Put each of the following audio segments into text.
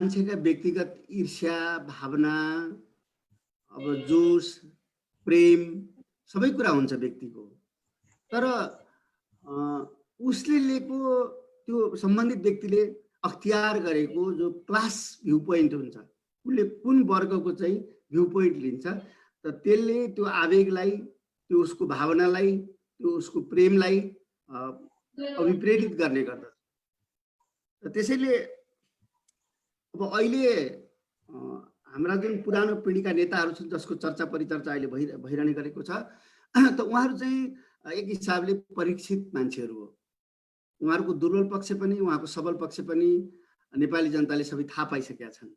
मान्छेका व्यक्तिगत ईर्ष्या भावना, अब जोस, प्रेम सबै कुरा हुन्छ व्यक्तिको। तर उसले लिएको त्यो सम्बन्धित व्यक्तिले अख्तियार गरेको जो क्लास भ्यू पोइन्ट हुन्छ, उसले कुन वर्गको चाहिँ भ्यू पोइन्ट लिन्छ, त त्यसले त्यो आवेगलाई, त्यो उसको भावनालाई, त्यो उसको प्रेमलाई अभिप्रेरित गर्ने गर्दछ। त्यसैले अब अहिले हाम्रा जुन पुरानो पिँढीका नेताहरू छन् जसको चर्चा परिचर्चा अहिले भइरहने गरेको छ, त उहाँहरू चाहिँ एक हिसाबले परीक्षित मान्छेहरू हो। उहाँहरूको दुर्बल पक्ष पनि उहाँको सबल पक्ष पनि नेपाली जनताले सबै थाहा पाइसकेका छन्।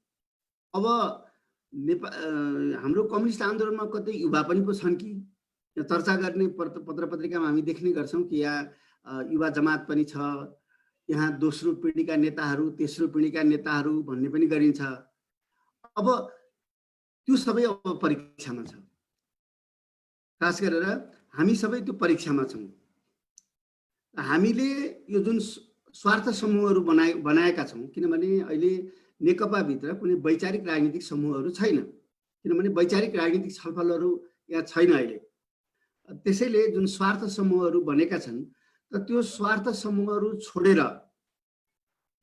अब हाम्रो कम्युनिस्ट आन्दोलनमा कतै युवा पनि पो छन् कि चर्चा गर्ने पत्र पत्रिकामा हामी देख्ने गर्छौँ कि यहाँ युवा जमात पनि छ, यहाँ दोस्रो पिँढीका नेताहरू, तेस्रो पिँढीका नेताहरू भन्ने पनि गरिन्छ। अब त्यो सबै अब परीक्षामा छ। खास गरेर हामी सबै त्यो परीक्षामा छौँ। हामीले यो जुन स्वार्थ समूहहरू बनाएका छौँ, किनभने अहिले नेकपाभित्र कुनै वैचारिक राजनीतिक समूहहरू छैन, किनभने वैचारिक राजनीतिक छलफलहरू यहाँ छैन अहिले। त्यसैले जुन स्वार्थ समूहहरू बनेका छन्, त त्यो स्वार्थ समूहहरू छोडेर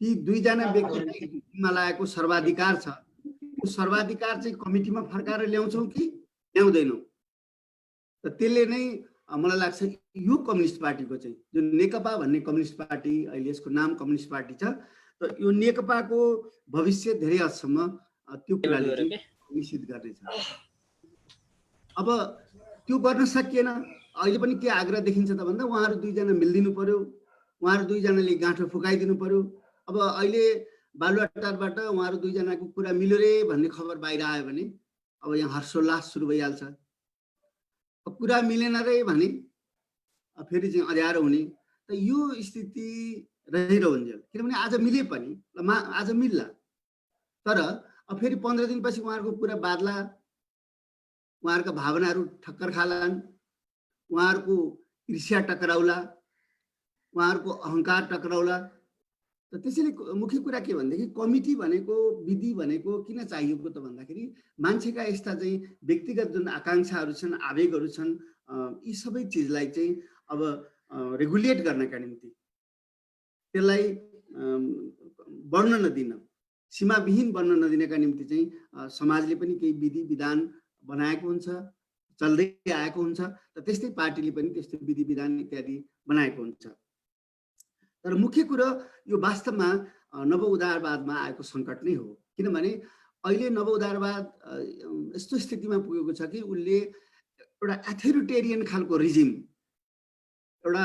ती दुईजना व्यक्तिमा लागेको सर्वाधिकार छ, त्यो सर्वाधिकार चाहिँ कमिटीमा फर्काएर ल्याउँछौँ कि ल्याउँदैनौँ। त त्यसले नै मलाई लाग्छ यो कम्युनिस्ट पार्टीको चाहिँ जुन नेकपा भन्ने कम्युनिस्ट पार्टी, अहिले यसको नाम कम्युनिस्ट पार्टी छ, त यो नेकपाको भविष्य धेरै हदसम्म त्यो कुराले निश्चित गर्नेछ। अब त्यो गर्न सकिएन, अहिले पनि के आग्रह देखिन्छ त भन्दा उहाँहरू दुईजना मिलिदिनु पर्यो, उहाँहरू दुईजनाले गाँठो फुकाइदिनु पर्यो। अब अहिले बालुवाटारबाट उहाँहरू दुईजनाको कुरा मिल्यो रे भन्ने खबर बाहिर आयो भने अब यहाँ हर्षोल्लास सुरु भइहाल्छ। कुरा मिलेन रे भने फेरि चाहिँ अँध्यारो हुने। त यो स्थिति रहिरहन्जेल, किनभने आज मिले पनि आज मिल्ला, तर फेरि 15 दिनपछि उहाँहरूको कुरा बादला, उहाँहरूका भावनाहरू ठक्कर खालान्, उहाँहरूको ईर्ष्या टक्राउला, उहाँहरूको अहङ्कार टक्राउला। त त्यसैले मुख्य कुरा के भनेदेखि कमिटी भनेको, विधि भनेको किन चाहिएको त भन्दाखेरि मान्छेका यस्ता चाहिँ व्यक्तिगत जुन आकाङ्क्षाहरू छन्, आवेगहरू छन्, यी सबै चिजलाई चाहिँ अब रेगुलेट गर्नका निम्ति, त्यसलाई बढ्न नदिन, सीमाविहीन बन्न नदिनका निम्ति चाहिँ समाजले पनि केही विधि विधान बनाएको हुन्छ, चल्दै आएको हुन्छ। त त्यस्तै पार्टीले पनि त्यस्तो विधि विधान इत्यादि बनाएको हुन्छ। तर मुख्य कुरो यो वास्तवमा नव उदारवादमा आएको सङ्कट नै हो, किनभने अहिले नव उदारवाद यस्तो स्थितिमा पुगेको छ कि उसले एउटा एथोरिटेरियन खालको रिजिम, एउटा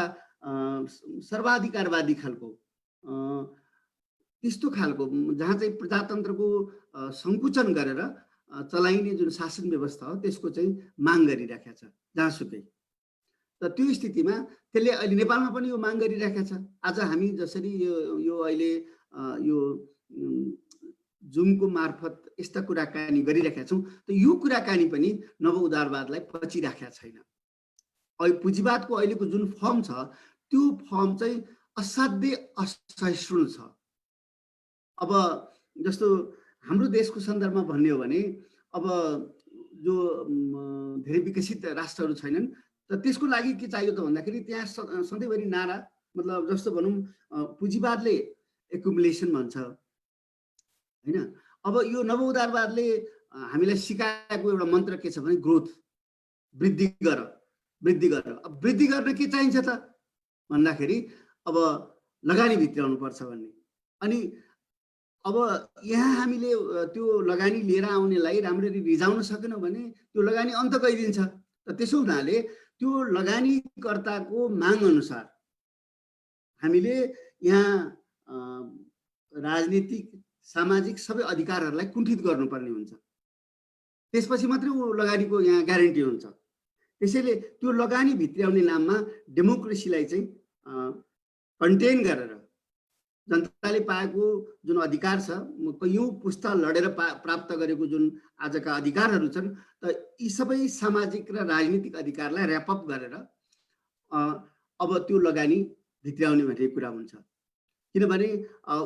सर्वाधिकारवादी खालको, त्यस्तो खालको जहाँ चाहिँ प्रजातन्त्रको सङ्कुचन गरेर चलाइने जुन शासन व्यवस्था हो त्यसको चाहिँ माग गरिराखेको छ जहाँसुकै। त त्यो स्थितिमा त्यसले अहिले नेपालमा पनि यो माग गरिराखेको छ। आज हामी जसरी यो अहिले यो जुमको मार्फत यस्ता कुराकानी गरिराखेका छौँ, त यो कुराकानी पनि नव उदारवादलाई पचिराखेका छैन। पुँजीवादको अहिलेको जुन फर्म छ त्यो फर्म चाहिँ असाध्यै असहिष्णु छ। अब जस्तो हाम्रो देशको सन्दर्भमा भन्ने हो भने अब जो धेरै विकसित राष्ट्रहरू छैनन्, त त्यसको लागि के चाहियो त भन्दाखेरि त्यहाँ सधैँभरि नारा, मतलब जस्तो भनौँ पुँजीवादले एकुमुलेसन भन्छ होइन। अब यो नव उदारवादले हामीलाई सिकाएको एउटा मन्त्र के छ भने ग्रोथ, वृद्धि गर, वृद्धि गर। अब वृद्धि गर्न के चाहिन्छ त भन्दाखेरि अब लगानी भित्राउनु पर्छ भन्ने। अनि अब यहाँ हामीले त्यो लगानी लिएर आउनेलाई राम्ररी रिजाउन सकेनौँ भने त्यो लगानी अन्त गइदिन्छ। त त्यसो हुनाले त्यो लगानीकर्ताको माग अनुसार हामीले यहाँ राजनीतिक, सामाजिक सबै अधिकारहरूलाई कुण्ठित गर्नुपर्ने हुन्छ, त्यसपछि मात्रै ऊ लगानीको यहाँ ग्यारेन्टी हुन्छ। त्यसैले त्यो लगानी भित्र्याउने नाममा डेमोक्रेसीलाई चाहिँ कन्टेन गरेर जनताले पाएको जुन अधिकार छ, कैयौँ पुस्ता लडेर प्राप्त गरेको जुन आजका अधिकारहरू छन्, त यी सबै सामाजिक र राजनीतिक अधिकारलाई ऱ्यापअप गरेर अब त्यो लगानी भित्र्याउने भन्ने कुरा हुन्छ। किनभने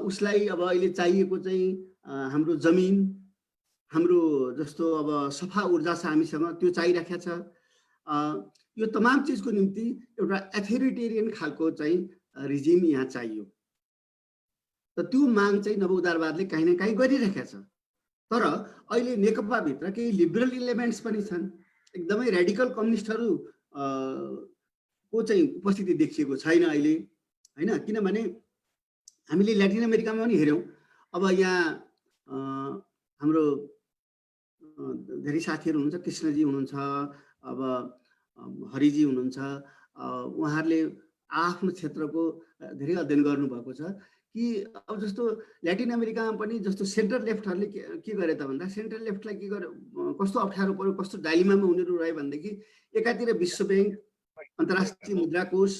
उसलाई अब अहिले चाहिएको चाहिँ हाम्रो जमिन, हाम्रो जस्तो अब सफा ऊर्जा छ हामीसँग, त्यो चाहिरहेको छ। यो तमाम चिजको निम्ति एउटा एथोरिटेरियन खालको चाहिँ रिजिम यहाँ चाहियो। त त्यो माग चाहिँ नवउदारवादले कहीँ न कहीँ गरिरहेको छ। तर अहिले नेकपाभित्र केही लिबरल इलिमेन्ट्स पनि छन्, एकदमै रेडिकल कम्युनिस्टहरू को चाहिँ उपस्थिति देखिएको छैन अहिले, होइन? किनभने हामीले ल्याटिन अमेरिकामा पनि हेऱ्यौँ। अब यहाँ हाम्रो धेरै साथीहरू हुनुहुन्छ, कृष्णजी हुनुहुन्छ, अब हरिजी हुनुहुन्छ, उहाँहरूले आफ्नो क्षेत्रको धेरै अध्ययन गर्नुभएको छ कि अब जस्तो ल्याटिन अमेरिकामा पनि जस्तो सेन्ट्रल लेफ्टहरूले के गरे त भन्दा, सेन्ट्रल लेफ्टलाई के गर्यो, कस्तो अप्ठ्यारो पर्यो, कस्तो डाइलिमामा उनीहरू रह्यो भनेदेखि एकातिर विश्व ब्याङ्क, अन्तर्राष्ट्रिय मुद्रा कोष,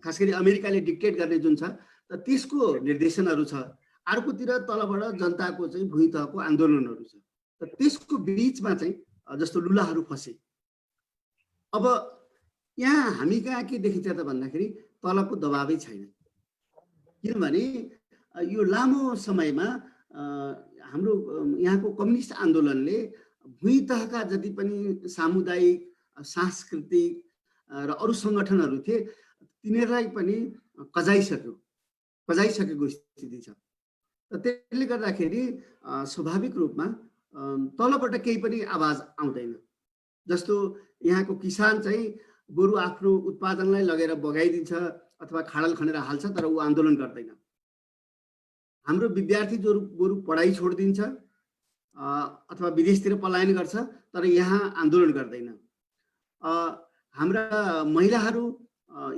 खास गरी अमेरिकाले डिक्टेट गर्ने जुन छ त्यसको निर्देशनहरू छ, अर्कोतिर तलबाट जनताको चाहिँ भुइँ तहको आन्दोलनहरू छ। त त्यसको बिचमा चाहिँ जस्तो लुलाहरू फसे। अब यहाँ हामी कहाँ के देखिन्छ त भन्दाखेरि तलको दबावै छैन, किनभने यो लामो समयमा हाम्रो यहाँको कम्युनिस्ट आन्दोलनले भुइँ तहका जति पनि सामुदायिक, सांस्कृतिक र अरू सङ्गठनहरू थिए तिनीहरूलाई पनि कजाइसकेको स्थिति छ। त्यसले गर्दाखेरि स्वाभाविक रूपमा तलबाट केही पनि आवाज आउँदैन। जस्तो यहाँको किसान चाहिँ बरु आफ्नो उत्पादनलाई लगेर बगाइदिन्छ अथवा खाडल खनेर हाल्छ, तर ऊ आन्दोलन गर्दैन। हाम्रो विद्यार्थी जो बरु पढाइ छोडिदिन्छ अथवा विदेशतिर पलायन गर्छ, तर यहाँ आन्दोलन गर्दैन। हाम्रा महिलाहरू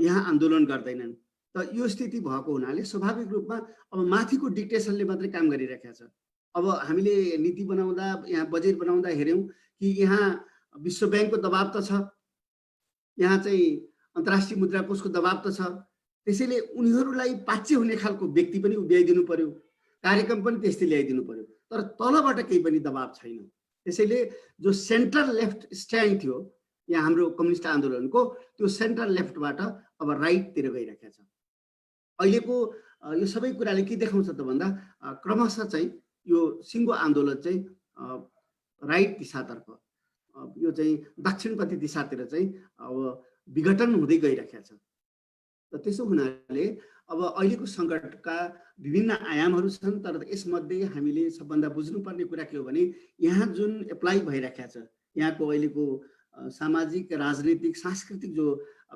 यहाँ आन्दोलन गर्दैनन्। त यो स्थिति भएको हुनाले स्वाभाविक रूपमा अब माथिको डिक्टेसनले मात्रै काम गरिरहेको छ। अब हामीले नीति बनाउँदा, यहाँ बजेट बनाउँदा हेऱ्यौँ कि यहाँ विश्व ब्याङ्कको दबाब त छ, यहाँ चाहिँ अन्तर्राष्ट्रिय मुद्रा कोषको दबाब त छ। त्यसैले उनीहरूलाई पाच्य हुने खालको व्यक्ति पनि उभ्याइदिनु पर्यो, कार्यक्रम पनि त्यस्तै ल्याइदिनु पर्यो, तर तलबाट केही पनि दबाब छैन। त्यसैले जो सेन्ट्रल लेफ्ट स्ट्यान्ड थियो यहाँ हाम्रो कम्युनिस्ट आन्दोलनको, त्यो सेन्ट्रल लेफ्टबाट अब राइटतिर गइरहेको छ। अहिलेको यो सबै कुराले के देखाउँछ त भन्दा क्रमशः चाहिँ यो सिङ्गो आन्दोलन चाहिँ राइट दिशातर्फ, यो चाहिँ दक्षिणपन्थी दिशातिर चाहिँ अब विघटन हुँदै गइरहेको छ। त त्यसो हुनाले अब अहिलेको सङ्कटका विभिन्न आयामहरू छन्, तर यसमध्ये हामीले सबभन्दा बुझ्नुपर्ने कुरा के हो भने यहाँ जुन एप्लाई भइरहेको छ, यहाँको अहिलेको सामाजिक, राजनीतिक, सांस्कृतिक जो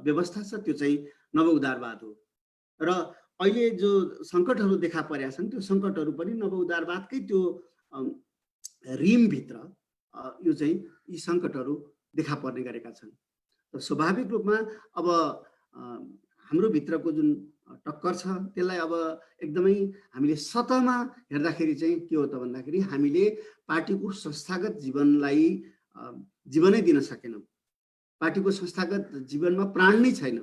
व्यवस्था छ त्यो चाहिँ नवउदारवाद हो। र अहिले जो सङ्कटहरू देखा परेका छन् त्यो सङ्कटहरू पनि नवउदारवादकै त्यो रिमभित्र यो चाहिँ यी सङ्कटहरू देखा पर्ने गरेका छन्। त स्वाभाविक रूपमा अब हाम्रो भित्रको जुन टक्कर छ त्यसलाई अब एकदमै हामीले सतहमा हेर्दाखेरि चाहिँ के हो त भन्दाखेरि हामीले पार्टीको संस्थागत जीवनलाई जीवनै दिन सकेनौँ। पार्टीको संस्थागत जीवनमा प्राण नै छैन।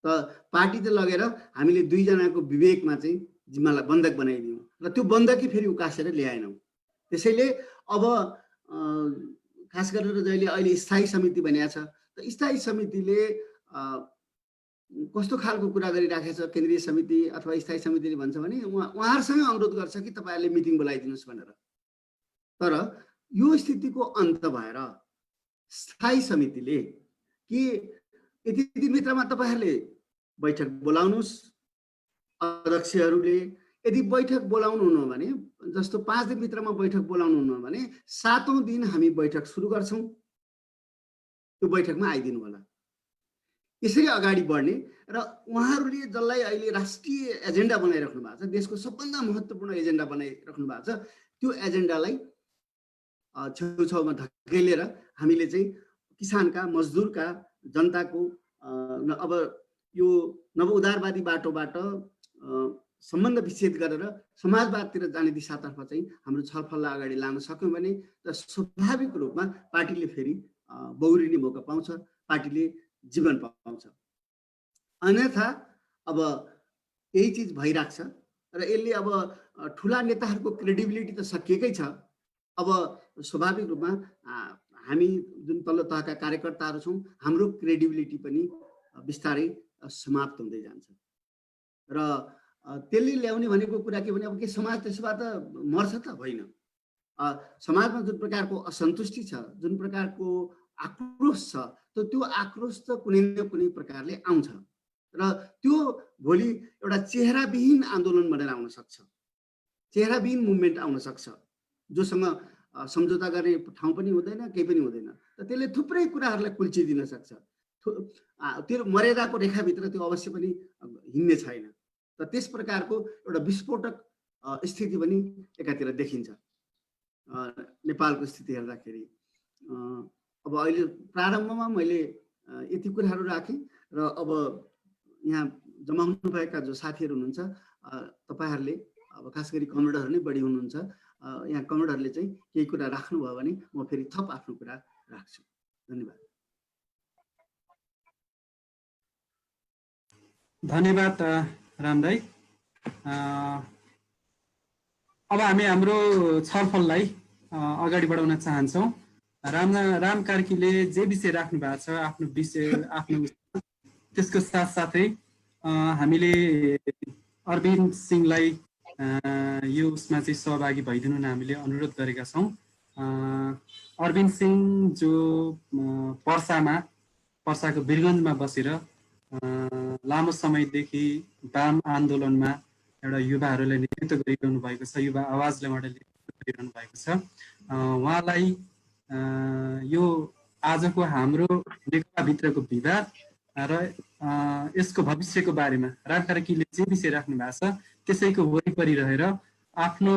त पार्टी त लगेर हामीले दुईजनाको विवेकमा चाहिँ जिम्मालाई बन्धक बनाइदियौँ र त्यो बन्धकी फेरि उकासेर ल्याएनौँ। त्यसैले अब खास गरेर जहिले अहिले स्थायी समिति बनिएको छ, त स्थायी समितिले कस्तो खालको कुरा गरिराखेको छ, केन्द्रीय समिति अथवा स्थायी समितिले भन्छ भने उहाँहरूसँग अनुरोध गर्छ कि तपाईँहरूले मिटिङ बोलाइदिनुहोस् भनेर। तर यो स्थितिको अन्त भएर स्थायी समितिले कि यति दिनभित्रमा तपाईँहरूले बैठक बोलाउनुहोस्, अध्यक्षहरूले यदि बैठक बोलाउनु हुनु भने जस्तो 5 दिनभित्रमा बैठक बोलाउनु हुनु भने 7औं दिन हामी बैठक सुरु गर्छौँ, त्यो बैठकमा आइदिनु होला। यसरी अगाडि बढ्ने र उहाँहरूले जसलाई अहिले राष्ट्रिय एजेन्डा बनाइराख्नु भएको छ, देशको सबभन्दा महत्त्वपूर्ण एजेन्डा बनाइराख्नु भएको छ, त्यो एजेन्डालाई छेउछाउमा धकेलेर हामीले चाहिँ किसानका, मजदुरका, जनताको अब यो नवउदारवादी बाटोबाट सम्बन्ध विच्छेद गरेर समाजवादतिर जाने दिशातर्फ चाहिँ हाम्रो छलफललाई अगाडि लान सक्यौँ भने त स्वाभाविक रूपमा पार्टीले फेरि बहुरिने मौका पाउँछ, पार्टीले जीवन पाउँछ। अन्यथा अब यही चिज भइराख्छ र यसले अब ठुला नेताहरूको क्रेडिबिलिटी त सकिएकै छ। अब स्वाभाविक रूपमा हामी जुन तल्लो तहका कार्यकर्ताहरू छौँ, हाम्रो क्रेडिबिलिटी पनि बिस्तारै समाप्त हुँदै जान्छ। र त्यसले ल्याउने भनेको कुरा के भने अब के समाज त्यसबाट मर्छ त होइन। समाजमा जुन प्रकारको असन्तुष्टि छ, जुन प्रकारको आक्रोश छ, त्यो आक्रोश त कुनै न कुनै प्रकारले आउँछ र त्यो भोलि एउटा चेहराविहीन आन्दोलन बनेर आउन सक्छ, चेहराविहीन मुभमेन्ट आउन सक्छ, जोसँग सम्झौता गर्ने ठाउँ पनि हुँदैन, केही पनि हुँदैन। र त्यसले थुप्रै कुराहरूलाई कुल्चिदिन सक्छ। त्यो मर्यादाको रेखाभित्र त्यो अवश्य पनि हिँड्ने छैन। र त्यस प्रकारको एउटा विस्फोटक स्थिति पनि एकातिर देखिन्छ नेपालको स्थिति हेर्दाखेरि। अब अहिले प्रारम्भमा मैले यति कुराहरू राखेँ र अब यहाँ जम्मा हुनुभएका जो साथीहरू हुनुहुन्छ, तपाईँहरूले अब खास गरी कमरेडहरू नै बढी हुनुहुन्छ, यहाँ कमरेडहरूले चाहिँ केही कुरा राख्नुभयो भने म फेरि थप आफ्नो कुरा राख्छु। धन्यवाद। धन्यवाद राम दाई। अब हामी हाम्रो छलफललाई अगाडि बढाउन चाहन्छौँ। राम कार्कीले जे विषय राख्नु भएको छ, आफ्नो विषय आफ्नो त्यसको साथसाथै हामीले अरविन्द सिंहलाई यो उसमा चाहिँ सहभागी भइदिनु न हामीले अनुरोध गरेका छौँ। अरविन्द सिंह जो पर्साको वीरगन्जमा बसेर लामो समयदेखि वाम आन्दोलनमा एउटा युवाहरूलाई नेतृत्व गरिरहनु भएको छ, युवा आवाजलाई उहाँले नेतृत्व गरिरहनु भएको छ। उहाँलाई यो आजको हाम्रो नेकपाभित्रको विवाद र यसको भविष्यको बारेमा राम कार्कीले जे विषय राख्नु भएको छ त्यसैको वरिपरि रहेर आफ्नो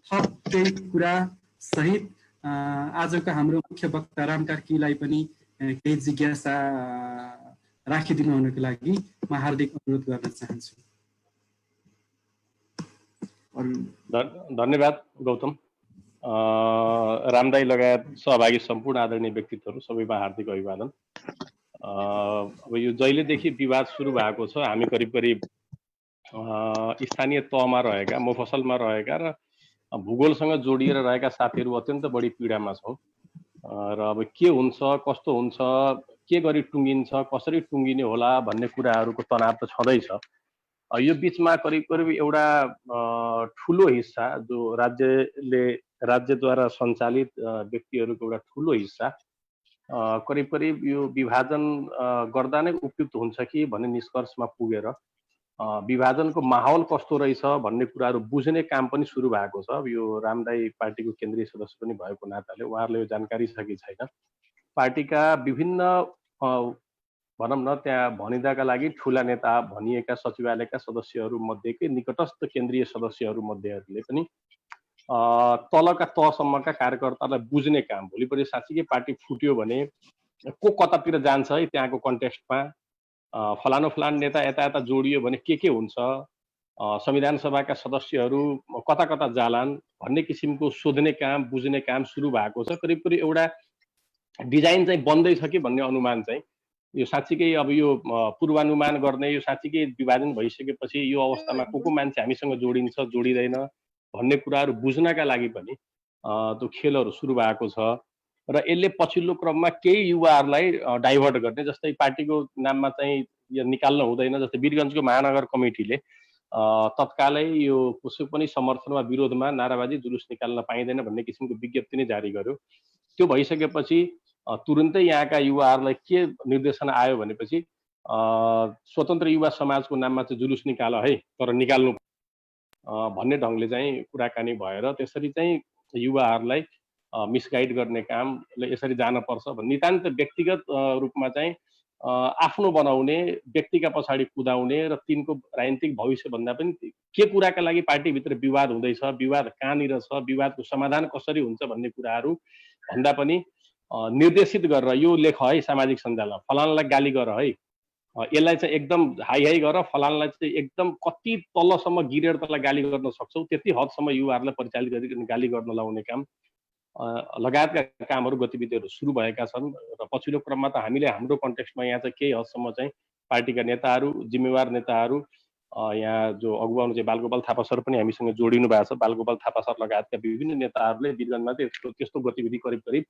थप केही कुरा सहित आजको हाम्रो मुख्य वक्ता राम कार्कीलाई पनि केही जिज्ञासा राखिदिनु हुनको लागि म हार्दिक अनुरोध गर्न चाहन्छु। धन्यवाद गौतम। रामदाई लगायत सहभागी सम्पूर्ण आदरणीय व्यक्तित्वहरू सबैमा हार्दिक अभिवादन। अब यो जहिलेदेखि विवाद सुरु भएको छ, हामी करिब करिब स्थानीय तहमा रहेका, मफसलमा रहेका र भूगोलसँग जोडिएर रहेका साथीहरू अत्यन्त बढी पीडामा छौँ। र अब के हुन्छ, कस्तो हुन्छ, के गरी टुङ्गिन्छ, कसरी टुङ्गिने होला भन्ने कुराहरूको तनाव त छँदैछ। यो बिचमा करिब करिब एउटा ठुलो हिस्सा जो राज्यद्वारा सञ्चालित व्यक्तिहरूको एउटा ठुलो हिस्सा करिब करिब यो विभाजन गर्दा नै उपयुक्त हुन्छ कि भन्ने निष्कर्षमा पुगेर विभाजनको माहौल कस्तो रहेछ भन्ने कुराहरू बुझ्ने काम पनि सुरु भएको छ। यो रामदाई पार्टीको केन्द्रीय सदस्य पनि भएको नाताले उहाँहरूले यो जानकारी छ कि छैन। पार्टीका विभिन्न भनौँ न त्यहाँ भनिदाका लागि ठुला नेता भनिएका सचिवालयका सदस्यहरू मध्येकै निकटस्थ केन्द्रीय सदस्यहरू मध्येहरूले पनि तलका तहसम्मका कार्यकर्तालाई बुझ्ने काम, भोलिपल्ट साँच्चीकै पार्टी फुट्यो भने को कतातिर जान्छ है, त्यहाँको कन्टेक्स्टमा फलानु फलान नेता यता यता जोडियो भने के हुन्छ, संविधान सभाका सदस्यहरू कता कता जालान् भन्ने किसिमको सोध्ने काम, बुझ्ने काम सुरु भएको छ। करिब करिब एउटा डिजाइन चाहिँ बन्दैछ कि भन्ने अनुमान चाहिँ यो साँच्चीकै अब यो पूर्वानुमान गर्ने, यो साँच्चीकै विभाजन भइसकेपछि यो अवस्थामा को मान्छे हामीसँग जोडिन्छ जोडिँदैन भन्ने कुराहरू बुझ्नका लागि पनि त्यो खेलहरू सुरु भएको छ। र यसले पछिल्लो क्रममा केही युवाहरूलाई डाइभर्ट गर्ने, जस्तै पार्टीको नाममा चाहिँ यो निकाल्न हुँदैन, जस्तै वीरगन्जको महानगर कमिटीले तत्कालै यो कसै पनि समर्थनमा विरोधमा नाराबाजी जुलुस निकाल्न पाइँदैन भन्ने किसिमको विज्ञप्ति नै जारी गर्यो। त्यो भइसकेपछि तुरुन्तै यहाँका युवाहरूलाई के निर्देशना आयो भनेपछि स्वतन्त्र युवा समाजको नाममा चाहिँ जुलुस निकाल है, तर निकाल्नु भन्ने ढङ्गले चाहिँ कुराकानी भएर त्यसरी चाहिँ युवाहरूलाई मिसगाइड गर्ने कामले यसरी जानुपर्छ भन्ने नितान्त व्यक्तिगत रूपमा चाहिँ आफ्नो बनाउने, व्यक्तिका पछाडि कुदाउने र तिनको राजनीतिक भविष्यभन्दा पनि के कुराका लागि पार्टीभित्र विवाद हुँदैछ, विवाद कहाँनिर छ, विवादको समाधान कसरी हुन्छ भन्ने कुराहरू भन्दा पनि निर्देशित गरेर यो लेख है सामाजिक सञ्जालमा, फलानलाई गाली गर है, यसलाई चाहिँ एकदम हाई हाई गर, फलानलाई चाहिँ एकदम कति तलसम्म गिरेर त्यसलाई गाली गर्न सक्छौ त्यति हदसम्म युवाहरूलाई परिचालित गरी गाली गर्न लाउने काम लगायतका कामहरू गतिविधिहरू सुरु भएका छन्। र पछिल्लो क्रममा त हामीले हाम्रो कन्टेक्स्टमा यहाँ चाहिँ केही हदसम्म चाहिँ पार्टीका नेताहरू, जिम्मेवार नेताहरू, यहाँ जो अगुवाउनु चाहिँ बालगोपाल थापा सर पनि हामीसँग जोडिनु भएको छ, बालगोपाल थापा सर लगायतका विभिन्न नेताहरूले वीरगन्जमा त्यस्तो गतिविधि करिब करिब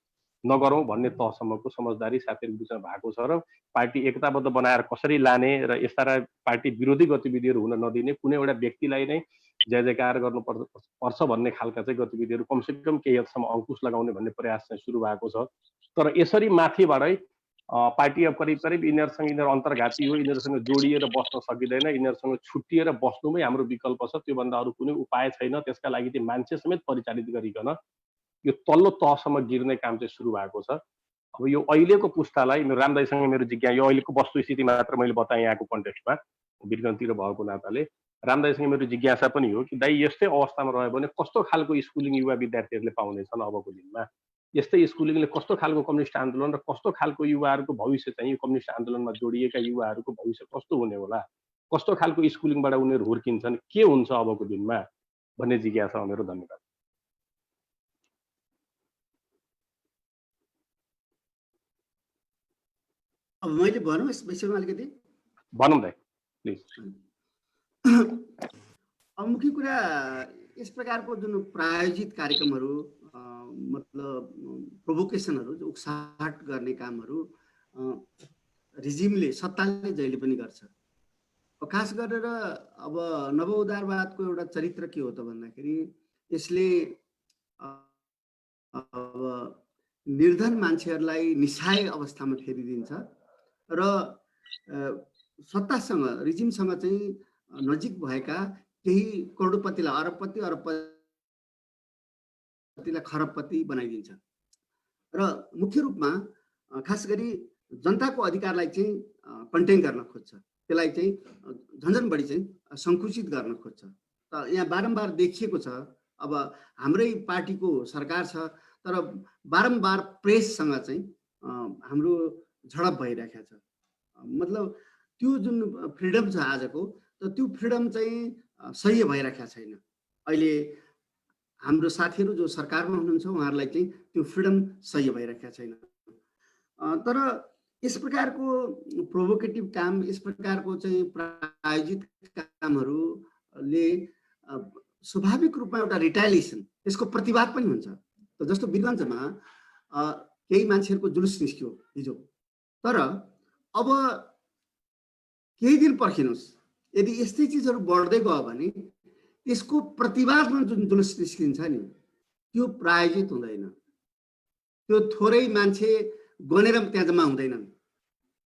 नगरौँ भन्ने तहसम्मको समझदारी साथीहरूको बिचमा भएको छ र पार्टी एकताबद्ध बनाएर कसरी लाने र यस्ता पार्टी विरोधी गतिविधिहरू हुन नदिने, कुनै एउटा व्यक्तिलाई नै जय जयकार गर्नुपर्छ भन्ने खालका चाहिँ गतिविधिहरू कमसेकम केही हदसम्म अङ्कुश लगाउने भन्ने प्रयास चाहिँ सुरु भएको छ। तर यसरी माथिबाटै पार्टी अब करिब यिनीहरू अन्तर्घाती हो, यिनीहरूसँग जोडिएर बस्न सकिँदैन, यिनीहरूसँग छुट्टिएर बस्नुमै हाम्रो विकल्प छ, त्योभन्दा अरू कुनै उपाय छैन, त्यसका लागि चाहिँ मान्छे समेत परिचालित गरिकन यो तल्लो तहसम्म गिर्ने काम चाहिँ सुरु भएको छ। अब यो अहिलेको पुस्तालाई रामदाईसँग मेरो जिज्ञासा, यो अहिलेको वस्तुस्थिति मात्र मैले बताएँ यहाँको कन्टेक्स्टमा वीरगन्जतिर भएको नाताले रामदाईसँग मेरो जिज्ञासा पनि हो कि दाइ यस्तै अवस्थामा रह्यो भने कस्तो खालको स्कुलिङ युवा विद्यार्थीहरूले पाउनेछन् अबको दिनमा, यस्तै स्कुलिङले कस्तो खालको कम्युनिस्ट आन्दोलन र कस्तो खालको युवाहरूको भविष्य चाहिँ कम्युनिस्ट आन्दोलनमा जोडिएका युवाहरूको भविष्य कस्तो हुने होला, कस्तो खालको स्कुलिङबाट उनीहरू हुर्किन्छन्, के हुन्छ अबको दिनमा भन्ने जिज्ञासा हो मेरो। धन्यवाद। अब मैले भनौँ यस विषयमा अलिकति भनौँ दाइ प्लिज। अब मुख्य कुरा यस प्रकारको जुन प्रायोजित कार्यक्रमहरू मतलब प्रोभोकेसनहरू, उक्साहट गर्ने कामहरू रिजिमले, सत्ताले जहिले पनि गर्छ। खास गरेर अब नव उदारवादको एउटा चरित्र के हो त भन्दाखेरि यसले अब निर्धन मान्छेहरूलाई निस्साय अवस्थामा फेरिदिन्छ र सत्तासँग, रिजिमसँग चाहिँ नजिक भएका केही करोडपतिलाई अरबपतिलाई खरबपति बनाइदिन्छ र मुख्य रूपमा खास गरी जनताको अधिकारलाई चाहिँ कन्टेन गर्न खोज्छ, त्यसलाई चाहिँ झन्झन बढी चाहिँ सङ्कुचित गर्न खोज्छ। त यहाँ बारम्बार देखिएको छ। अब हाम्रै पार्टीको सरकार छ तर बारम्बार प्रेससँग चाहिँ हाम्रो झडप भइरहेको छ। मतलब त्यो जुन फ्रिडम छ आजको, त त्यो फ्रिडम चाहिँ सही भइरहेको छैन। अहिले हाम्रो साथीहरू जो सरकारमा हुनुहुन्छ उहाँहरूलाई चाहिँ त्यो फ्रिडम सही भइरहेको छैन। तर यस प्रकारको प्रोभोकेटिभ काम, यस प्रकारको चाहिँ प्रायोजित कामहरूले स्वाभाविक रूपमा एउटा रिटालिएसन, त्यसको प्रतिवाद पनि हुन्छ। त जस्तो वीरगन्जमा केही मान्छेहरूको जुलुस निस्क्यो हिजो, तर अब केही दिन पर्खिनुहोस्, यदि यस्तै चिजहरू बढ्दै गयो भने त्यसको प्रतिवादमा जुन जुलुस निस्किन्छ नि त्यो प्रायोजित हुँदैन। त्यो थोरै मान्छे गनेर त्यहाँ जम्मा हुँदैनन्,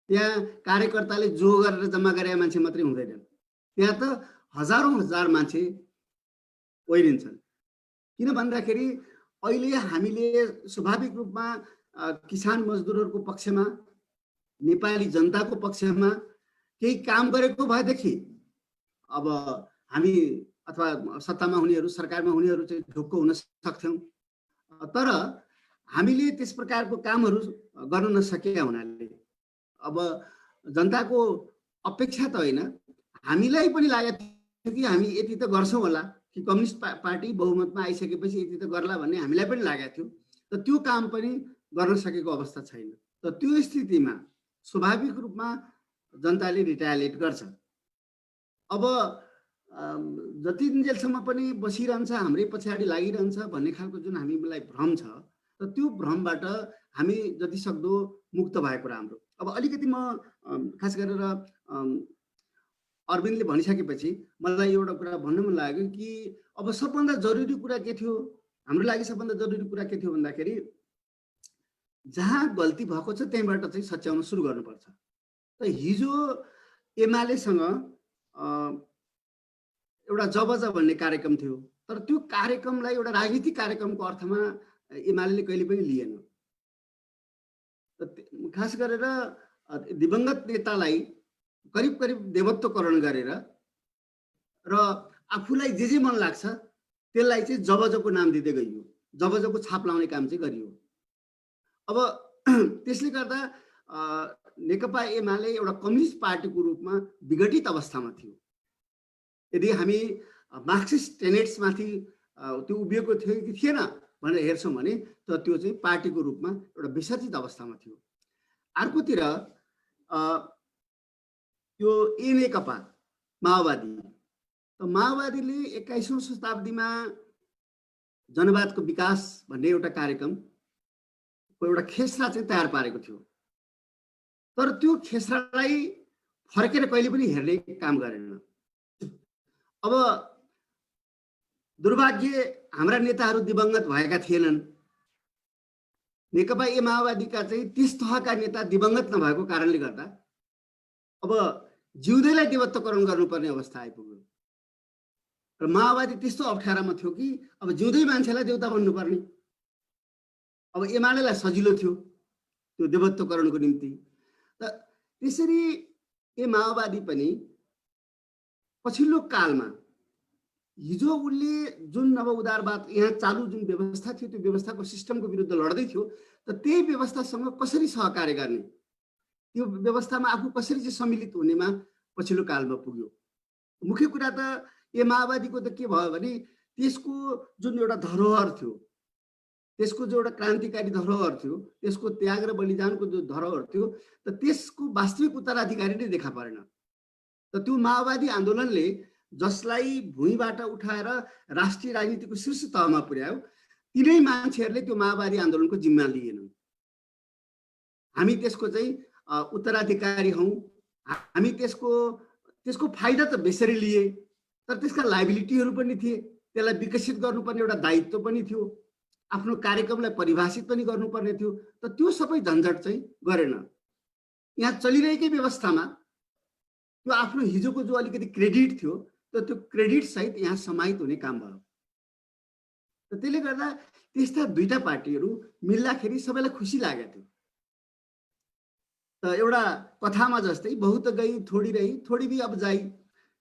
त्यहाँ कार्यकर्ताले जो गरेर जम्मा गरेका मान्छे मात्रै हुँदैनन्, त्यहाँ त हजारौँ हजार मान्छे ओइरिन्छन्। किन भन्दाखेरि अहिले हामीले स्वाभाविक रूपमा किसान मजदुरहरूको पक्षमा, नेपाली जनताको पक्षमा केही काम गरेको भएदेखि अब हामी अथवा सत्तामा हुनेहरू, सरकारमा हुनेहरू चाहिँ ढुक्क हुन सक्थ्यौँ। तर हामीले त्यस प्रकारको कामहरू गर्न नसकेका हुनाले अब जनताको अपेक्षा त होइन, हामीलाई पनि लागेको थियो कि हामी यति त गर्छौँ होला, कि कम्युनिस्ट पार्टी बहुमतमा आइसकेपछि यति त गर्ला भन्ने हामीलाई पनि लागेको थियो। त त्यो काम पनि गर्न सकेको अवस्था छैन। त त्यो स्थितिमा स्वाभाविक रूपमा जनताले रिटालिएट गर्छ। अब जति दिनजेलसम्म पनि बसिरहन्छ, हाम्रै पछाडि लागिरहन्छ भन्ने खालको जुन हामीलाई भ्रम छ, त त्यो भ्रमबाट हामी जति सक्दो मुक्त भएको राम्रो। अब अलिकति म खास गरेर अरविन्दले भनिसकेपछि मलाई एउटा कुरा भन्नु मन लाग्यो कि अब सबभन्दा जरुरी कुरा के थियो, हाम्रो लागि सबभन्दा जरुरी कुरा के थियो भन्दाखेरि जहाँ गल्ती भएको छ त्यहीँबाट चाहिँ सच्याउन सुरु गर्नुपर्छ। त हिजो एमालेसँग एउटा जबजा भन्ने कार्यक्रम थियो, तर त्यो कार्यक्रमलाई एउटा राजनीतिक कार्यक्रमको अर्थमा एमाले कहिले पनि लिएन। खास गरेर दिवंगत नेतालाई करिब करिब देवत्वकरण गरेर र आफूलाई जे मन लाग्छ त्यसलाई चाहिँ जबजको नाम दिँदै गइयो, जबजको छाप लाउने काम चाहिँ गरियो। अब त्यसले गर्दा नेकपा एमाले एउटा कम्युनिस्ट पार्टीको रूपमा विघटित अवस्थामा थियो। यदि हामी मार्क्सिस्ट टेनेट्समाथि त्यो उभिएको थियो कि थिएन भनेर हेर्छौँ भने त त्यो चाहिँ पार्टीको रूपमा एउटा विसर्जित अवस्थामा थियो। अर्कोतिर यो नेकपा माओवादी, त माओवादीले 21औं शताब्दीमा जनवादको विकास भन्ने एउटा कार्यक्रम एउटा खेसरा चाहिँ तयार पारेको थियो। तर त्यो खेसरालाई फर्केर कहिले पनि हेर्ने काम गरेन। अब दुर्भाग्य हाम्रा नेताहरू दिवंगत भएका थिएनन्। नेकपा माओवादीका चाहिँ त्यस तहका नेता दिवंगत नभएको कारणले गर्दा अब जिउँदैलाई देवत्वकरण गर्नुपर्ने अवस्था आइपुग्यो र माओवादी त्यस्तो अप्ठ्यारामा थियो कि अब जिउँदै मान्छेलाई देवता बन्नुपर्ने। अब एमालेलाई सजिलो थियो त्यो देवत्वकरणको निम्ति। त्यसरी माओवादी पनि पछिल्लो कालमा हिजो उसले जुन नव उदारवाद यहाँ चालु जुन व्यवस्था थियो त्यो व्यवस्थाको सिस्टमको विरुद्ध लड्दै थियो, त त्यही व्यवस्थासँग कसरी सहकार्य गर्ने, त्यो व्यवस्थामा आफू कसरी चाहिँ सम्मिलित हुनेमा पछिल्लो कालमा पुग्यो। मुख्य कुरा त माओवादीको त के भयो भने त्यसको जुन एउटा धरोहर थियो, त्यसको जो एउटा क्रान्तिकारी धरोहर थियो, त्यसको त्याग र बलिदानको जो धरोहर थियो, त त्यसको वास्तविक उत्तराधिकारी नै देखा परेन। त त्यो माओवादी आन्दोलनले जसलाई भुइँबाट उठाएर राष्ट्रिय राजनीतिको शीर्ष तहमा पुर्यायो, तिनै मान्छेहरूले त्यो माओवादी आन्दोलनको जिम्मा लिएनन्। हामी त्यसको चाहिँ उत्तराधिकारी हौँ, हामी त्यसको फाइदा त बेसरी लिए, तर त्यसका लाइबिलिटीहरू पनि थिए, त्यसलाई विकसित गर्नुपर्ने एउटा दायित्व पनि थियो, आफ्नो कार्यक्रमलाई परिभाषित पनि गर्नुपर्ने थियो। त त्यो सबै झन्झट चाहिँ गरेन। यहाँ चलिरहेकै व्यवस्थामा त्यो आफ्नो हिजोको जो अलिकति क्रेडिट थियो, त्यो क्रेडिट सहित यहाँ समाहित हुने काम भयो। त त्यसले गर्दा त्यस्ता दुईटा पार्टीहरू मिल्दाखेरि सबैलाई खुसी लागेको थियो। त एउटा कथामा जस्तै बहुत गई थोडी रही थोडी भी अब जाई।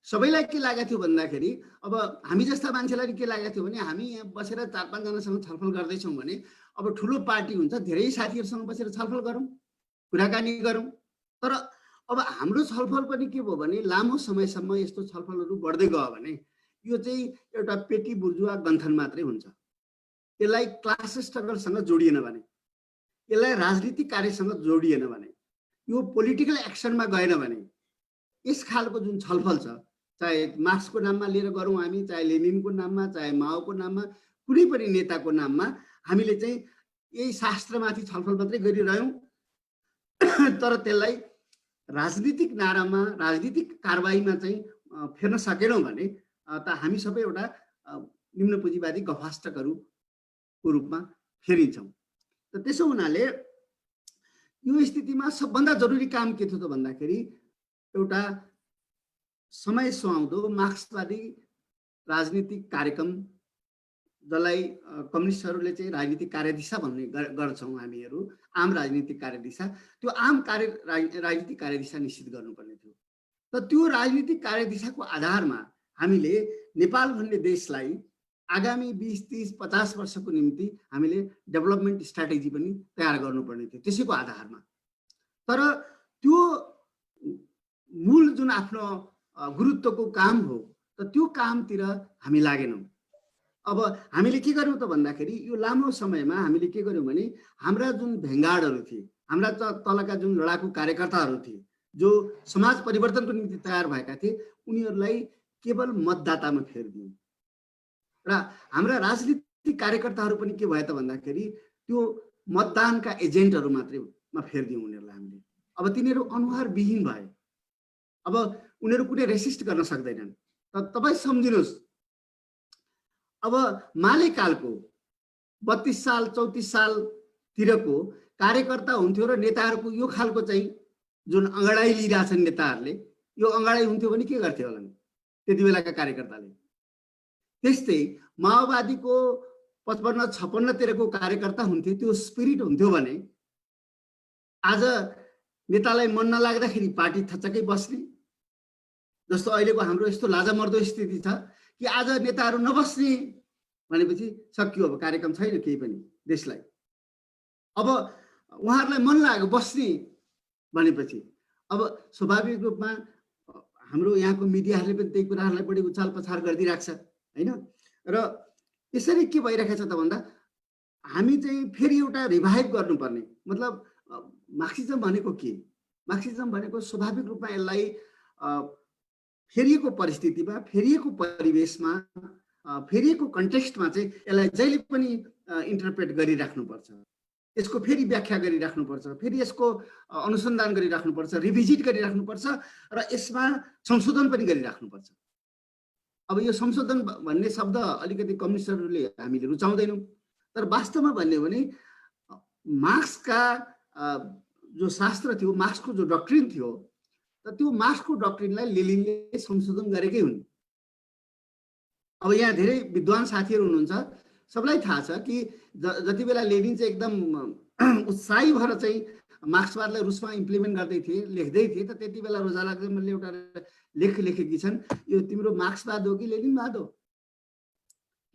सबैलाई के लागेको थियो भन्दाखेरि अब हामी जस्ता मान्छेलाई के लागेको थियो भने हामी यहाँ बसेर 4-5 जनासँग छलफल गर्दैछौँ भने अब ठुलो पार्टी हुन्छ, धेरै साथीहरूसँग बसेर छलफल गरौँ, कुराकानी गरौँ। तर अब हाम्रो छलफल पनि के भयो भने लामो समयसम्म यस्तो छलफलहरू बढ्दै गयो भने यो चाहिँ एउटा पेटी बुर्जुवा गन्थन मात्रै हुन्छ। यसलाई क्लास स्ट्रगलसँग जोडिएन भने, यसलाई राजनीतिक कार्यसँग जोडिएन भने, यो पोलिटिकल एक्सनमा गएन भने यस खालको जुन छलफल छ, चाहे मार्क्सको नाममा लिएर गरौँ हामी, चाहे लेनिनको नाममा, चाहे माओको नाममा, कुनै पनि नेताको नाममा हामीले चाहिँ यही शास्त्रमाथि छलफल मात्रै गरिरह्यौँ। तर त्यसलाई राजनीतिक नारामा, राजनीतिक कारबाहीमा चाहिँ फेर्न सकेनौँ भने त हामी सबै एउटा निम्न पुँजीवादी गफाष्टकहरूको रूपमा फेरिन्छौँ। त त्यसो हुनाले यो स्थितिमा सबभन्दा जरुरी काम के थियो त भन्दाखेरि एउटा समय सुहाउँदो मार्क्सवादी राजनीतिक कार्यक्रम, जसलाई कम्युनिस्टहरूले चाहिँ राजनीतिक कार्यदिशा भन्ने गर्छौँ हामीहरू, आम राजनीतिक कार्यदिशा, त्यो आम राजनीतिक कार्यदिशा निश्चित गर्नुपर्ने थियो। त त्यो राजनीतिक कार्यदिशाको आधारमा हामीले नेपाल भन्ने देशलाई आगामी 20-30-50 वर्षको निम्ति हामीले डेभलपमेन्ट स्ट्राटेजी पनि तयार गर्नुपर्ने थियो त्यसैको आधारमा। तर त्यो मूल जुन आफ्नो गुरुत्वको काम हो, त त्यो कामतिर हामी लागेनौँ। अब हामीले के गर्यौँ त भन्दाखेरि यो लामो समयमा हामीले के गर्यौँ भने हाम्रा जुन भेङ्गाडहरू थिए, हाम्रा तलका जुन लडाकु कार्यकर्ताहरू थिए, जो समाज परिवर्तनको निम्ति तयार भएका थिए, उनीहरूलाई केवल मतदातामा फेरिदियौँ। र हाम्रा राजनीतिक कार्यकर्ताहरू पनि के भयो त भन्दाखेरि त्यो मतदानका एजेन्टहरू मात्रैमा फेरिदियौँ उनीहरूलाई हामीले। अब तिनीहरू अनुहारविहीन भए, अब उनीहरू कुनै रेसिस्ट गर्न सक्दैनन्। तपाईँ सम्झिनुहोस्, अब मालेकालको 32 साल 34 सालतिरको कार्यकर्ता हुन्थ्यो र नेताहरूको यो खालको चाहिँ जुन अँगडाइ लिइरहेछन् नेताहरूले, यो अँगडाइ हुन्थ्यो भने के गर्थ्यो होला त्यति बेलाका कार्यकर्ताले। त्यस्तै माओवादीको 55-56 तिरको कार्यकर्ता हुन्थ्यो, त्यो स्पिरिट हुन्थ्यो भने आज नेतालाई मन नलाग्दाखेरि पार्टी थचक्कै बस्ने, जस्तो अहिलेको हाम्रो यस्तो लाजामर्दो स्थिति छ कि आज नेताहरू नबस्ने भनेपछि सकियो, अब कार्यक्रम छैन केही पनि देशलाई। अब उहाँहरूलाई मन लाग्यो बस्ने भनेपछि अब स्वाभाविक रूपमा हाम्रो यहाँको मिडियाहरूले पनि त्यही कुराहरूलाई बढी उछाल पछार गरिदिइरहेको छ होइन। र यसरी के भइरहेको छ त भन्दा हामी चाहिँ फेरि एउटा रिभाइभ गर्नुपर्ने, मतलब मार्क्सिजम भनेको के? मार्क्सिजम भनेको स्वाभाविक रूपमा यसलाई फेरिएको परिस्थितिमा, फेरिएको परिवेशमा, फेरिएको कन्टेक्स्टमा चाहिँ यसलाई जहिले पनि इन्टरप्रेट गरिराख्नुपर्छ। यसको फेरि व्याख्या गरिराख्नुपर्छ, फेरि यसको अनुसन्धान गरिराख्नुपर्छ, रिभिजिट गरिराख्नुपर्छ र यसमा संशोधन पनि गरिराख्नुपर्छ। अब यो संशोधन भन्ने शब्द अलिकति कम्युनिस्टहरूले हामीले रुचाउँदैनौँ, तर वास्तवमा भन्ने हो भने मार्क्सका जो शास्त्र थियो, मार्क्सको जो डक्ट्रिन थियो, त त्यो मार्क्सको डक्ट्रिनलाई लेनिनले संशोधन गरेकै हुन्। अब यहाँ धेरै विद्वान साथीहरू हुनुहुन्छ, सबलाई थाहा छ कि जति बेला लेनिन चाहिँ एकदम उत्साही भएर चाहिँ मार्क्सवादलाई रुसमा इम्प्लिमेन्ट गर्दै थिए, लेख्दै थिए, त त्यति बेला रोजा लाग्जमनले एउटा लेख लेखेकी छन्, यो तिम्रो मार्क्सवाद हो कि लेनिनवाद हो?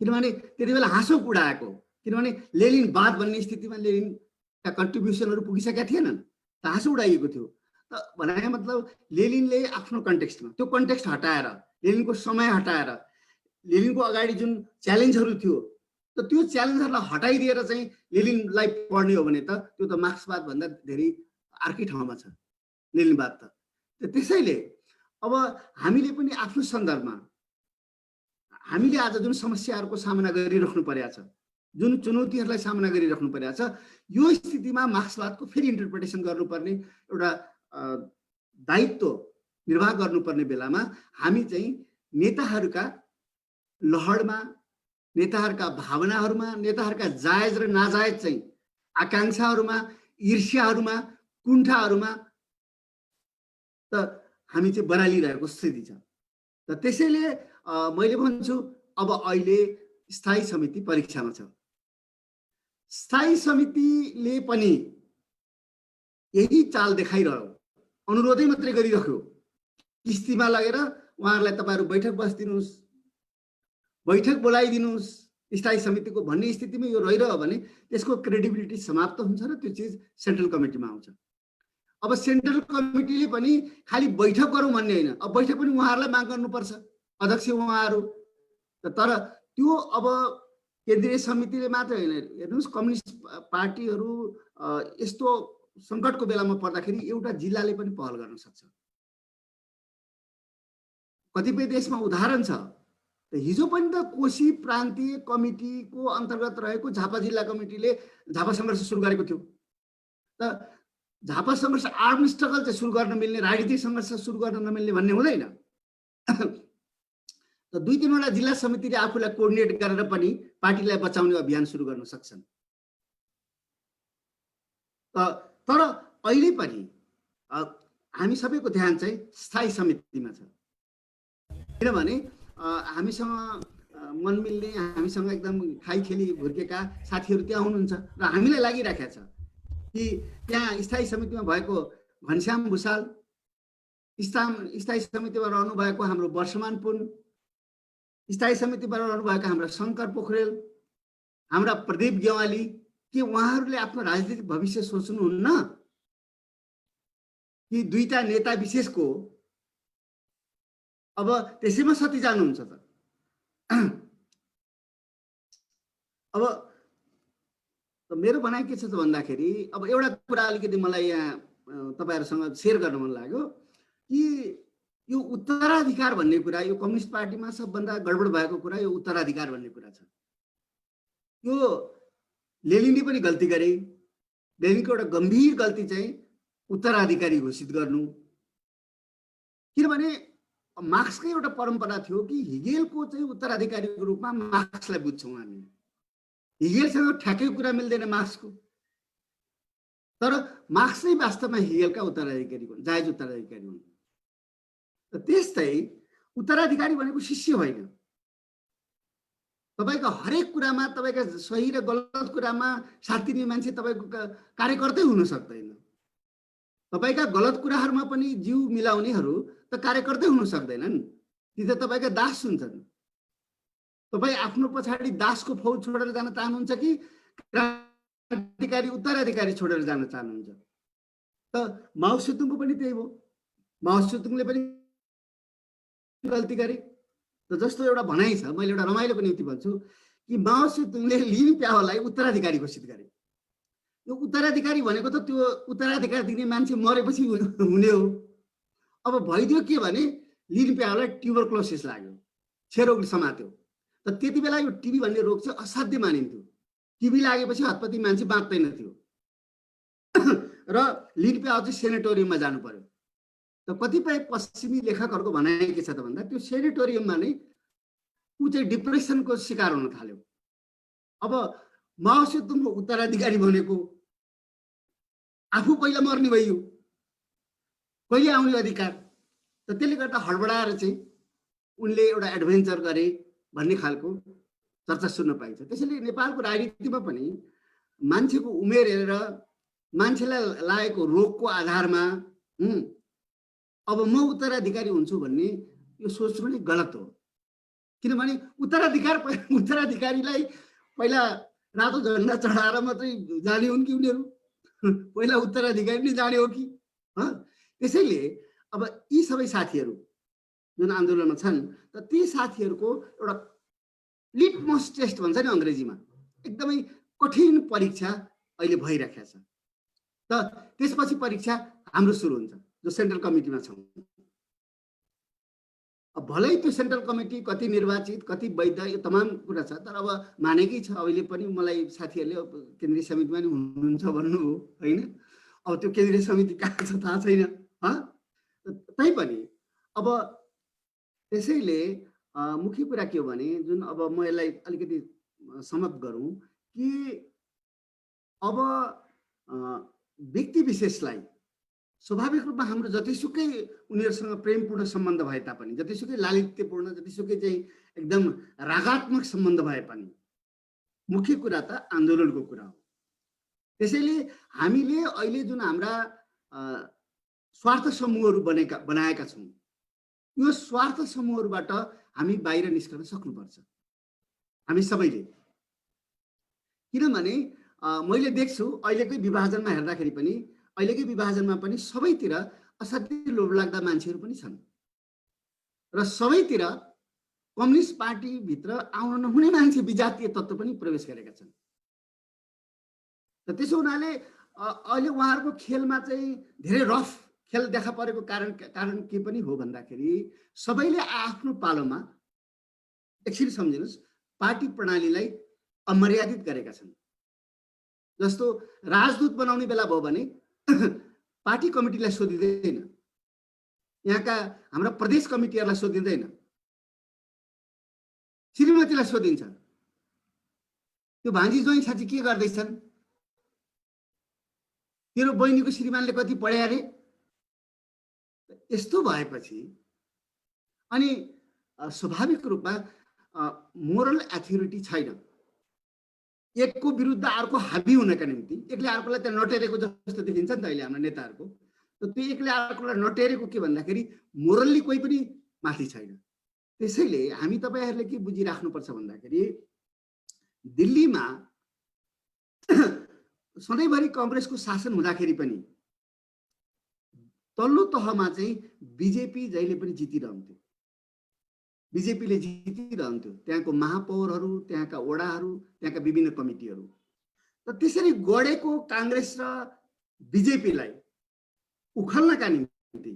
किनभने त्यति बेला हाँसो उडाएको, किनभने लेनिनवाद भन्ने स्थितिमा लेनिनका कन्ट्रिब्युसनहरू पुगिसकेका थिएनन्, त हाँसो उडाइएको थियो। त भनेको मतलब लेनिनले आफ्नो कन्टेक्स्टमा त्यो कन्टेक्स्ट हटाएर, लेनिनको समय हटाएर, लेनिनको अगाडि जुन च्यालेन्जहरू थियो त त्यो च्यालेन्जहरूलाई हटाइदिएर चाहिँ लेनिनलाई पढ्ने हो भने त त्यो त मार्क्सवाद भन्दा धेरै अर्कै ठाउँमा छ लेनिनवाद त। त्यसैले अब हामीले पनि आफ्नो सन्दर्भमा हामीले आज जुन समस्याहरूको सामना गरिराख्नु परेको छ, जुन चुनौतीहरूलाई सामना गरिराख्नु परेको छ, यो स्थितिमा मार्क्सवादको फेरि इन्टरप्रिटेसन गर्नुपर्ने एउटा दायित्व निर्वाह गर्नुपर्ने बेलामा हामी चाहिँ नेताहरूका लहरमा, नेताहरूका भावनाहरूमा, नेताहरूका जायज र नाजायज चाहिँ आकाङ्क्षाहरूमा, ईर्ष्याहरूमा, कुण्ठाहरूमा त हामी चाहिँ बरालिरहेको स्थिति छ। त त्यसैले मैले भन्छु अब अहिले स्थायी समिति परीक्षामा छ। स्थायी समितिले पनि यही चाल देखाइरह्यो, अनुरोधै मात्रै गरिरह्यो, किस्तीमा लगेर उहाँहरूलाई तपाईँहरू बैठक बसिदिनुहोस्, बैठक बोलाइदिनुहोस् स्थायी समितिको भन्ने स्थितिमा यो रहिरह्यो भने त्यसको क्रेडिबिलिटी समाप्त हुन्छ र त्यो चिज सेन्ट्रल कमिटीमा आउँछ। अब सेन्ट्रल कमिटीले पनि खालि बैठक गरौँ भन्ने होइन, अब बैठक पनि उहाँहरूलाई माग गर्नुपर्छ, अध्यक्ष उहाँहरू। तर त्यो अब केन्द्रीय समितिले मात्र होइन, हेर्नुहोस् कम्युनिस्ट पार्टीहरू यस्तो सङ्कटको बेलामा पर्दाखेरि एउटा जिल्लाले पनि पहल गर्न सक्छ। कतिपय देशमा उदाहरण छ, हिजो पनि त कोशी प्रान्तीय कमिटीको अन्तर्गत रहेको झापा जिल्ला कमिटीले झापा सङ्घर्ष सुरु गरेको थियो। त झापा सङ्घर्ष आर्म स्ट्रगल चाहिँ सुरु गर्न मिल्ने, राजनीतिक सङ्घर्ष सुरु गर्न नमिल्ने भन्ने हुँदैन। त 2-3वटा जिल्ला समितिले आफूलाई कोअर्डिनेट गरेर पनि पार्टीलाई बचाउने अभियान सुरु गर्न सक्छन्। तर अहिले पनि हामी सबैको ध्यान चाहिँ स्थायी समितिमा छ, किनभने हामीसँग मन मिल्ने, हामीसँग एकदम खाइखेली भुर्केका साथीहरू त्यहाँ हुनुहुन्छ र हामीलाई लागिराखेको छ कि त्यहाँ स्थायी समितिमा भएको घनश्याम भुषाल, स्थायी समितिमा रहनु भएको हाम्रो वर्षमान पुन, स्थायी समितिमा रहनु भएको हाम्रो शङ्कर पोखरेल, हाम्रा प्रदीप गेवाली, के उहाँहरूले आफ्नो राजनीतिक भविष्य सोच्नुहुन्न कि दुईटा नेता विशेषको अब त्यसैमा सती जानुहुन्छ त? अब मेरो भनाइ के छ त भन्दाखेरि अब एउटा कुरा अलिकति मलाई यहाँ तपाईँहरूसँग सेयर गर्न मन लाग्यो कि यो उत्तराधिकार भन्ने कुरा, यो कम्युनिस्ट पार्टीमा सबभन्दा गडबड भएको कुरा यो उत्तराधिकार भन्ने कुरा छ। यो लेनिनले पनि गल्ती गरे। लेनिनको एउटा गम्भीर गल्ती चाहिँ उत्तराधिकारी घोषित गर्नु, किनभने मार्क्सकै एउटा परम्परा थियो कि हिगेलको चाहिँ उत्तराधिकारीको रूपमा मार्क्सलाई बुझ्छौँ हामी। हिगेलसँग ठ्याक्कै कुरा मिल्दैन मार्क्सको, तर मार्क्स नै वास्तवमा हिगेलका उत्तराधिकारी हुन्, जायज उत्तराधिकारी हुन्। त्यस्तै उत्तराधिकारी भनेको शिष्य होइन। तपाईँको हरेक कुरामा, तपाईँका सही र गलत कुरामा साथ दिने मान्छे तपाईँको कार्यकर्तै हुन सक्दैन। तपाईँका गलत कुराहरूमा पनि जिउ मिलाउनेहरू त कार्यकर्तै हुन सक्दैनन्, ती त तपाईँका दास हुन्छन्। तपाईँ आफ्नो पछाडि दासको फौज छोडेर जान चाहनुहुन्छ कि क्रान्तिकारी उत्तराधिकारी छोडेर जान चाहनुहुन्छ? त माओ सेतुङको पनि त्यही भयो। माओ सेतुङले पनि गल्ती गरे। त जस्तो एउटा भनाइ छ, मैले एउटा रमाइलोको निम्ति भन्छु कि माओ सेतुङले लिन प्याओलाई उत्तराधिकारी घोषित गरे। यो उत्तराधिकारी भनेको त त्यो उत्तराधिकार दिने मान्छे मरेपछि हुने हो। अब भइदियो के भने लिन प्याओलाई ट्युबरक्लोसिस लाग्यो, क्षयरोगले समात्यो। त त्यति बेला यो टिबी भन्ने रोग चाहिँ असाध्य मानिन्थ्यो। टिबी लागेपछि हतपति मान्छे बाँच्दैन थियो। र लिडपे अझै सेनेटोरियममा जानु पर्यो। त कतिपय पश्चिमी लेखकहरूको भनाइ के छ त भन्दा त्यो सेनेटोरियममा नै ऊ चाहिँ डिप्रेसनको शिकार हुन थाल्यो। अब माओ सेतुङको उत्तराधिकारी भनेको आफू पहिला मर्ने भइयो, कहिले आउने अधिकार। त त्यसले गर्दा हडबडाएर चाहिँ उनले एउटा एडभेन्चर गरे भन्ने खालको चर्चा सुन्न पाइन्छ। त्यसैले नेपालको राजनीतिमा पनि मान्छेको उमेर हेरेर मान्छेलाई लागेको रोगको आधारमा अब म उत्तराधिकारी हुन्छु भन्ने यो सोच्नु नै गलत हो। किनभने उत्तराधिकारीलाई पहिला रातो झन्डा चढाएर मात्रै जाने हुन् कि उनीहरू? पहिला उत्तराधिकारी नै जाने हो कि? त्यसैले अब यी सबै साथीहरू जुन आन्दोलनमा छन् त ती साथीहरूको एउटा लिटमस टेस्ट भन्छ नि अङ्ग्रेजीमा, एकदमै कठिन परीक्षा अहिले भइरहेको छ। त त्यसपछि परीक्षा हाम्रो सुरु हुन्छ जो सेन्ट्रल कमिटीमा छौँ। अब भलै त्यो सेन्ट्रल कमिटी कति निर्वाचित कति वैध यो तमाम कुरा छ, तर अब मानेकै छ। अहिले पनि मलाई साथीहरूले केन्द्रीय समितिमा नि हुनुहुन्छ भन्नु हो होइन? अब त्यो केन्द्रीय समिति कहाँ छ थाहा छैन। तैपनि अब त्यसैले मुख्य कुरा के हो भने जुन अब म यसलाई अलिकति समाप्त गरौँ कि अब व्यक्ति विशेषलाई स्वाभाविक रूपमा हाम्रो जतिसुकै उनीहरूसँग प्रेमपूर्ण सम्बन्ध भए तापनि, जतिसुकै लालित्यपूर्ण, जतिसुकै चाहिँ एकदम रागात्मक सम्बन्ध भए पनि मुख्य कुरा त आन्दोलनको कुरा हो। त्यसैले हामीले अहिले जुन हाम्रा स्वार्थ समूहहरू बनाएका छौँ, यो स्वार्थ समूहहरूबाट हामी बाहिर निस्कन सक्नुपर्छ हामी सबैले। किनभने मैले देख्छु अहिलेकै विभाजनमा हेर्दाखेरि पनि, अहिलेकै विभाजनमा पनि सबैतिर असाध्यै लोभलाग्दा मान्छेहरू पनि छन् र सबैतिर कम्युनिस्ट पार्टीभित्र आउन नहुने मान्छे विजातीय तत्त्व पनि प्रवेश गरेका छन्। त त्यसो हुनाले अहिले उहाँहरूको खेलमा चाहिँ धेरै रफ खेल देखा परेको कारण के पनि हो भन्दाखेरि सबैले आफ्नो पालोमा एकछिन सम्झिनुहोस् पार्टी प्रणालीलाई अमर्यादित गरेका छन्। जस्तो राजदूत बनाउने बेला भयो भने पार्टी कमिटीलाई सोधिँदैन, यहाँका हाम्रा प्रदेश कमिटीहरूलाई सोधिँदैन, श्रीमतीलाई सोधिन्छ त्यो भान्जी ज्वाइँ साथी के गर्दैछन्, तेरो बहिनीको श्रीमानले कति पढे अरे। यस्तो भएपछि अनि स्वाभाविक रूपमा मोरल एथोरिटी छैन। एकको विरुद्ध अर्को हाबी हुनका निम्ति एकले अर्कोलाई त्यहाँ नटेरेको जस्तो देखिन्छ नि त अहिले हाम्रो नेताहरूको। त त्यो एकले अर्कोलाई नटेरेको के भन्दाखेरि मोरल्ली कोही पनि माथि छैन। त्यसैले हामी तपाईँहरूले के बुझिराख्नुपर्छ भन्दाखेरि दिल्लीमा सधैँभरि काङ्ग्रेसको शासन हुँदाखेरि पनि तल्लो तहमा चाहिँ बिजेपी जहिले पनि जितिरहन्थ्यो, बिजेपीले जितिरहन्थ्यो, त्यहाँको महापौरहरू, त्यहाँका वडाहरू, त्यहाँका विभिन्न कमिटीहरू। त त्यसरी गढेको काङ्ग्रेस र बिजेपीलाई उखाल्नका निम्ति,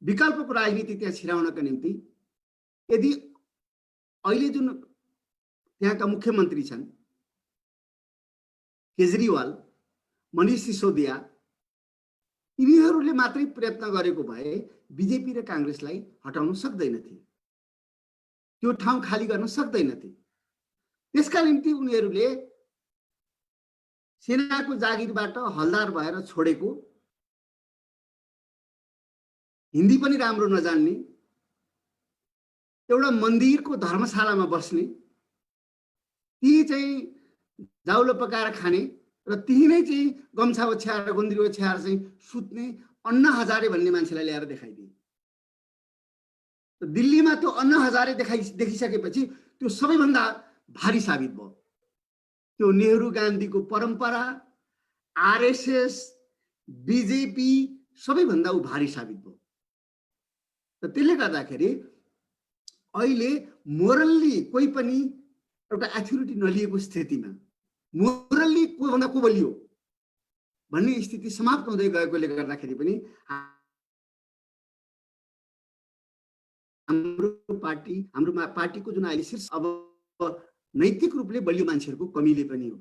विकल्पको राजनीति त्यहाँ छिराउनका निम्ति यदि अहिले जुन त्यहाँका मुख्यमन्त्री छन् केजरीवाल, मनिष सिसोदिया, यिनीहरूले मात्रै प्रयत्न गरेको भए बिजेपी र काङ्ग्रेसलाई हटाउन सक्दैनथे, त्यो ठाउँ खाली गर्न सक्दैनथे। त्यसका निम्ति उनीहरूले सेनाको जागिरबाट हलदार भएर छोडेको, हिन्दी पनि राम्रो नजान्ने, एउटा मन्दिरको धर्मशालामा बस्ने, ती चाहिँ जाउलो पकाएर खाने र त्यही नै चाहिँ गम्छा ओछ्याएर गुन्द्री ओछ्याएर चाहिँ सुत्ने अन्ना हजारे भन्ने मान्छेलाई ल्याएर देखाइदिए। दिल्लीमा त्यो अन्ना हजारे देखिसकेपछि त्यो सबैभन्दा भारी साबित भयो। त्यो नेहरू गान्धीको परम्परा, आरएसएस, बिजेपी सबैभन्दा ऊ भारी साबित भयो। त त्यसले गर्दाखेरि अहिले मोरल्ली कोही पनि एउटा एथोरिटी नलिएको स्थितिमा मोरल्ली कोभन्दा को बलियो भन्ने स्थिति समाप्त हुँदै गएकोले गर्दाखेरि पनि हाम्रो पार्टीको जुन अहिले शीर्ष अब नैतिक रूपले बलियो मान्छेहरूको कमीले पनि हो।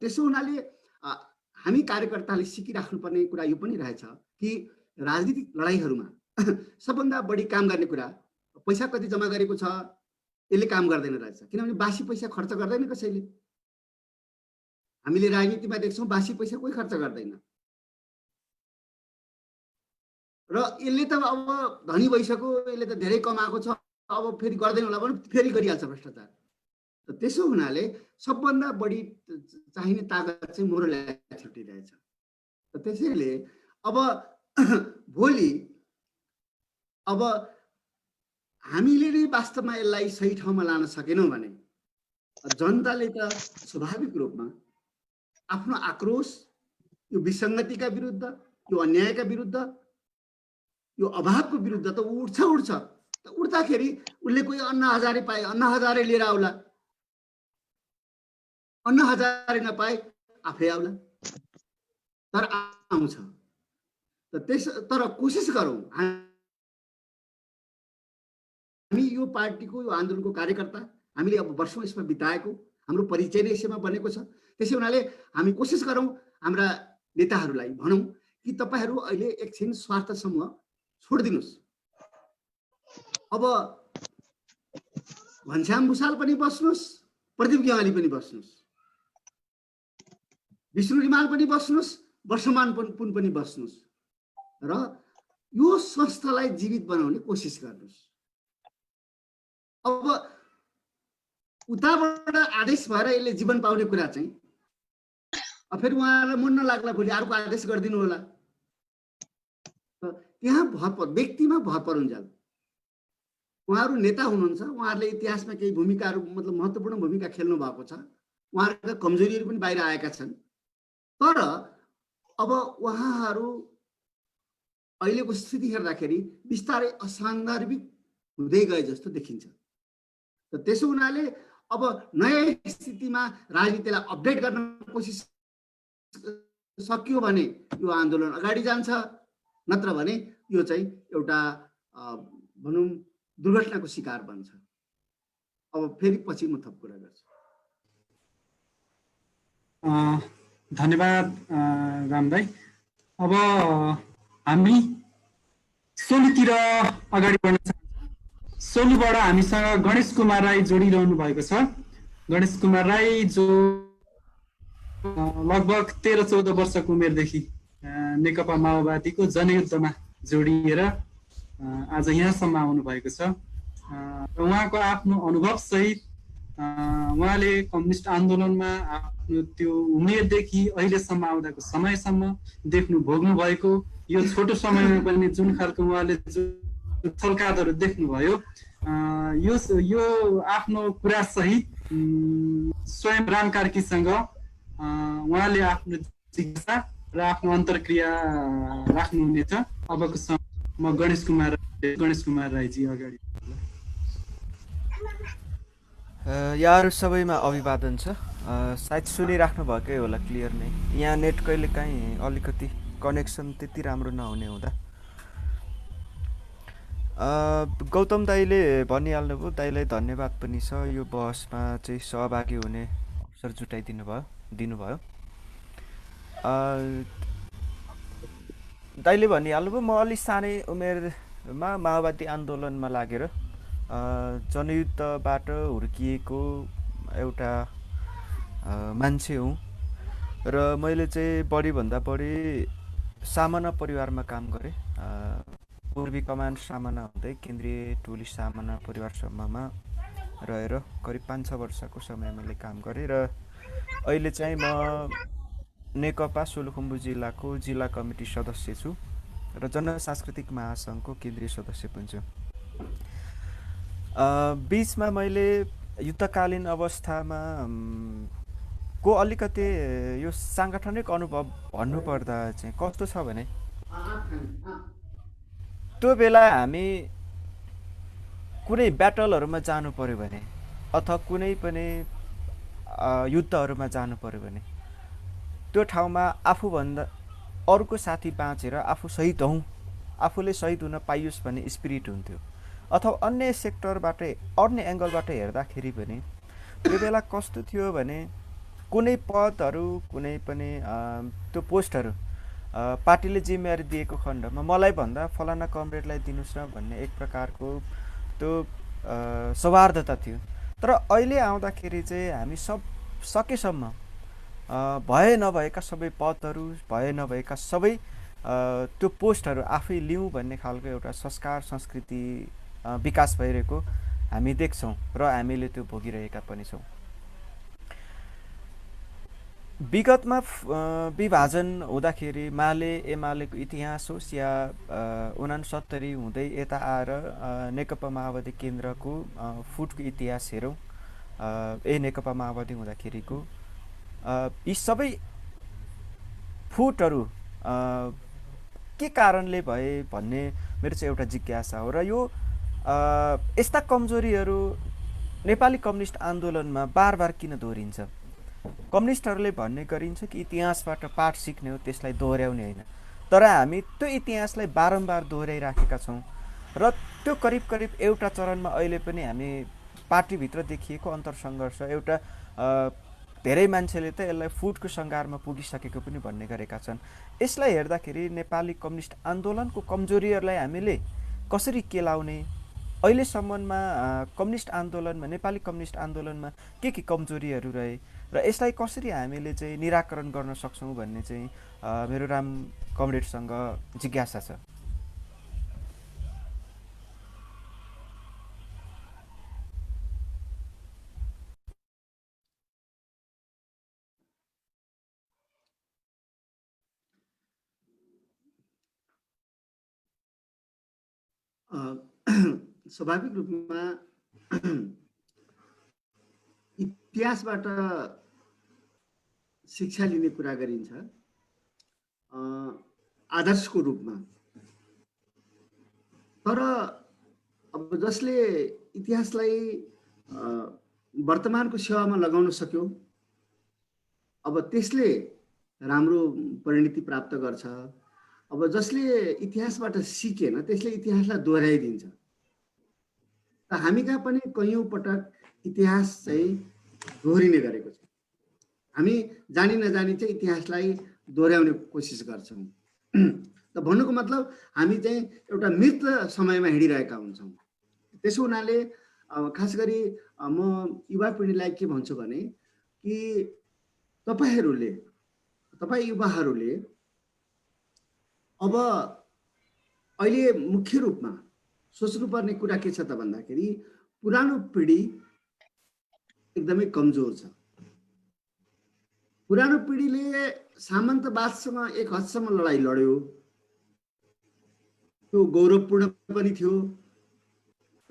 त्यसो हुनाले हामी कार्यकर्ताले सिकिराख्नुपर्ने कुरा यो पनि रहेछ कि राजनीतिक लडाइँहरूमा सबभन्दा बढी काम गर्ने कुरा पैसा कति जम्मा गरेको छ यसले काम गर्दैन रहेछ, किनभने बासी पैसा खर्च गर्दैन कसैले। हामीले राजनीतिमा देख्छौँ बासी पैसा कोही खर्च गर्दैन र यसले त अब धनी भइसक्यो, यसले त धेरै कमाएको छ, अब फेरि गर्दैन होला भने फेरि गरिहाल्छ भ्रष्टाचार। त्यसो हुनाले सबभन्दा बढी चाहिने तागत चाहिँ मोरल एथियोरिटी रहेछ। त्यसैले अब भोलि अब हामीले नै वास्तवमा यसलाई सही ठाउँमा लान सकेनौँ भने जनताले त स्वाभाविक रूपमा आफ्नो आक्रोश यो विसङ्गतिका विरुद्ध, यो अन्यायका विरुद्ध, यो अभावको विरुद्ध त उठ्छ। उठ्दाखेरि उसले कोही अन्ना हजारे पाए अन्ना हजारे लिएर आउला, अन्ना हजारे नपाए आफै आउला, तर आउँछ। तर कोसिस गरौँ, हामी यो पार्टीको यो आन्दोलनको कार्यकर्ता, हामीले अब वर्षौँ यसमा बिताएको, हाम्रो परिचय नै यसैमा बनेको छ। त्यसै हुनाले हामी कोसिस गरौँ हाम्रा नेताहरूलाई भनौँ कि तपाईहरू अहिले एकछिन स्वार्थ समूह छोडिदिनुहोस्। अब घनश्याम भुषाल पनि बस्नुहोस्, प्रदीप गेवाली पनि बस्नुहोस्, विष्णु रिमाल पनि बस्नुहोस्, वर्षमान पुन पनि बस्नुहोस् र यो संस्थालाई जीवित बनाउने कोसिस गर्नुहोस्। अब उताबाट आदेश भएर यसले जीवन पाउने कुरा चाहिँ फेरि उहाँहरूलाई मन नलाग्ला भोलि अर्को आदेश गरिदिनु होला। त्यहाँ व्यक्तिमा भर परुन्जाल। उहाँहरू नेता हुनुहुन्छ, उहाँहरूले इतिहासमा केही भूमिकाहरू मतलब महत्त्वपूर्ण भूमिका खेल्नु भएको छ, उहाँहरूका कमजोरीहरू पनि बाहिर आएका छन्। तर अब उहाँहरू अहिलेको स्थिति हेर्दाखेरि बिस्तारै असान्दर्भिक हुँदै गए जस्तो देखिन्छ। त्यसो हुनाले अब नयाँ स्थितिमा राजनीतिलाई अपडेट गर्न कोसिस सकियो भने यो आन्दोलन अगाडि जान्छ, नत्र भने यो चाहिँ एउटा भनौँ दुर्घटनाको शिकार बन्छ। अब फेरि पछि म थप कुरा गर्छु। धन्यवाद राम दाइ। अब हामी सोलुतिर अगाडि बढ्न चाहन्छौँ। सोलुबाट हामीसँग गणेश कुमार राई जोडिरहनु भएको छ। गणेश कुमार राई जो लगभग 13-14 वर्षको उमेरदेखि नेकपा माओवादीको जनयुद्धमा जोडिएर आज यहाँसम्म आउनु भएको छ। र उहाँको आफ्नो अनुभव सहित उहाँले कम्युनिस्ट आन्दोलनमा आफ्नो त्यो उमेरदेखि अहिलेसम्म आउँदाको समयसम्म देख्नु भोग्नु भएको यो छोटो समयमा पनि जुन खालको उहाँले छलकादहरू देख्नुभयो, यो आफ्नो कुरा सहित स्वयं राम कार्कीसँग उहाँले आफ्नो जिज्ञासा र आफ्नो अन्तर्क्रिया राख्नुहुनेछ। अबको समय म गणेश कुमार राईजी अगाडि। यहाँहरू सबैमा अभिवादन छ। सायद सुनिराख्नु भएकै होला क्लियर नै। यहाँ नेट कहिले काहीँ अलिकति कनेक्सन त्यति राम्रो नहुने हुँदा गौतम दाईले भनिहाल्नुभयो। दाईलाई धन्यवाद पनि छ यो बहसमा चाहिँ सहभागी हुने अवसर दिनुभयो। दाईले भनिहाल्नुभयो म अलि सानै उमेरमा माओवादी आन्दोलनमा लागेर जनयुद्धबाट हुर्किएको एउटा मान्छे हुँ र मैले चाहिँ बढीभन्दा बढी सामान्य परिवारमा काम गरेँ। पूर्वी कमान्ड सामाना हुँदै केन्द्रीय टोली सामाना परिवारसम्ममा रहेर करिब 5-6 वर्षको समय मैले काम गरेँ र अहिले चाहिँ म नेकपा सोलुखुम्बु जिल्लाको जिल्ला कमिटी सदस्य छु र जनसांस्कृतिक महासङ्घको केन्द्रीय सदस्य पनि छु। बिचमा मैले युद्धकालीन अवस्थामा को अलिकति यो साङ्गठनिक अनुभव भन्नुपर्दा चाहिँ कस्तो छ भने त्यो बेला हामी कुनै ब्याटलहरूमा जानु पर्यो भने अथवा कुनै पनि युद्धहरूमा जानु पर्यो भने त्यो ठाउँमा आफूभन्दा अरूको साथी बाँचेर आफू शहीद हौँ, आफूले शहीद हुन पाइयोस् भन्ने स्पिरिट हुन्थ्यो। अथवा अन्य सेक्टरबाट अन्य एङ्गलबाट हेर्दाखेरि पनि त्यो बेला कस्तो थियो भने कुनै पदहरू कुनै पनि त्यो पोस्टहरू पार्टीले जिम्मेवारी दिएको खण्डमा मलाई भन्दा फलाना कमरेडलाई दिनुस् न भन्ने एक प्रकारको त्यो सौहार्दता थियो। तर अहिले आउँदाखेरि चाहिँ हामी सकेसम्म भए नभएका सबै पदहरू भए नभएका सबै त्यो पोस्टहरू आफै लिउँ भन्ने खालको एउटा संस्कार संस्कृति विकास भइरहेको हामी देख्छौँ र हामीले त्यो भोगिरहेका पनि छौँ। विगतमा विभाजन हुँदाखेरि माले एमालेको इतिहास होस् या 69 हुँदै यता आएर नेकपा माओवादी केन्द्रको फुटको इतिहास हेरौँ, नेकपा माओवादी हुँदाखेरिको यी सबै फुटहरू के कारणले भए भन्ने मेरो चाहिँ एउटा जिज्ञासा हो। र यो यस्ता कमजोरीहरू नेपाली कम्युनिस्ट आन्दोलनमा बार बार किन दोहोरिन्छ? कम्युनिस्टहरूले भन्ने गरिन्छ कि इतिहासबाट पाठ सिक्ने हो, त्यसलाई दोहोऱ्याउने होइन। तर हामी त्यो इतिहासलाई बारम्बार दोहोऱ्याइराखेका छौँ र त्यो करिब करिब एउटा चरणमा अहिले पनि हामी पार्टीभित्र देखिएको अन्तरसङ्घर्ष एउटा धेरै मान्छेले त यसलाई फुटको सङ्घारमा पुगिसकेको पनि भन्ने गरेका छन्। यसलाई हेर्दाखेरि नेपाली कम्युनिस्ट आन्दोलनको कमजोरीहरूलाई हामीले कसरी केलाउने, अहिलेसम्ममा कम्युनिस्ट आन्दोलनमा नेपाली कम्युनिस्ट आन्दोलनमा के कमजोरीहरू रहे र यसलाई कसरी हामीले चाहिँ निराकरण गर्न सक्छौँ भन्ने चाहिँ मेरो राम कमरेडसँग जिज्ञासा छ। स्वाभाविक रूपमा इतिहासबाट शिक्षा लिने कुरा गरिन्छ आदर्शको रूपमा। तर अब जसले इतिहासलाई वर्तमानको सेवामा लगाउन सक्यो अब त्यसले राम्रो परिणति प्राप्त गर्छ। अब जसले इतिहासबाट सिकेन त्यसले इतिहासलाई दोहोऱ्याइदिन्छ। त हामी कहाँ पनि कैयौँ पटक इतिहास चाहिँ दोहोरिने गरेको छ। हामी जानी नजानी चाहिँ इतिहासलाई दोहोऱ्याउने कोसिस गर्छौँ। त भन्नुको मतलब हामी चाहिँ एउटा मृत समयमा हिँडिरहेका हुन्छौँ। त्यसो हुनाले खास गरी म युवा पिँढीलाई के भन्छु भने कि तपाईँ युवाहरूले अब अहिले मुख्य रूपमा सोच्नुपर्ने कुरा के छ त भन्दाखेरि पुरानो पिँढी एकदमै कमजोर छ। पुरानो पिँढीले सामन्तवादसँग एक हदसम्म लडाइँ लड्यो, त्यो गौरवपूर्ण पनि थियो।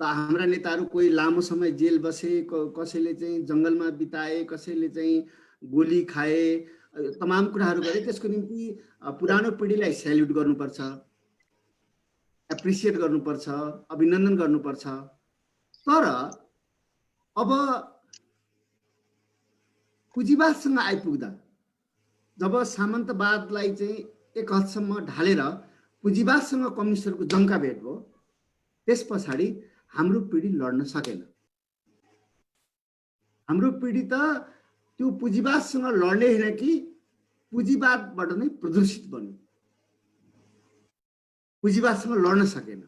त हाम्रा नेताहरू कोही लामो समय जेल बसे, कसैले चाहिँ जङ्गलमा बिताए, कसैले चाहिँ गोली खाए, तमाम कुराहरू गरे। त्यसको निम्ति पुरानो पिँढीलाई स्याल्युट गर्नुपर्छ, एप्रिसिएट गर्नुपर्छ, अभिनन्दन गर्नुपर्छ। तर अब पुँजीवादसँग आइपुग्दा जब सामन्तवादलाई चाहिँ एक हदसम्म ढालेर पुँजीवादसँग कम्युनिस्टहरूको जङ्का भेट भयो, त्यस पछाडि हाम्रो पिँढी लड्न सकेन। हाम्रो पिँढी त त्यो पुँजीवादसँग लड्ने होइन कि पुँजीवादबाट नै प्रदूषित बन्यो, पुँजीवादसँग लड्न सकेन।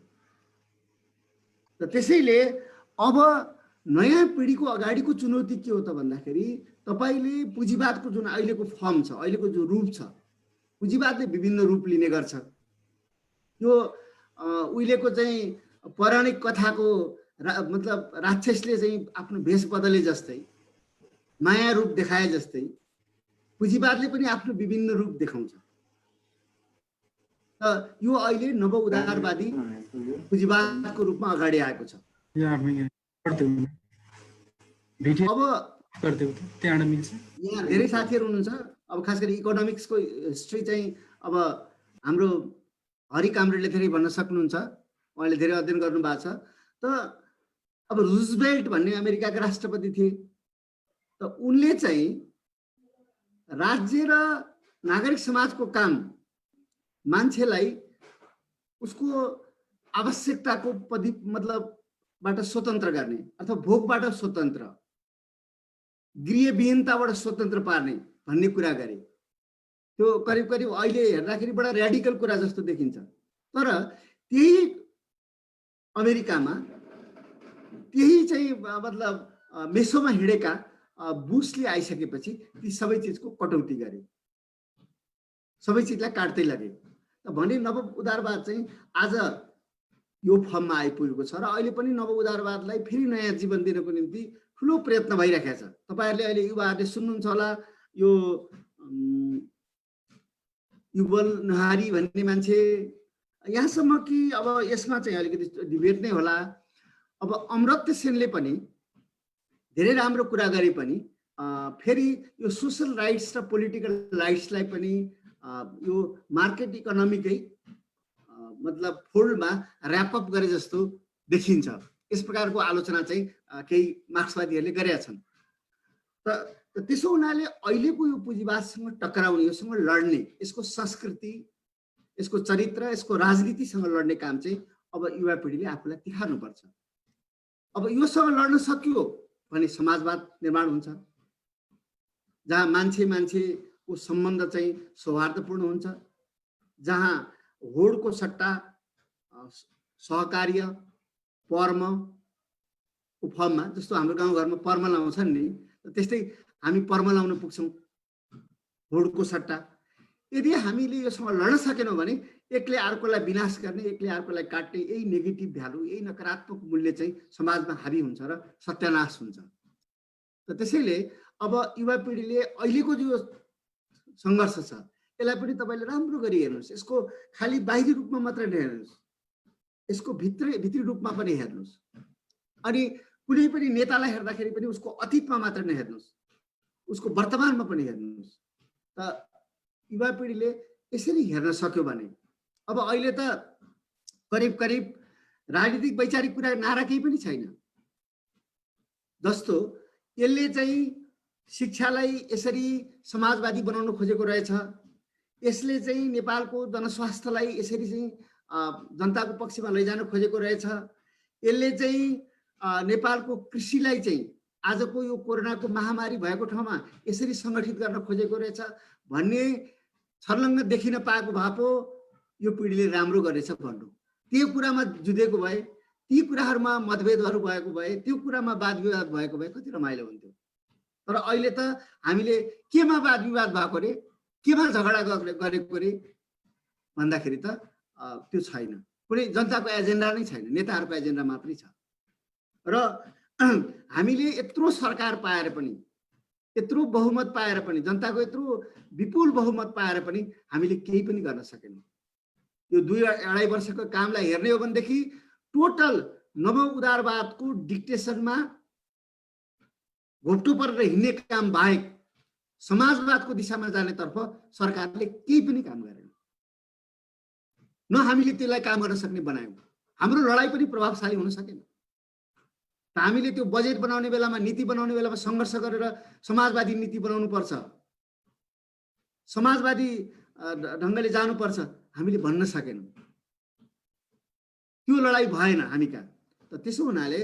त त्यसैले अब नयाँ पिँढीको अगाडिको चुनौती के हो त भन्दाखेरि तपाईले पुँजीवादको जुन अहिलेको फर्म छ, अहिलेको जो रूप छ, पुँजीवादले विभिन्न रूप लिने गर्छ। यो उहिलेको चाहिँ पौराणिक कथाको मतलब राक्षसले चाहिँ आफ्नो भेष बदले जस्तै, माया रूप देखाए जस्तै पुँजीवादले पनि आफ्नो विभिन्न रूप देखाउँछ। त यो अहिले नव उदारवादी पुँजीवादको रूपमा अगाडि आएको छ। अब यहाँ धेरै साथीहरू हुनुहुन्छ। अब खास गरी इकोनोमिक्सको हिस्ट्री चाहिँ अब हाम्रो हरि कामरेडले धेरै भन्न सक्नुहुन्छ, उहाँले धेरै अध्ययन गर्नु भएको छ। त अब रुजवेल्ट भन्ने अमेरिकाका राष्ट्रपति थिए। त उनले चाहिँ राज्य र नागरिक समाजको काम मान्छेलाई उसको आवश्यकताको मतलब बाट स्वतन्त्र गर्ने अथवा भोगबाट स्वतन्त्र गृहविहीनताबाट स्वतन्त्र पार्ने भन्ने कुरा गरे। त्यो करिब करिब अहिले हेर्दाखेरि बडा र्याडिकल कुरा जस्तो देखिन्छ। तर त्यही अमेरिकामा त्यही चाहिँ मतलब मेसोमा हिँडेका बुशले आइसकेपछि ती सबै चिजको कटौती गरे, सबै चिजलाई काट्दै लगे। भने नव उदारवाद चाहिँ आज यो फर्ममा आइपुगेको छ र अहिले पनि नव उदारवादलाई फेरि नयाँ जीवन दिनको निम्ति ठुलो प्रयत्न भइरहेको छ। तपाईहरुले अहिले युवाहरूले सुन्नुहुन्छ होला, यो युगल नहारी भन्ने मान्छे, यहाँसम्म कि अब यसमा चाहिँ अलिकति डिबेट नै होला। अब अमर्त्य सेनले पनि धेरै राम्रो कुरा गरे पनि फेरि यो सोशल राइट्स र पोलिटिकल राइट्सलाई पनि यो मार्केट इकोनोमीकै मतलब फोल्डमा ऱ्यापअप गरे जस्तो देखिन्छ। यस प्रकारको आलोचना चाहिँ केही मार्क्सवादीहरूले गरेका छन्। त्यसो हुनाले अहिलेको यो पुँजीवादसँग टक्राउने, योसँग लड्ने, यसको संस्कृति, यसको चरित्र, यसको राजनीतिसँग लड्ने काम चाहिँ अब युवा पिँढीले आफूलाई तिखार्नुपर्छ। अब योसँग लड्न सकियो भने समाजवाद निर्माण हुन्छ, जहाँ मान्छे मान्छेको सम्बन्ध चाहिँ सौहार्दपूर्ण हुन्छ, जहाँ होडको सट्टा सहकार्य पर्मको फर्ममा, जस्तो हाम्रो गाउँघरमा पर्म लाउँछन् नि, त्यस्तै हामी पर्म लाउन पुग्छौँ होडको सट्टा। यदि हामीले योसँग लड्न सकेनौँ भने एकले अर्कोलाई विनाश गर्ने, एकले अर्कोलाई काट्ने, यही नेगेटिभ भ्यालु, यही नकारात्मक मूल्य चाहिँ समाजमा हावी हुन्छ र सत्यानाश हुन्छ। त्यसैले अब युवा पिँढीले अहिलेको जो सङ्घर्ष छ यसलाई पनि तपाईँले राम्रो गरी हेर्नुहोस्। यसको खालि बाहिरी रूपमा मात्र नहेर्नुहोस्, यसको भित्री रूपमा पनि हेर्नुहोस्। अनि कुनै पनि नेतालाई हेर्दाखेरि पनि उसको अतीतमा मात्र नहेर्नुहोस्, उसको वर्तमानमा पनि हेर्नुहोस्। त युवा पिँढीले यसरी हेर्न सक्यो भने अब अहिले त करिब करिब राजनीतिक वैचारिक कुरा नारा केही पनि छैन। जस्तो यसले चाहिँ शिक्षालाई यसरी समाजवादी बनाउन खोजेको रहेछ, यसले चाहिँ नेपालको जनस्वास्थ्यलाई यसरी चाहिँ जनताको पक्षमा लैजान खोजेको रहेछ, यसले चाहिँ नेपालको कृषिलाई चाहिँ आजको यो कोरोनाको महामारी भएको ठाउँमा यसरी सङ्गठित गर्न खोजेको रहेछ भन्ने छर्लङ्ग देखिन पाएको भए पो यो पिँढीले राम्रो गरेछ भन्नु। त्यो कुरामा जुधेको भए, ती कुराहरूमा मतभेदहरू भएको भए, त्यो कुरामा वाद विवाद भएको भए कति रमाइलो हुन्थ्यो। तर अहिले त हामीले केमा वाद विवाद भएको रे, केमा झगडा गरेको रे भन्दाखेरि त त्यो छैन। कुनै जनताको एजेन्डा नै छैन, नेताहरूको एजेन्डा मात्रै छ। र हामीले यत्रो सरकार पाएर पनि, यत्रो बहुमत पाएर पनि, जनताको यत्रो विपुल बहुमत पाएर पनि हामीले केही पनि गर्न सकेनौँ। यो 2-2.5 वर्षको कामलाई हेर्ने हो भनेदेखि टोटल नव उदारवादको डिक्टेसनमा घोप्टो परेर हिँड्ने काम बाहेक समाजवादको दिशामा जानेतर्फ सरकारले केही पनि काम गरेन। न हामीले त्यसलाई काम गर्न सक्ने बनायौँ, हाम्रो लडाइँ पनि प्रभावशाली हुन सकेन। हामीले त्यो बजेट बनाउने बेलामा, नीति बनाउने बेलामा सङ्घर्ष गरेर समाजवादी नीति बनाउनु पर्छ, समाजवादी ढङ्गले जानुपर्छ, हामीले भन्न सकेनौँ। त्यो लडाइँ भएन हामी कहाँ। त त्यसो हुनाले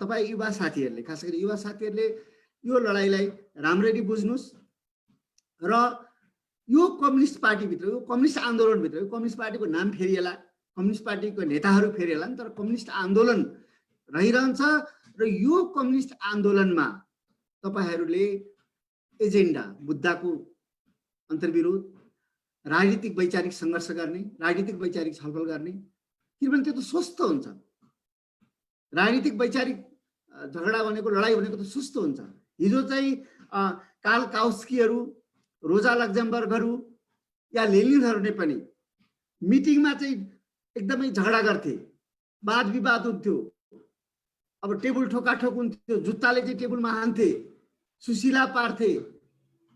तपाईँ युवा साथीहरूले, खास गरी युवा साथीहरूले यो लडाइँलाई राम्ररी बुझ्नुहोस् र यो कम्युनिस्ट पार्टीभित्र, यो कम्युनिस्ट आन्दोलनभित्र, यो कम्युनिस्ट पार्टीको नाम फेरिएला, कम्युनिस्ट पार्टीको नेताहरू फेरिएला नि, तर कम्युनिस्ट आन्दोलन रहिरहन्छ। र यो कम्युनिस्ट आन्दोलनमा तपाईहरूले एजेन्डा, मुद्दाको अन्तर्विरोध, राजनीतिक वैचारिक सङ्घर्ष गर्ने, राजनीतिक वैचारिक छलफल गर्ने, किनभने त्यो त स्वस्थ हुन्छ। राजनीतिक वैचारिक झगडा भनेको, लडाइँ भनेको त सुस्त हुन्छ। हिजो चाहिँ कार्ल काउस्कीहरू, रोजा लक्जमबर्गहरू या लेनिनहरूले पनि मिटिङमा चाहिँ एकदमै झगडा गर्थे, वाद विवाद हुन्थ्यो, अब टेबल ठोकाठोक हुन्थ्यो, जुत्ताले चाहिँ टेबलमा हान्थे, सुशीला पार्थे,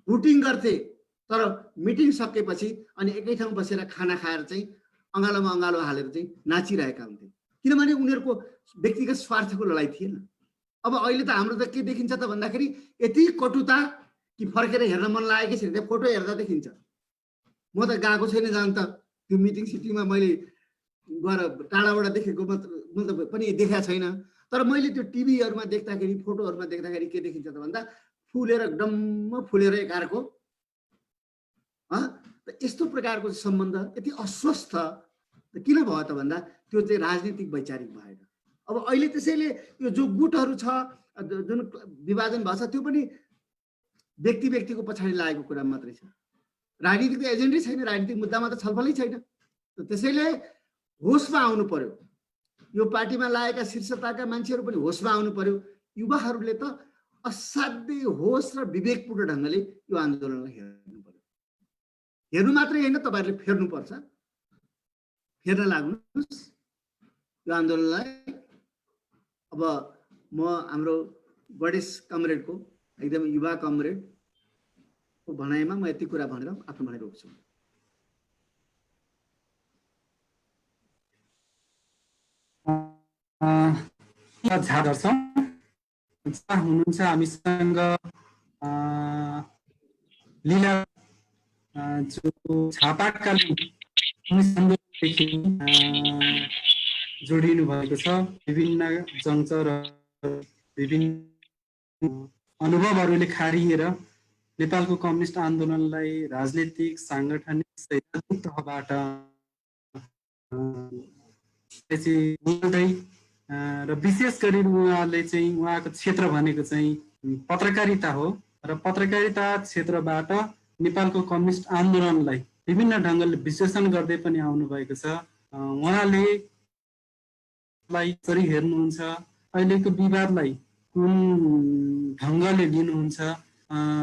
भुटिङ गर्थे। तर मिटिङ सकेपछि अनि एकै ठाउँ बसेर खाना खाएर चाहिँ अँगालोमा अँगालो हालेर चाहिँ नाचिरहेका हुन्थे, किनभने उनीहरूको व्यक्तिगत स्वार्थको लडाइँ थिएन। अब अहिले त हाम्रो त के देखिन्छ त भन्दाखेरि यति कटुता कि फर्केर हेर्न मन लागेकै छैन। त्यो फोटो हेर्दा देखिन्छ। म त गएको छैन जान, त त्यो मिटिङ सिटिङमा मैले गएर टाढाबाट देखेको मतलब पनि देखाएको छैन। तर मैले त्यो टिभीहरूमा देख्दाखेरि, फोटोहरूमा देख्दाखेरि के देखिन्छ त भन्दा फुलेर डम्म फुलेर एकार्को यस्तो प्रकारको सम्बन्ध यति अस्वस्थ किन भयो त भन्दा त्यो चाहिँ राजनीतिक वैचारिक भएर। अब अहिले त्यसैले यो जो गुटहरू छ जुन विभाजन भएको छ त्यो पनि व्यक्तिको पछाडि लागेको कुरा मात्रै छ, राजनीतिक एजेन्डै छैन, राजनीतिक मुद्दामा त छलफलै छैन। त्यसैले होसमा आउनु पर्यो, यो पार्टीमा लागेका शीर्षताका मान्छेहरू पनि होसमा आउनु पर्यो। युवाहरूले त असाध्यै होस र विवेकपूर्ण ढङ्गले यो आन्दोलनलाई हेर्नु पर्यो। हेर्नु मात्रै होइन, तपाईँहरूले फेर्नुपर्छ, फेर्न लाग्नुहोस् यो आन्दोलनलाई। अब म हाम्रो गणेश कमरेडको एकदम युवा कमरेडको भनाइमा म यति कुरा भनेर आफ्नो भनाइ रोक्छु। झादर छ हुनुहुन्छ हामीसँग लीला जो झापाकालीन आन्दोलनदेखि जोडिनु भएको छ, विभिन्न जङ्च र विभिन्न अनुभवहरूले खारिएर नेपालको कम्युनिस्ट आन्दोलनलाई राजनीतिक सांगठनिक सैद्धान्तिक तहबाट बोल्दै र विशेष गरी उहाँले चाहिँ उहाँको क्षेत्र भनेको चाहिँ पत्रकारिता हो र पत्रकारिता क्षेत्रबाट नेपालको कम्युनिस्ट आन्दोलनलाई विभिन्न ढङ्गले विश्लेषण गर्दै पनि आउनु भएको छ। उहाँले कसरी हेर्नुहुन्छ, अहिलेको विवादलाई कुन ढङ्गले लिनुहुन्छ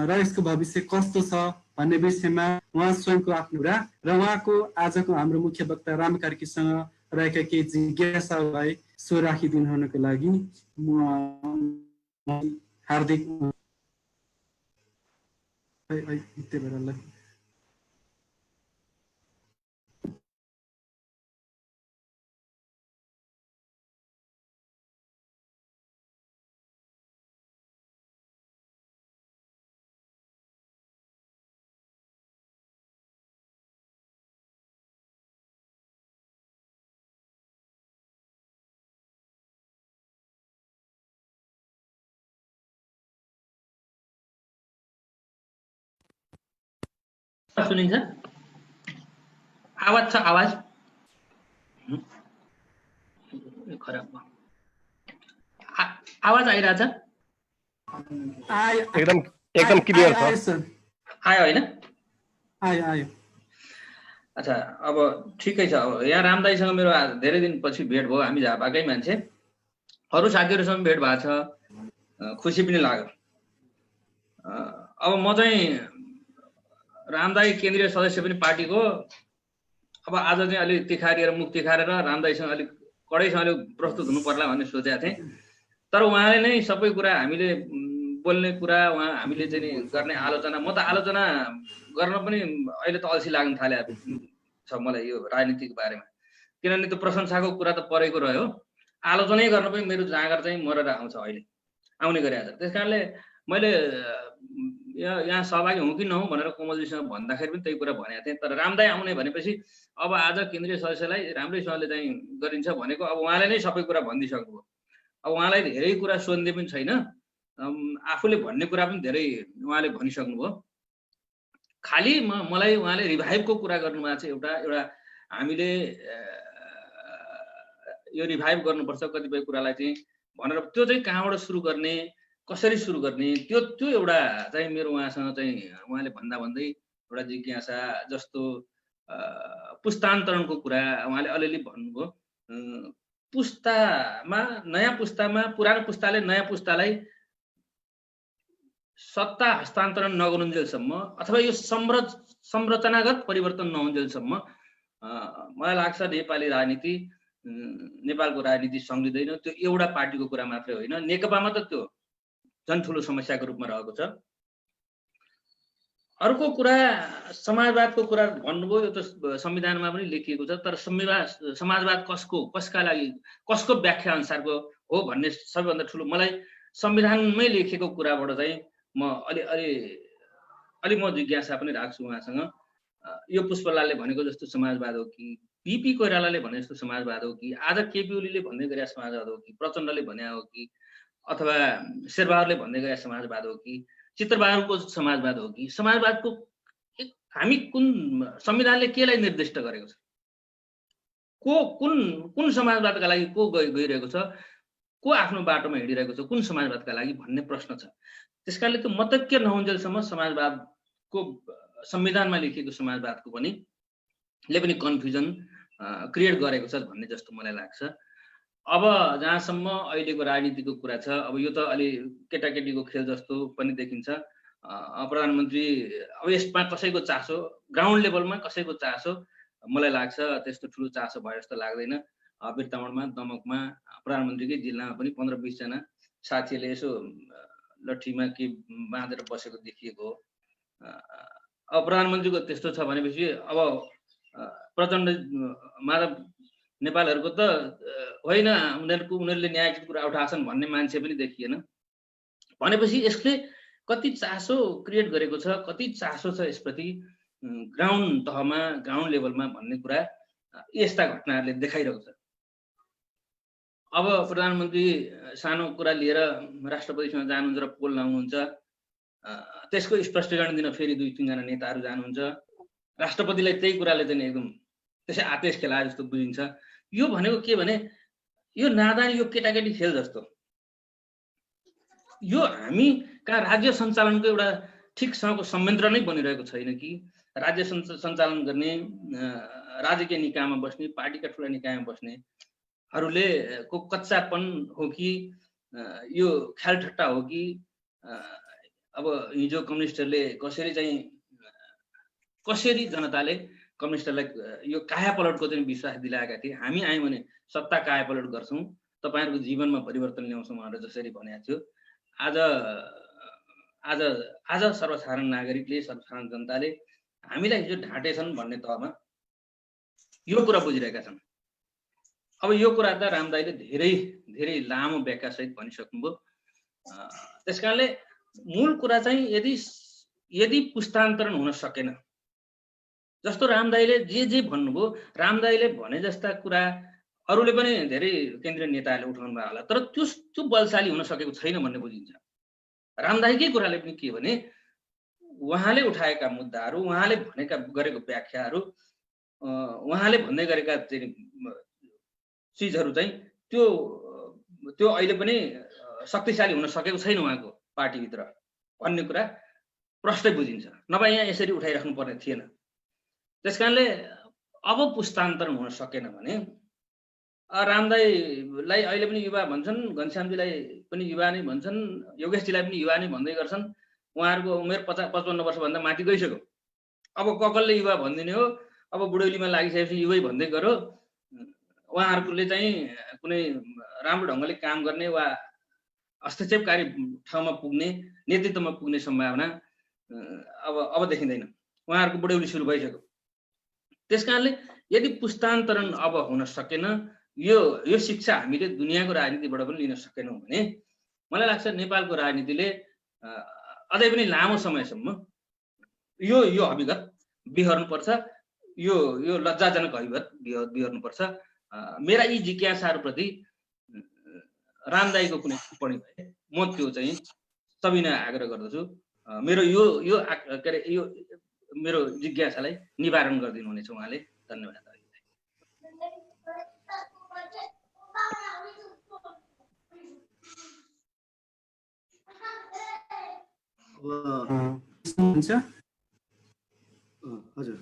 र यसको भविष्य कस्तो छ भन्ने विषयमा उहाँ स्वयंको आफ्नो कुरा र उहाँको आजको हाम्रो मुख्य वक्ता राम कार्कीसँग रहेका केही जिज्ञासालाई सो राखिदिनु हुनको लागि म हार्दिक सुनिन्छ? आवाज छ? आवाज खराब भयो। आवाज आइरहेछ? एकदम क्लियर छ। आयो होइन? आयो। अच्छा, अब ठिकै छ। अब यहाँ रामदाईसँग मेरो धेरै दिनपछि भेट भयो, हामी झापाकै मान्छे, अरू साथीहरूसँग भेट भएको छ, खुसी पनि लाग्यो। अब म चाहिँ रामदाई केन्द्रीय सदस्य पनि पार्टीको, अब आज चाहिँ अलिक तिखारिएर मुख तिखारेर रामदाईसँग अलिक कडैसँगले प्रस्तुत हुनु पर्ला भन्ने सोचेको थिएँ। तर उहाँले नै सबै कुरा, हामीले बोल्ने कुरा, हामीले चाहिँ गर्ने आलोचना, म त आलोचना गर्न पनि अहिले त अल्छी लाग्न थाले छ मलाई यो राजनीतिको बारेमा, किनभने त्यो प्रशंसाको कुरा त परेको रह्यो, आलोचनै गर्न पनि मेरो जाँगर चाहिँ मरेर आउँछ, अहिले आउने गरिरहेको छ। त्यस कारणले मैले यहाँ सहभागी हुँ कि नहुँ भनेर कोमलजीसँग भन्दाखेरि पनि त्यही कुरा भनेको थिएँ। तर रामदाई आउने भनेपछि अब आज केन्द्रीय सदस्यलाई राम्रैसँगले चाहिँ गरिन्छ भनेको अब उहाँले नै सबै कुरा भनिदिइसक्नुभयो। अब उहाँलाई धेरै कुरा सोध्ने पनि छैन, आफूले भन्ने कुरा पनि धेरै उहाँले भनिसक्नुभयो। खालि मलाई उहाँले रिभाइभको कुरा गर्नुभएको छ। एउटा हामीले यो रिभाइभ गर्नुपर्छ कतिपय कुरालाई चाहिँ भनेर, त्यो चाहिँ कहाँबाट सुरु गर्ने, कसरी सुरु गर्ने, त्यो एउटा चाहिँ मेरो उहाँसँग चाहिँ उहाँले भन्दै एउटा जिज्ञासा जस्तो पुस्तान्तरणको कुरा उहाँले अलिअलि भन्नुभयो। पुस्तामा, नयाँ पुस्तामा पुरानो पुस्ताले नयाँ पुस्तालाई सत्ता हस्तान्तरण नगरुन्जेलसम्म अथवा यो संरचनागत परिवर्तन नहुन्जेलसम्म मलाई लाग्छ नेपाली राजनीति, नेपालको राजनीति संलिँदैन। त्यो एउटा पार्टीको कुरा मात्रै होइन, नेकपामा त त्यो झन् ठुलो समस्याको रूपमा रहेको छ। अर्को कुरा समाजवादको कुरा भन्नुभयो, यो त संविधानमा पनि लेखिएको छ। तर समाजवाद कसका लागि, कसको व्याख्या अनुसारको हो भन्ने सबैभन्दा ठुलो मलाई संविधानमै लेखेको कुराबाट चाहिँ म अलि म जिज्ञासा पनि राख्छु उहाँसँग। यो पुष्पलालले भनेको जस्तो समाजवाद हो कि, पिपी कोइरालाले भने जस्तो समाजवाद हो कि, आज केपी ओलीले भन्दै गरेका समाजवाद हो कि, प्रचण्डले भने हो कि, अथवा शेरबहादुरले भन्दै गए समाजवाद हो कि, चित्रबहादुरको समाजवाद हो कि समाजवादको हामी कुन संविधानले केलाई निर्दिष्ट गरेको छ, कुन समाजवादका लागि को गइरहेको छ, को आफ्नो बाटोमा हिँडिरहेको छ, कुन समाजवादका लागि भन्ने प्रश्न छ। त्यसकारणले त्यो मतैक्य नहुन्जेलसम्म समाजवादको संविधानमा लेखिएको समाजवादको पनि कन्फ्युजन क्रिएट गरेको छ भन्ने जस्तो मलाई लाग्छ। अब जहाँसम्म अहिलेको राजनीतिको कुरा छ, अब यो त अलि केटाकेटीको खेल जस्तो पनि देखिन्छ। प्रधानमन्त्री अब यसमा कसैको चासो, ग्राउन्ड लेभलमा कसैको चासो मलाई लाग्छ त्यस्तो ठुलो चासो भयो जस्तो लाग्दैन। बिर्तामोडमा, दमकमा, प्रधानमन्त्रीकै जिल्लामा पनि 15-20 जना साथीहरूले यसो लट्ठीमा के बाँधेर बसेको देखिएको हो। अब प्रधानमन्त्रीको त्यस्तो छ भनेपछि अब प्रचण्ड माधव नेपालहरूको त होइन, उनीहरूले न्यायको कुरा उठाछन् भन्ने मान्छे पनि देखिएन। भनेपछि यसले कति चासो क्रिएट गरेको छ, कति चासो छ यसप्रति ग्राउन्ड तहमा, ग्राउन्ड लेभलमा भन्ने कुरा यस्ता घटनाहरूले देखाइरहेको छ। अब प्रधानमन्त्री सानो कुरा लिएर राष्ट्रपतिसँग जानुहुन्छ र पोल लाउनुहुन्छ, त्यसको स्पष्टीकरण दिन फेरि 2-3 जना नेताहरू जानुहुन्छ। राष्ट्रपतिलाई त्यही कुराले चाहिँ एकदम त्यसै आदेश खेला जस्तो बुझिन्छ। यो भनेको के भने यो नादानी, यो केटाकेटी खेल जस्तो। यो हामी कहाँ राज्य सञ्चालनको एउटा ठिकसँगको संयन्त्र नै बनिरहेको छैन कि राज्य सञ्चालन गर्ने, राजकीय निकायमा बस्ने, पार्टीका ठुला निकायमा बस्नेहरूले को कच्चापन हो कि यो ख्याल ठट्टा हो कि अब हिजो कम्युनिस्टहरूले कसरी जनताले कम्युनिस्टहरूलाई यो कायापलटको चाहिँ विश्वास दिलाएका थिए। हामी आयौँ भने सत्ता कायापलट गर्छौँ, तपाईँहरूको जीवनमा परिवर्तन ल्याउँछौँ भनेर जसरी भनेको थियो, आज सर्वसाधारण नागरिकले, सर्वसाधारण जनताले हामीलाई हिजो ढाँटेछन् भन्ने तहमा यो कुरा बुझिरहेका छन्। अब यो कुरा त रामदाईले धेरै धेरै लामो व्याख्यासहित भनिसक्नुभयो। त्यसकारणले मूल कुरा चाहिँ यदि पुस्तान्तरण हुन सकेन, जस्तो रामदाईले जे भन्नुभयो, रामदाईले भने जस्ता कुरा अरूले पनि धेरै केन्द्रीय नेताहरूले उठाउनु भयो होला, तर त्यो बलशाली हुन सकेको छैन भन्ने बुझिन्छ। रामदाईकै कुराले पनि के भने उहाँले उठाएका मुद्दाहरू, उहाँले गरेको व्याख्याहरू, उहाँले भन्दै गरेका चिजहरू चाहिँ त्यो अहिले पनि शक्तिशाली हुन सकेको छैन उहाँको पार्टीभित्र भन्ने कुरा प्रष्टै बुझिन्छ। नभए यहाँ यसरी उठाइराख्नु पर्ने थिएन। त्यसकारणले अब पुस्तान्तरण हुन सकेन भने रामदाईलाई अहिले पनि युवा भन्छन्, घनश्यामजीलाई पनि युवा नै भन्छन्, योगेशजीलाई पनि युवा नै भन्दै गर्छन्। उहाँहरूको उमेर 55 वर्षभन्दा माथि गइसक्यो। अब ककलले युवा भनिदिने हो, अब बुढौलीमा लागिसकेपछि युवै भन्दै गयो। उहाँहरूले चाहिँ कुनै राम्रो ढङ्गले काम गर्ने वा हस्तक्षेपकारी ठाउँमा पुग्ने, नेतृत्वमा पुग्ने सम्भावना अब देखिँदैन। उहाँहरूको बुढौली सुरु भइसक्यो। त्यसकारणले यदि पुस्तान्तरण अब हुन सकेन, यो शिक्षा हामीले दुनियाँको राजनीतिबाट पनि लिन सकेनौँ भने मलाई लाग्छ नेपालको राजनीतिले अझै पनि लामो समयसम्म यो अभिगत बिहोर्नुपर्छ। यो लज्जाजनक अभिगत बिहोर्नुपर्छ। मेरा यी जिज्ञासाहरूप्रति रामदाईको कुनै टिप्पणी भए म त्यो चाहिँ सविनय आग्रह गर्दछु, मेरो यो मेरो जिज्ञासालाई निवारण गरिदिनु हुनेछ उहाँले। धन्यवाद। हजुर,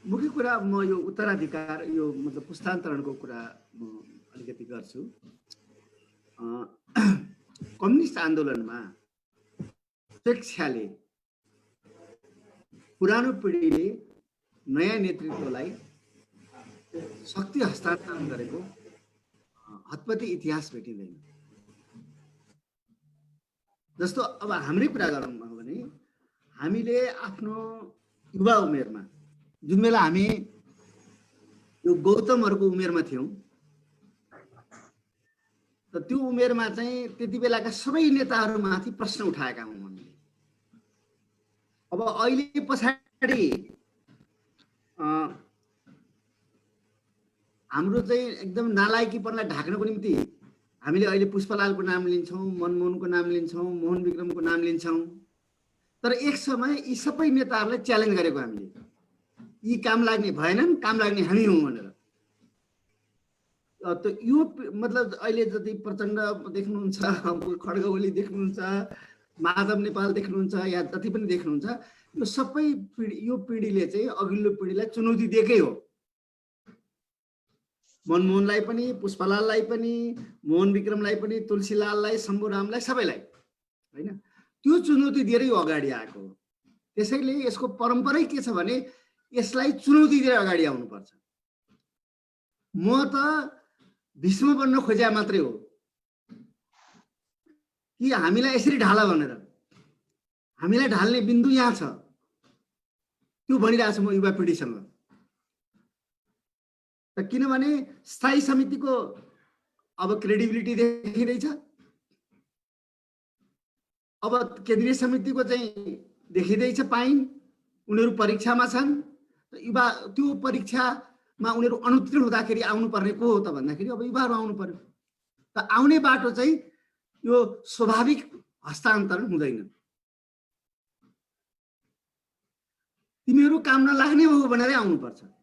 मुख्य कुरा म यो उत्तराधिकार, यो मतलब पुस्तान्तरणको कुरा म अलिकति गर्छु। कम्युनिस्ट आन्दोलनमा स्वेच्छाले पुरानो पिँढीले नयाँ नेतृत्वलाई शक्ति हस्तान्तरण गरेको हतपति इतिहास भेटिँदैन। जस्तो अब हाम्रै कुरा गरौँ भने हामीले आफ्नो युवा उमेरमा, जुन बेला हामी यो गौतमहरूको उमेरमा थियौँ, त त्यो उमेरमा चाहिँ त्यति बेलाका सबै नेताहरूमाथि प्रश्न उठाएका हौँ हामीले। अब अहिले पछाडि हाम्रो चाहिँ एकदम नालायकीपनलाई ढाक्नको निम्ति हामीले अहिले पुष्पलालको नाम लिन्छौँ, मनमोहनको नाम लिन्छौँ, मोहन विक्रमको नाम लिन्छौँ, तर एक समय यी सबै नेताहरूलाई च्यालेन्ज गरेको हामीले, यी काम लाग्ने भएनन्, काम लाग्ने हामी हौँ भनेर। त यो मतलब अहिले जति प्रचण्ड देख्नुहुन्छ, खड्ग ओली देख्नुहुन्छ, माधव नेपाल देख्नुहुन्छ, या जति पनि देख्नुहुन्छ, यो सबै यो पिँढीले चाहिँ अघिल्लो पिँढीलाई चुनौती दिएकै हो। मनमोहनलाई पनि, पुष्पलाललाई पनि, मोहन विक्रमलाई पनि, तुलसीलाललाई, शम्भुरामलाई, सबैलाई होइन, त्यो चुनौती दिएरै अगाडि आएको हो। त्यसैले यसको परम्परै के छ भने यसलाई चुनौती दिएर अगाडि आउनुपर्छ। म त भीष्म बन्न खोजे मात्रै हो कि हामीलाई यसरी ढाला भनेर, हामीलाई ढाल्ने बिन्दु यहाँ छ, त्यो भनिरहेको छु म युवा पिँढीसँग। किनभने स्थायी समितिको अब क्रेडिबिलिटी देखिँदैछ, अब केन्द्रीय समितिको चाहिँ देखिँदैछ पाइन, उनीहरू परीक्षामा छन्। युवा त्यो परीक्षामा उनीहरू अनुत्तीर्ण हुँदाखेरि आउनुपर्ने को हो त भन्दाखेरि अब युवाहरू आउनु पर्यो। त आउने बाटो चाहिँ यो स्वाभाविक हस्तान्तरण हुँदैन। तिमीहरू काम नलाग्ने हो भनेरै आउनुपर्छ।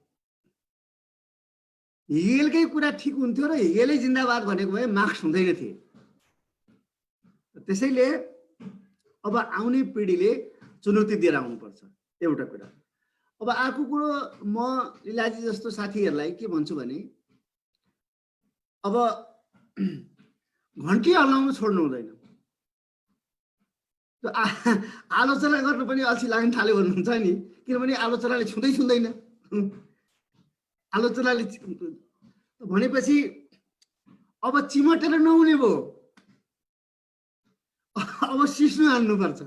हिगेलकै कुरा ठिक हुन्थ्यो र हिगेलै जिन्दाबाद भनेको भए मार्क्स हुँदैन थिए। त्यसैले अब आउने पिँढीले चुनौती दिएर आउनुपर्छ, एउटा कुरा। अब अर्को कुरो, म लीलाजी जस्तो साथीहरूलाई के भन्छु भने अब घन्टी हल्लाउनु छोड्नु हुँदैन। त्यो आलोचना गर्नु पनि अल्छी लाग्न थाल्यो भन्नुहुन्छ नि, किनभने आलोचनाले छुँदैन। आलोचनाले भनेपछि अब चिमटेर नहुने भयो, अब सिस्नु हान्नुपर्छ।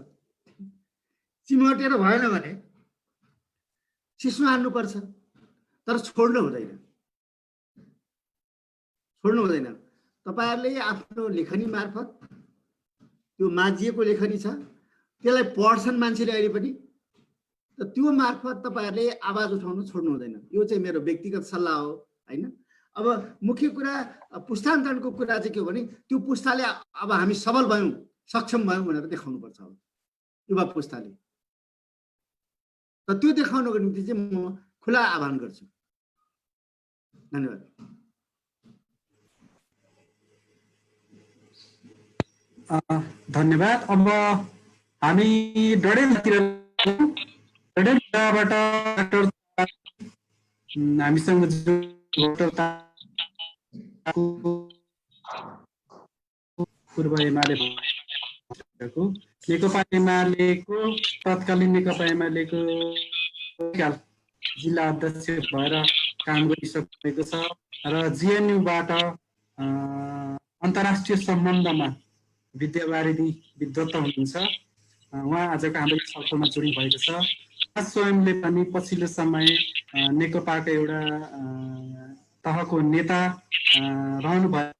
चिमटेर भएन भने सिस्नु हान्नुपर्छ, तर छोड्नु हुँदैन। तपाईहरुले आफ्नो लेखनी मार्फत, त्यो माझिएको लेखनी छ, त्यसलाई पढ्छन् मान्छेले अहिले पनि, त त्यो मार्फत तपाईहरुले आवाज उठाउनु छोड्नु हुँदैन। यो चाहिँ मेरो व्यक्तिगत सल्लाह हो हैन। अब मुख्य कुरा पुस्तान्तरणको कुरा चाहिँ के हो भने त्यो पुस्ताले अब हामी सबल भयौं, सक्षम भयौं भनेर देखाउनु पर्छ। अब युवा पुस्ताले त त्यो देखाउनको निम्ति चाहिँ म खुला आह्वान गर्छु। धन्यवाद। धन्यवाद। अब हामी डडेलधुराबाट हामीसँग पूर्व एमाले नेकपा एमालेको तत्कालीन नेकपा एमालेको जिल्ला अध्यक्ष भएर काम गरिसकेको छ र जिएनयुबाट अन्तर्राष्ट्रिय सम्बन्धमा विद्यावारिधि विद्वत्ता हुनुहुन्छ। उहाँ आजको हाम्रो छलफलमा जोडिनु भएको छ। स्वयंले पनि पछिल्लो समय नेकपाको एउटा तहको नेता रहनु भयो।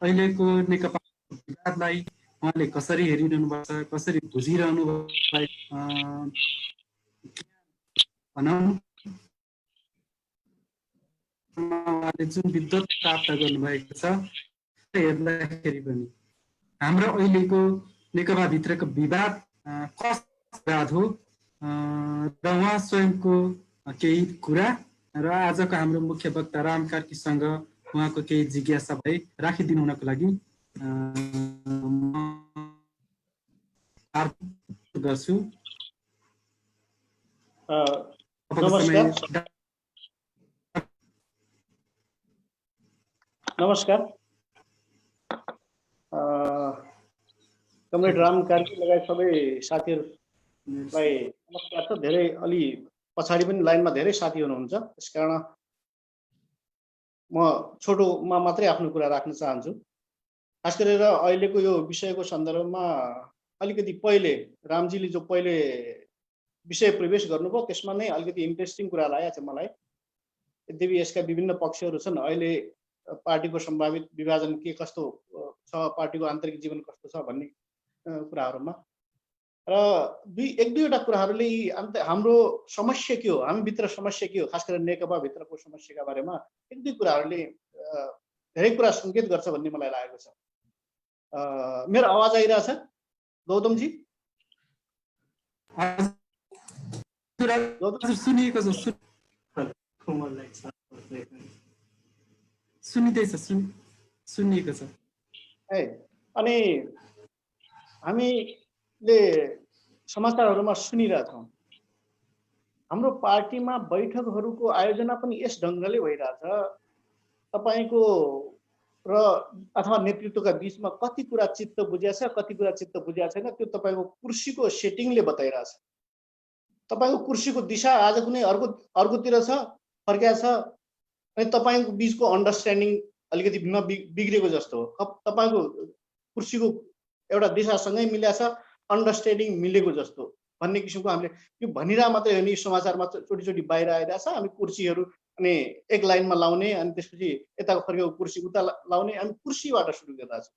अहिलेको नेकपा विवादलाई उहाँले कसरी हेरिरहनु भएको छ, कसरी बुझिरहनु भएको भनौँ, उहाँले जुन विद्वत प्राप्त गर्नुभएको छ हेर्दाखेरि पनि हाम्रो अहिलेको नेकपा भित्रको विवाद कस्तो विवाद हो र उहाँ स्वयंको केही कुरा र आजको हाम्रो मुख्य वक्ता राम कार्कीसँग उहाँको केही जिज्ञासा भए राखिदिनु हुनको लागि गर्छु। नमस्कार। कमरेड राम कार्की लगायत सबै साथीहरूलाई नमस्कार छ। धेरै अलि पछाडि पनि लाइनमा धेरै साथी हुनुहुन्छ, त्यसकारण म छोटोमा मात्रै आफ्नो कुरा राख्न चाहन्छु। खास गरेर अहिलेको यो विषयको सन्दर्भमा अलिकति पहिले रामजीले जो पहिले विषय प्रवेश गर्नुभयो त्यसमा नै अलिकति इन्ट्रेस्टिङ कुरा लागेको छ मलाई। यद्यपि यसका विभिन्न पक्षहरू छन्। अहिले पार्टीको सम्भावित विभाजन के कस्तो छ, पार्टीको आन्तरिक जीवन कस्तो छ भन्ने कुराहरूमा र एक दुईवटा कुराहरूले हाम्रो समस्या के हो, हामी भित्र समस्या के हो, खास गरेर नेकपा भित्रको समस्याका बारेमा एक दुई कुराहरूले धेरै कुरा सङ्केत गर्छ भन्ने मलाई लागेको छ। मेरो आवाज आइरहेछ गौतमजी? सुनिएको छ, सुनिँदैछ, सुनिएको छ। है अनि हामीले समाचारहरूमा सुनिरहेछौँ हाम्रो पार्टीमा बैठकहरूको आयोजना पनि यस ढङ्गले भइरहेछ। तपाईँको र अथवा नेतृत्वका बिचमा कति कुरा चित्त बुझिया छ, कति कुरा चित्त बुझिया छैन, त्यो तपाईँको कुर्सीको सेटिङले बताइरहेछ। तपाईँको कुर्सीको दिशा आज कुनै अर्कोतिर छ, फर्किया छ, अनि तपाईँको बिचको अन्डरस्ट्यान्डिङ अलिकति बिग्रेको जस्तो हो। तपाईँको कुर्सीको एउटा दिशासँगै मिल्या छ, अन्डरस्ट्यान्डिङ मिलेको जस्तो भन्ने किसिमको हामीले यो भनिरह मात्रै होइन, समाचारमा चोटि चोटि बाहिर आइरहेछ। हामी कुर्सीहरू अनि एक लाइनमा लाउने अनि त्यसपछि यताको फर्केको कुर्सी उता लाउने, हामी कुर्सीबाट सुरु गरिरहेको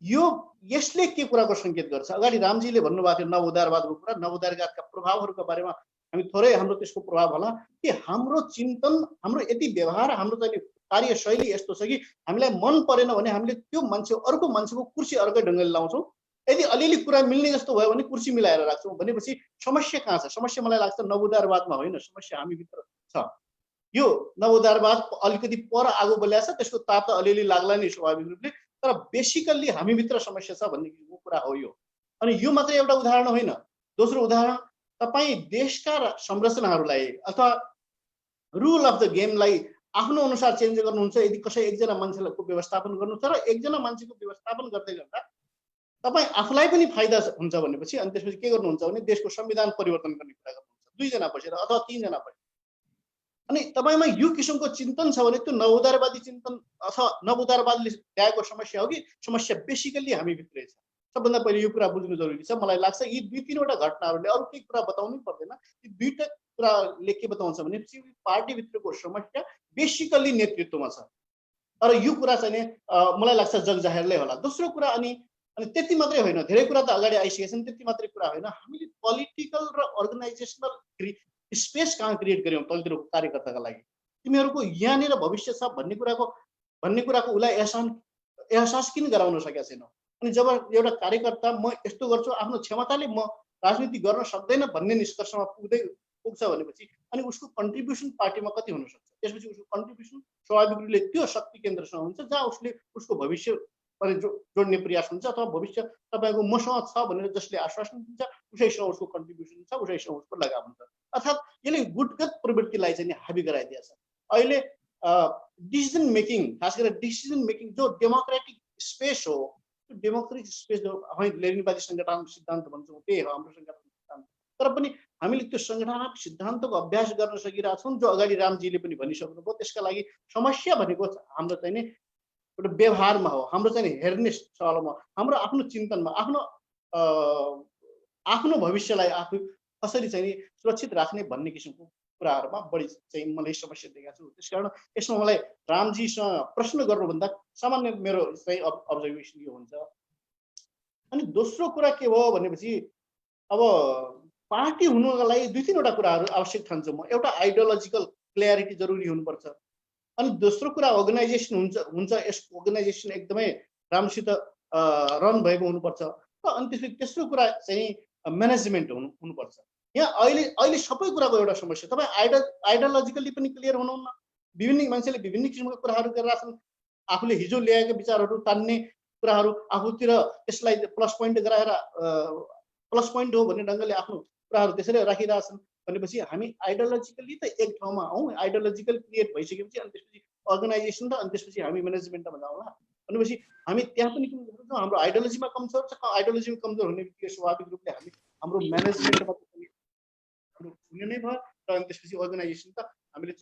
छौँ। यसले के कुराको सङ्केत गर्छ? अगाडि रामजीले भन्नुभएको थियो नवउदारवादको कुरा, नवउदारवादका प्रभावहरूको बारेमा हामी थोरै हाम्रो त्यसको प्रभाव होला कि हाम्रो चिन्तन, हाम्रो यति व्यवहार, हाम्रो चाहिँ कार्यशैली यस्तो छ कि हामीलाई मन परेन भने हामीले त्यो मान्छे अर्को मान्छेको कुर्सी अर्कै ढङ्गले लाउँछौँ। यदि अलिअलि कुरा मिल्ने जस्तो भयो भने कुर्सी मिलाएर राख्छौँ। भनेपछि समस्या कहाँ छ? समस्या मलाई लाग्छ नवउदारवादमा होइन, समस्या हामीभित्र छ। यो नवउदारवाद अलिकति पर आगो बल्याछ, त्यसको ताप त अलिअलि लाग्ला नै स्वाभाविक रूपले, तर बेसिकल्ली हामीभित्र समस्या छ भन्ने कुरा हो यो। अनि यो मात्रै एउटा उदाहरण होइन। दोस्रो उदाहरण, तपाईँ देशका संरचनाहरूलाई अथवा रुल अफ द गेमलाई आफ्नो अनुसार चेन्ज गर्नुहुन्छ। यदि कसै एकजना मान्छेको व्यवस्थापन गर्नुहुन्छ र एकजना मान्छेको व्यवस्थापन गर्दै गर्दा तपाईँ आफूलाई पनि फाइदा हुन्छ भनेपछि अनि त्यसपछि के गर्नुहुन्छ भने देशको संविधान परिवर्तन गर्ने कुरा गर्नुहुन्छ, दुईजना बसेर अथवा तीनजना बसेर। अनि तपाईँमा यो किसिमको चिन्तन छ भने त्यो नवउदारवादी चिन्तन अथवा नवउदारवादले ल्याएको समस्या हो कि समस्या बेसिकल्ली हामीभित्रै छ। सबभन्दा पहिले यो कुरा बुझ्नु जरुरी छ। मलाई लाग्छ यी दुई तीनवटा घटनाहरूले अरू केही कुरा बताउनै पर्दैन। यी दुईटा कुराले के बताउँछ भने पार्टीभित्रको समस्या बेसिकल्ली नेतृत्वमा छ। तर यो कुरा चाहिँ मलाई लाग्छ जगजाहेरले होला। दोस्रो कुरा अनि त्यति मात्रै होइन, धेरै कुरा त अगाडि आइसकेका छन्, त्यति मात्रै कुरा होइन, हामीले पोलिटिकल र अर्गनाइजेसनल स्पेस कहाँ क्रिएट गर्यौँ तलतिरको कार्यकर्ताका लागि। तिमीहरूको यहाँनिर भविष्य छ भन्ने कुराको उसलाई एहसास किन गराउन सकेका छैनौ? अनि जब एउटा कार्यकर्ता म यस्तो गर्छु, आफ्नो क्षमताले म राजनीति गर्न सक्दैन भन्ने निष्कर्षमा पुग्छ भनेपछि अनि उसको कन्ट्रिब्युसन पार्टीमा कति हुन सक्छ? त्यसपछि उसको कन्ट्रिब्युसन स्वाभाविक रूपले त्यो शक्ति केन्द्रसँग हुन्छ जहाँ उसले उसको भविष्य जोड्ने प्रयास हुन्छ अथवा भविष्य तपाईँको मसँग छ भनेर जसले आश्वासन दिन्छ उसैसँग उसको कन्ट्रिब्युसन छ, उसैसँग उसको लगाव हुन्छ। अर्थात् यसले गुटगत प्रवृत्तिलाई चाहिँ हाबी गराइदिएछ। अहिले डिसिजन मेकिङ, खास गरेर डिसिजन मेकिङ जो डेमोक्रेटिक स्पेस हो, त्यो डेमोक्रेटिक स्पेस जो हामी लेनिनवादी सङ्गठनात्मक सिद्धान्त भन्छौँ त्यही हो हाम्रो सङ्गठनात्मक सिद्धान्त। तर पनि हामीले त्यो सङ्गठनात्मक सिद्धान्तको अभ्यास गर्न सकिरहेछौँ जो अगाडि रामजीले पनि भनिसक्नुभयो। त्यसका लागि समस्या भनेको हाम्रो चाहिँ नि एउटा व्यवहारमा हो, हाम्रो चाहिँ हेर्ने सवालमा, हाम्रो आफ्नो चिन्तनमा, आफ्नो भविष्यलाई आफू कसरी चाहिँ सुरक्षित राख्ने भन्ने किसिमको कुराहरूमा बढी चाहिँ मैले समस्या देखेको छु। त्यसकारण यसमा मलाई रामजीसँग प्रश्न गर्नुभन्दा सामान्य मेरो चाहिँ अब्जर्भेसन यो हुन्छ। अनि दोस्रो कुरा के हो भनेपछि अब पार्टी हुनुको लागि दुई तीनवटा कुराहरू आवश्यक ठान्छु म। एउटा आइडियोलोजिकल क्ल्यारिटी जरुरी हुनुपर्छ। अनि दोस्रो कुरा अर्गनाइजेसन हुन्छ यस अर्गनाइजेसन एकदमै राम्रोसित रन भएको हुनुपर्छ। अनि त्यसपछि तेस्रो कुरा चाहिँ म्यानेजमेन्ट हुनुपर्छ। यहाँ अहिले सबै कुराको एउटा समस्या, तपाईँ आइडियोलोजिकली पनि क्लियर हुनुहुन्न। विभिन्न मान्छेले विभिन्न किसिमका कुराहरू गरिरहेछन्। आफूले हिजो ल्याएका विचारहरू तान्ने कुराहरू आफूतिर त्यसलाई प्लस पोइन्ट गराएर प्लस पोइन्ट हो भन्ने ढङ्गले आफ्नो कुराहरू त्यसरी राखिरहेछन् भनेपछि हामी आइडियोलोजिकली त एक ठाउँमा हौँ। आइडियोलोजिकल क्रिएट भइसकेपछि अनि त्यसपछि अर्गनाइजेसन र अनि त्यसपछि हामी म्यानेजमेन्टमा जाउँला भनेपछि हामी त्यहाँ पनि के गर्छौँ, हाम्रो आइडियोलोजीमा कमजोर छ। आइडियोलोजीमा कमजोर हुने बित्तिकै स्वाभाविक रूपले हामी हाम्रो म्यानेजमेन्टमा हुने नै भयो र अनि त्यसपछि अर्गनाइजेसन त हामीले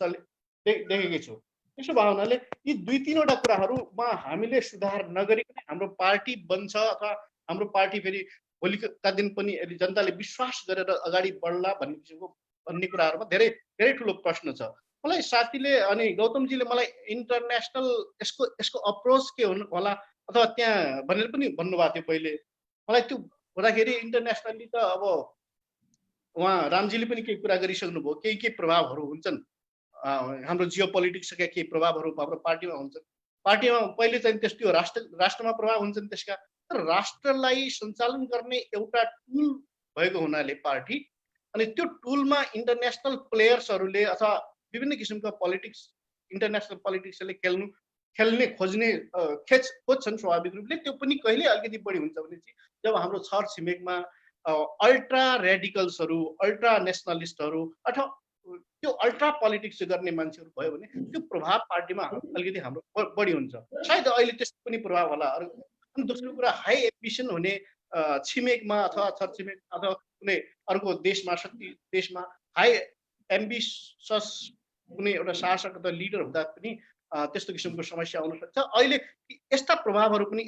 देखेकै छौँ। त्यसो भएको हुनाले यी दुई तीनवटा कुराहरूमा हामीले सुधार नगरिकन हाम्रो पार्टी बन्छ अथवा हाम्रो पार्टी फेरि भोलिका दिन पनि यदि जनताले विश्वास गरेर अगाडि बढ्ला भन्ने कुराहरूमा धेरै धेरै ठुलो प्रश्न छ। मलाई साथीले अनि गौतमजीले मलाई इन्टरनेसनल यसको अप्रोच के हुनु होला अथवा त्यहाँ भनेर पनि भन्नुभएको थियो पहिले। मलाई त्यो हुँदाखेरि इन्टरनेसनली त अब उहाँ रामजीले पनि केही कुरा गरिसक्नुभयो, केही प्रभावहरू हुन्छन् हाम्रो जियो पोलिटिक्सका केही प्रभावहरू हाम्रो पार्टीमा हुन्छन्। पार्टीमा पहिले चाहिँ त्यो राष्ट्रमा प्रभाव हुन्छन् त्यसका, तर राष्ट्रलाई सञ्चालन गर्ने एउटा टुल भएको हुनाले पार्टी, अनि त्यो टुलमा इन्टरनेसनल प्लेयर्सहरूले अथवा विभिन्न किसिमका पोलिटिक्स इन्टरनेसनल पोलिटिक्सले खेल्ने खोज्छन् स्वाभाविक रूपले। त्यो पनि कहिले अलिकति बढी हुन्छ भने चाहिँ जब हाम्रो छर छिमेकमा अल्ट्रा रेडिकल्सहरू, अल्ट्रा नेसनलिस्टहरू अथवा त्यो अल्ट्रा पोलिटिक्स गर्ने मान्छेहरू भयो भने त्यो प्रभाव पार्टीमा अलिकति हाम्रो बढी हुन्छ। सायद अहिले त्यस्तो पनि प्रभाव होला। अनि दोस्रो कुरा, हाई एम्बिसन हुने छिमेकमा अथवा छरछिमेक अथवा कुनै अर्को देशमा, शक्ति देशमा हाई एम्बिसस कुनै एउटा शासक अथवा लिडर हुँदा पनि त्यस्तो किसिमको समस्या आउन सक्छ। अहिले यसका प्रभावहरू पनि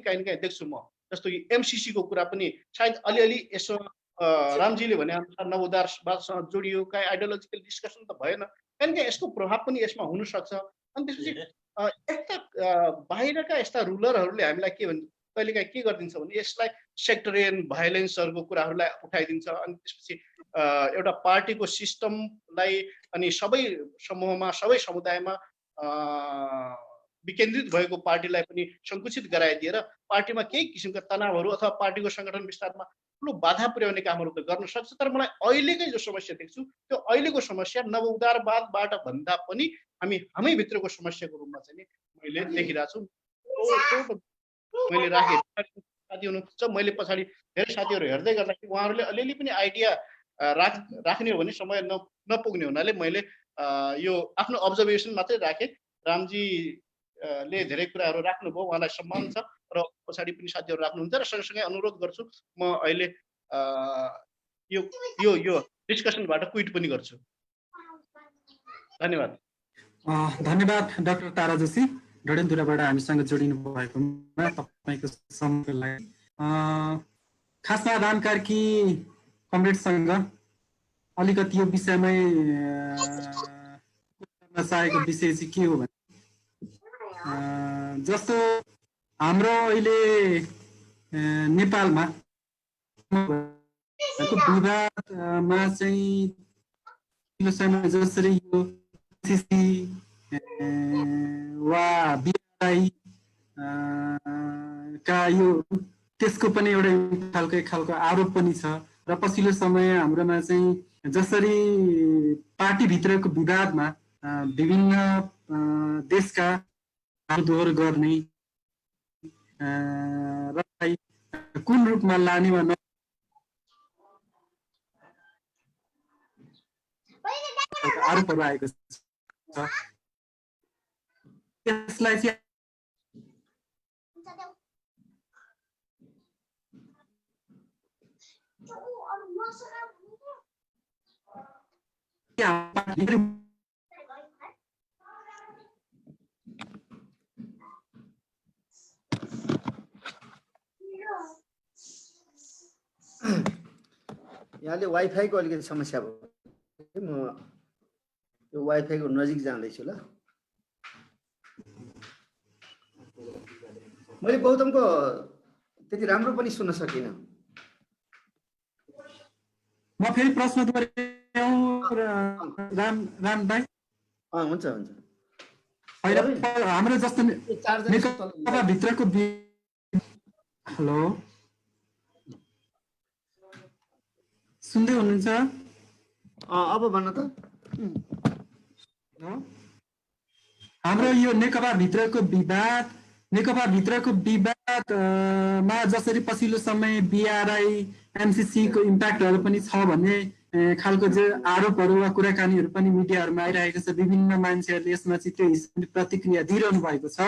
काहीँ न काहीँ देख्छु म। जस्तो कि एमसिसी को कुरा पनि सायद अलिअलि यसो रामजीले भने अनुसार नवोदारवादसँग जोडियो, काहीँ आइडियोलोजिकल डिस्कसन त भएन, काहीँ न काहीँ यसको प्रभाव पनि यसमा हुन सक्छ। अनि त्यसपछि यस्ता बाहिरका यस्ता रुलरहरूले हामीलाई कहिलेकाहीँ के गरिदिन्छ भने यसलाई सेक्टरियन भाइलेन्सहरूको कुराहरूलाई उठाइदिन्छ। अनि त्यसपछि एउटा पार्टीको सिस्टमलाई अनि सबै समूहमा, सबै समुदायमा विकेन्द्रित भएको पार्टीलाई पनि सङ्कुचित गराइदिएर पार्टीमा केही किसिमका तनावहरू अथवा पार्टीको सङ्गठन विस्तारमा ठुलो बाधा पुर्याउने कामहरू त गर्न सक्छ। तर मलाई अहिलेकै जो समस्या देख्छु त्यो अहिलेको समस्या नवउदारवादबाट भन्दा पनि हामी भित्रको समस्याको रूपमा चाहिँ मैले देखिरहेको छु। मैले राखेँ साथी हुनुहुन्छ, मैले पछाडि धेरै साथीहरू हेर्दै गर्दाखेरि उहाँहरूले अलिअलि पनि आइडिया राख्ने हो भने समय नपुग्ने हुनाले मैले यो आफ्नो अब्जर्भेसन मात्रै राखेँ। रामजीले धेरै कुराहरू राख्नुभयो, उहाँलाई सम्मान छ, र पछाडि पनि साथीहरू राख्नुहुन्छ। र सँगसँगै अनुरोध गर्छु, म अहिले यो डिस्कसनबाट क्विट पनि गर्छु। धन्यवाद। धन्यवाद डाक्टर तारा जोशी, डडेलधुराबाट हामीसँग जोडिनु भएकोमा तपाईँको समयको लागि। खासमा राम कार्की कमरेडसँग अलिकति यो विषयमै चाहेको विषय चाहिँ के हो भने जस्तो हाम्रो अहिले नेपालमा विवादमा चाहिँ जसरी यो वा बिआरआई का यो त्यसको पनि एउटा खालको आरोप पनि छ। र पछिल्लो समय हाम्रोमा चाहिँ जसरी पार्टीभित्रको विवादमा विभिन्न देशका दोहोर गर्ने र कुन रूपमा लानेमा आरोपहरू आएको छ। त्यसलाई चाहिँ यहाँले वाइफाईको अलिकति समस्या भयो, म यो वाइफाईको नजिक जाँदैछु ल। मैले गौतमको त्यति राम्रो पनि सुन्न सकिनँ। म फेरि प्रश्न राम भाइ। हुन्छ हाम्रो जस्तो भित्रको हेलो सुन्दै हुनुहुन्छ? अब भन्न त। हाम्रो यो नेकपा भित्रको विवादमा जसरी पछिल्लो समय बिआरआई एमसिसी को इम्प्याक्टहरू पनि छ भन्ने खालको जो आरोपहरू वा कुराकानीहरू पनि मिडियाहरूमा आइरहेको छ। विभिन्न मान्छेहरूले यसमा चाहिँ त्यो हिसाबले प्रतिक्रिया दिइरहनु भएको छ।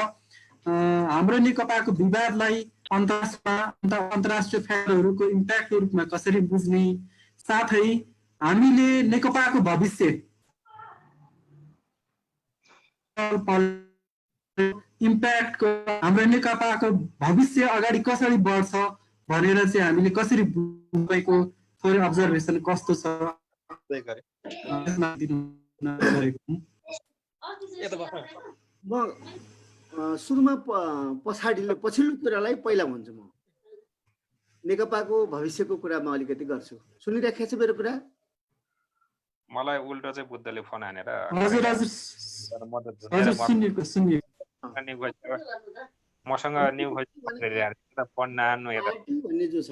हाम्रो नेकपाको विवादलाई अन्तर्राष्ट्रिय फेरहरूको इम्प्याक्टको रूपमा कसरी बुझ्ने, साथै हामीले नेकपाको भविष्य इम्प्याक्टको हाम्रो नेकपाको भविष्य अगाडि कसरी बढ्छ भनेर चाहिँ हामीले कसरी बुझेको थोरै अब्जर्भेसन कस्तो छ? म सुरुमा पछिल्लो कुरालाई पहिला भन्छु। म नेकपाको भविष्यको कुरामा अलिकति गर्छु। सुनिराखेको छ मेरो कुरा? मलाई उल्टो चाहिँ बुद्धले फोन हानेर न्यु खोजेर मसँग न्यु खोजेर पढ्न आउनु हेर पार्टी भन्ने जो छ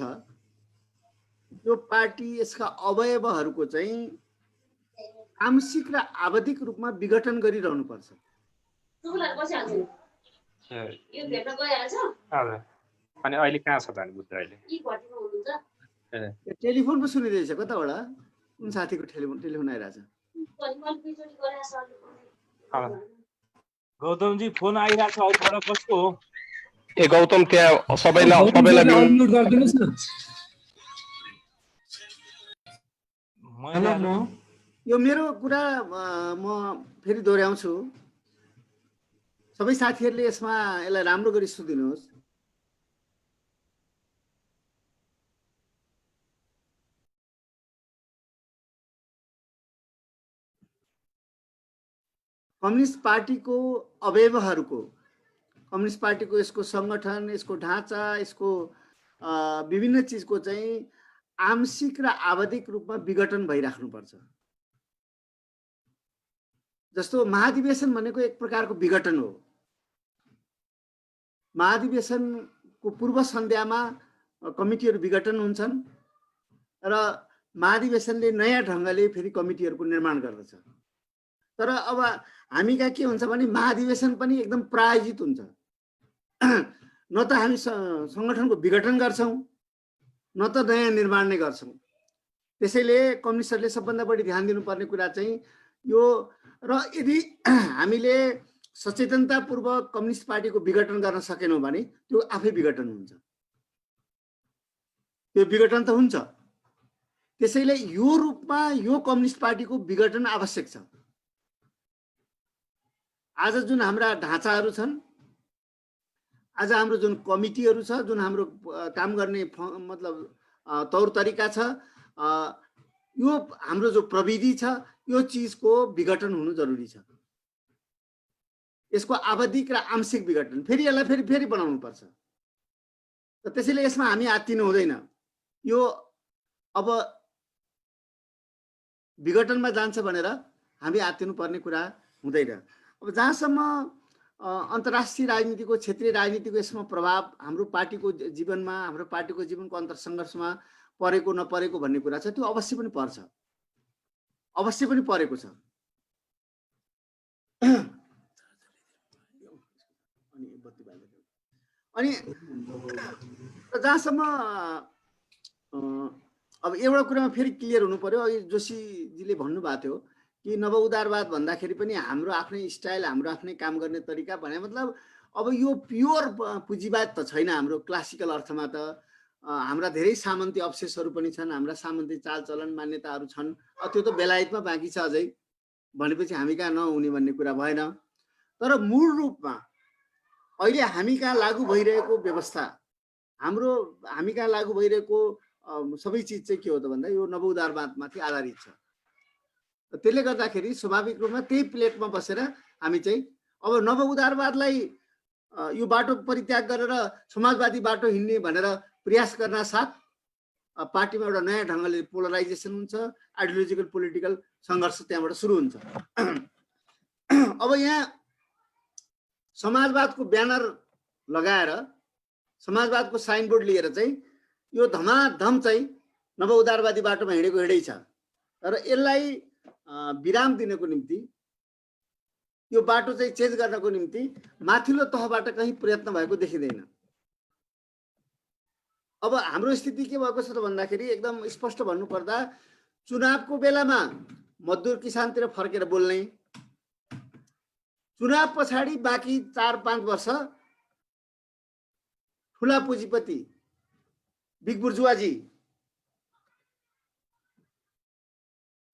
यो पार्टी यसका अवयवहरूको चाहिँ आंशिक र आवधिक रूपमा विघटन गरिरहनु पर्छ। हजुर अनि अहिले कहाँ छ त अनि बुद्ध अहिले टेलिफोन पो सुनिरहेछ कताबाट कुन साथीको टेलिफोन आइरहेछ गौतमजी फोन आइरहेको छ अरूबाट कसको हो ए गौतम त्यहाँ सबैलाई अनम्युट गरिदिनुस् न हेलो यो मेरो कुरा म फेरि दोहोऱ्याउँछु सबै साथीहरूले यसलाई राम्रो गरी सुनिदिनुहोस्। कम्युनिस्ट पार्टीको अवयवहरूको कम्युनिस्ट पार्टीको यसको सङ्गठन यसको ढाँचा यसको विभिन्न चिजको चाहिँ आंशिक र आवधिक रूपमा विघटन भइराख्नुपर्छ। जस्तो महाधिवेशन भनेको एक प्रकारको विघटन हो। महाधिवेशनको पूर्व सन्ध्यामा कमिटीहरू विघटन हुन्छन् र महाधिवेशनले नयाँ ढङ्गले फेरि कमिटीहरूको निर्माण गर्दछ। तर अब हामी कहाँ के हुन्छ भने महाधिवेशन पनि एकदम प्रायोजित हुन्छ। न त हामी सङ्गठनको विघटन गर्छौँ न त नयाँ निर्माण नै गर्छौँ। त्यसैले कम्युनिस्टहरूले सबभन्दा बढी ध्यान दिनुपर्ने कुरा चाहिँ यो र यदि हामीले सचेतनतापूर्वक कम्युनिस्ट पार्टीको विघटन गर्न सकेनौँ भने त्यो आफै विघटन हुन्छ। त्यो विघटन त हुन्छ। त्यसैले यो रूपमा यो कम्युनिस्ट पार्टीको विघटन आवश्यक छ। आज जुन हाम्रा ढाँचाहरू छन् आज हाम्रो जुन कमिटीहरू छ जुन हाम्रो काम गर्ने मतलब तौर तरिका छ यो हाम्रो जो प्रविधि छ यो चिजको विघटन हुनु जरुरी छ। यसको आवधिक र आंशिक विघटन फेरि यसलाई फेरि बनाउनु पर्छ। त्यसैले यसमा हामी आत्तिनु हुँदैन। यो अब विघटनमा जान्छ भनेर हामी आत्तिनु पर्ने कुरा हुँदैन। अब जहाँसम्म अन्तर्राष्ट्रिय राजनीतिको क्षेत्रीय राजनीतिको यसमा प्रभाव हाम्रो पार्टीको जीवनमा हाम्रो पार्टीको जीवनको अन्तर्सङ्घर्षमा परेको नपरेको भन्ने कुरा छ त्यो अवश्य पनि पर्छ अवश्य पनि परेको छ। अनि जहाँसम्म अब एउटा कुरामा फेरि क्लियर हुनु पर्यो। अघि जोशीजीले भन्नुभएको थियो कि नव उदारवाद भन्दाखेरि पनि हाम्रो आफ्नै स्टाइल हाम्रो आफ्नै काम गर्ने तरिका भने मतलब अब यो प्योर पुँजीवाद त छैन। हाम्रो क्लासिकल अर्थमा त हाम्रा धेरै सामन्ती अवशेषहरू पनि छन् हाम्रा सामन्ती चालचलन मान्यताहरू छन्। त्यो त बेलायतमा बाँकी छ अझै भनेपछि हामी कहाँ नहुने भन्ने कुरा भएन। तर मूल रूपमा अहिले हामी कहाँ लागू भइरहेको व्यवस्था हामी कहाँ लागू भइरहेको सबै चिज चाहिँ के हो त भन्दा यो नव उदारवादमाथि आधारित छ। त्यसले गर्दाखेरि स्वाभाविक रूपमा त्यही प्लेटमा बसेर हामी चाहिँ अब नव उदारवादलाई यो बाटो परित्याग गरेर समाजवादी बाटो हिँड्ने भनेर प्रयास गर्न साथ पार्टीमा एउटा नयाँ ढङ्गले पोलराइजेसन हुन्छ आइडियोलोजिकल पोलिटिकल सङ्घर्ष त्यहाँबाट सुरु हुन्छ। अब यहाँ समाजवादको ब्यानर लगाएर समाजवादको साइनबोर्ड लिएर चाहिँ यो धमाधम चाहिँ नव उदारवादी बाटोमा हिँडेको हिँडै छ। तर यसलाई विराम दिनको निम्ति यो बाटो चाहिँ चेन्ज गर्नको निम्ति माथिल्लो तहबाट कहीँ प्रयत्न भएको देखिँदैन। अब हाम्रो स्थिति के भएको छ त भन्दाखेरि एकदम स्पष्ट भन्नुपर्दा चुनावको बेलामा मजदुर किसानतिर फर्केर बोल्ने चुनाव पछाडि बाँकी 4-5 वर्ष ठुला पुँजीपति बिग बुर्जुवाजी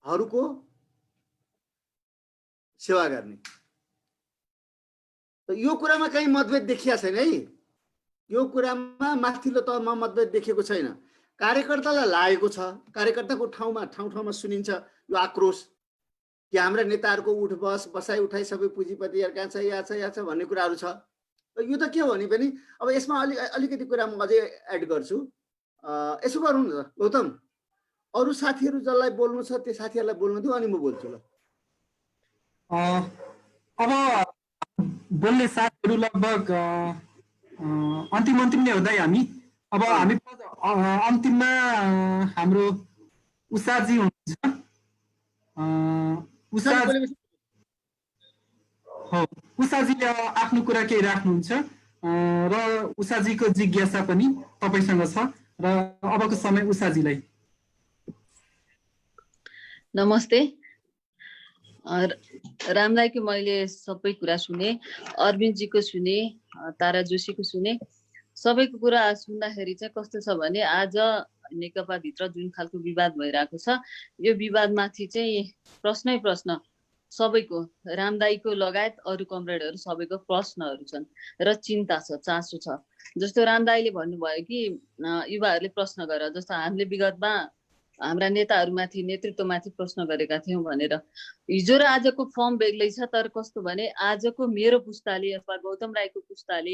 हरूको सेवा गर्ने। यो कुरामा कहीँ मतभेद देखिया छैन है। यो कुरामा माथिल्लो तहमा मतभेद देखिएको छैन। कार्यकर्तालाई लागेको छ कार्यकर्ताको ठाउँमा सुनिन्छ यो आक्रोश कि हाम्रा नेताहरूको उठ बसाइ उठाइ सबै पुँजीपतिहरू कहाँ छ यहाँ छ भन्ने कुराहरू छ। यो त के हो भने पनि अब यसमा अलिकति कुरा म अझै एड गर्छु। यसो गरौँ न गौतम अरू साथीहरू जसलाई बोल्नु छ त्यो साथीहरूलाई बोल्नु दिउँ अनि म बोल्छु ल। अब बोल्ने साथीहरू लगभग अन्तिम नै हुँदै हामी अब हामी अन्तिममा हाम्रो उषाजी हुनुहुन्छ। उषाजीले आफ्नो कुरा केही राख्नुहुन्छ र उषाजीको जिज्ञासा पनि तपाईसँग छ र अबको समय उषाजीलाई। नमस्ते। रामदाईको मैले सबै कुरा सुने, अरविन्दजीको सुने, तारा जोशीको सुने। सबैको कुरा सुन्दाखेरि चाहिँ कस्तो छ भने आज नेकपाभित्र जुन खालको विवाद भइरहेको छ, यो विवादमाथि चाहिँ प्रश्नै प्रश्न सबैको, रामदाईको लगायत अरू कमरेडहरू सबैको प्रश्नहरू छन् र चिन्ता छ, चासो छ। जस्तो रामदाईले भन्नुभयो कि युवाहरूले प्रश्न गर, जस्तो हामीले विगतमा हाम्रा नेताहरूमाथि, नेतृत्वमाथि प्रश्न गरेका थियौँ भनेर। हिजो र आजको फर्म बेग्लै छ, तर कस्तो भने आजको मेरो पुस्ताले अथवा गौतम राईको पुस्ताले,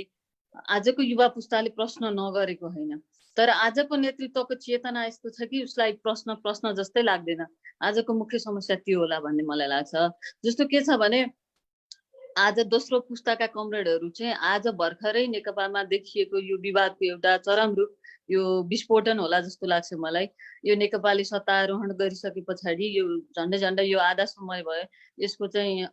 आजको युवा पुस्ताले प्रश्न नगरेको होइन, तर आजको नेतृत्वको चेतना यस्तो छ कि उसलाई प्रश्न जस्तै लाग्दैन। आजको मुख्य समस्या त्यो होला भन्ने मलाई लाग्छ। जस्तो के छ भने आज दोस्रो पुस्ताका कमरेडहरू चाहिँ आज भर्खरै नेकपामा देखिएको यो विवादको एउटा चरम रूप, यो विस्फोटन होला जस्तो लाग्छ मलाई। यो नेकपाले सत्तारोहण गरिसके पछाडि यो झन्डै यो आधा समय भयो, यसको चाहिँ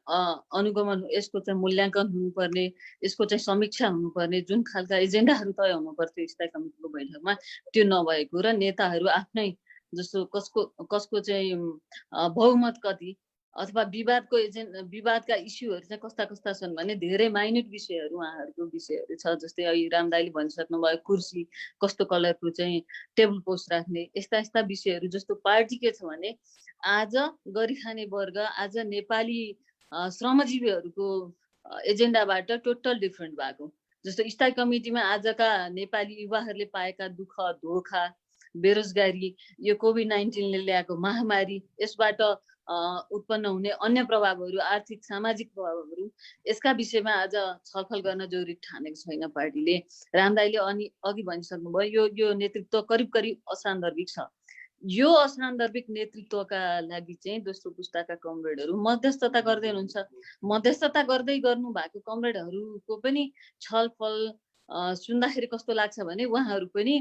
अनुगमन, यसको चाहिँ मूल्याङ्कन हुनुपर्ने, यसको चाहिँ समीक्षा हुनुपर्ने, जुन खालका एजेन्डाहरू तय हुनुपर्थ्यो स्थायी कमिटीको बैठकमा, त्यो नभएको र नेताहरू आफ्नै जस्तो कसको चाहिँ बहुमत कति अथवा विवादका इस्युहरू चाहिँ कस्ता छन् भने धेरै माइन्युट विषयहरू उहाँहरूको विषयहरू छ। जस्तै अहिले रामदाईले भनिसक्नु भयो कुर्सी कस्तो कलरको चाहिँ टेबल पोस्ट राख्ने, यस्ता विषयहरू। जस्तो पार्टी के छ भने आज गरिखाने वर्ग, आज नेपाली श्रमजीवीहरूको एजेन्डाबाट टोटल डिफ्रेन्ट भएको। जस्तो स्थायी कमिटीमा आजका नेपाली युवाहरूले पाएका दुःख, धोखा, बेरोजगारी, यो कोभिड-19ले ल्याएको महामारी, यसबाट उत्पन्न हुने अन्य प्रभावहरू, आर्थिक सामाजिक प्रभावहरू, यसका विषयमा आज छलफल गर्न जरुरी ठानेको छैन पार्टीले। रामदाईले अघि भनिसक्नुभयो यो नेतृत्व करिब असान्दर्भिक छ। यो असान्दर्भिक नेतृत्वका लागि चाहिँ दोस्रो पुस्ताका कमरेडहरू मध्यस्थता गर्दै हुनुहुन्छ। मध्यस्थता गर्दै गर्नु भएको कमरेडहरूको पनि छलफल सुन्दाखेरि कस्तो लाग्छ भने उहाँहरू पनि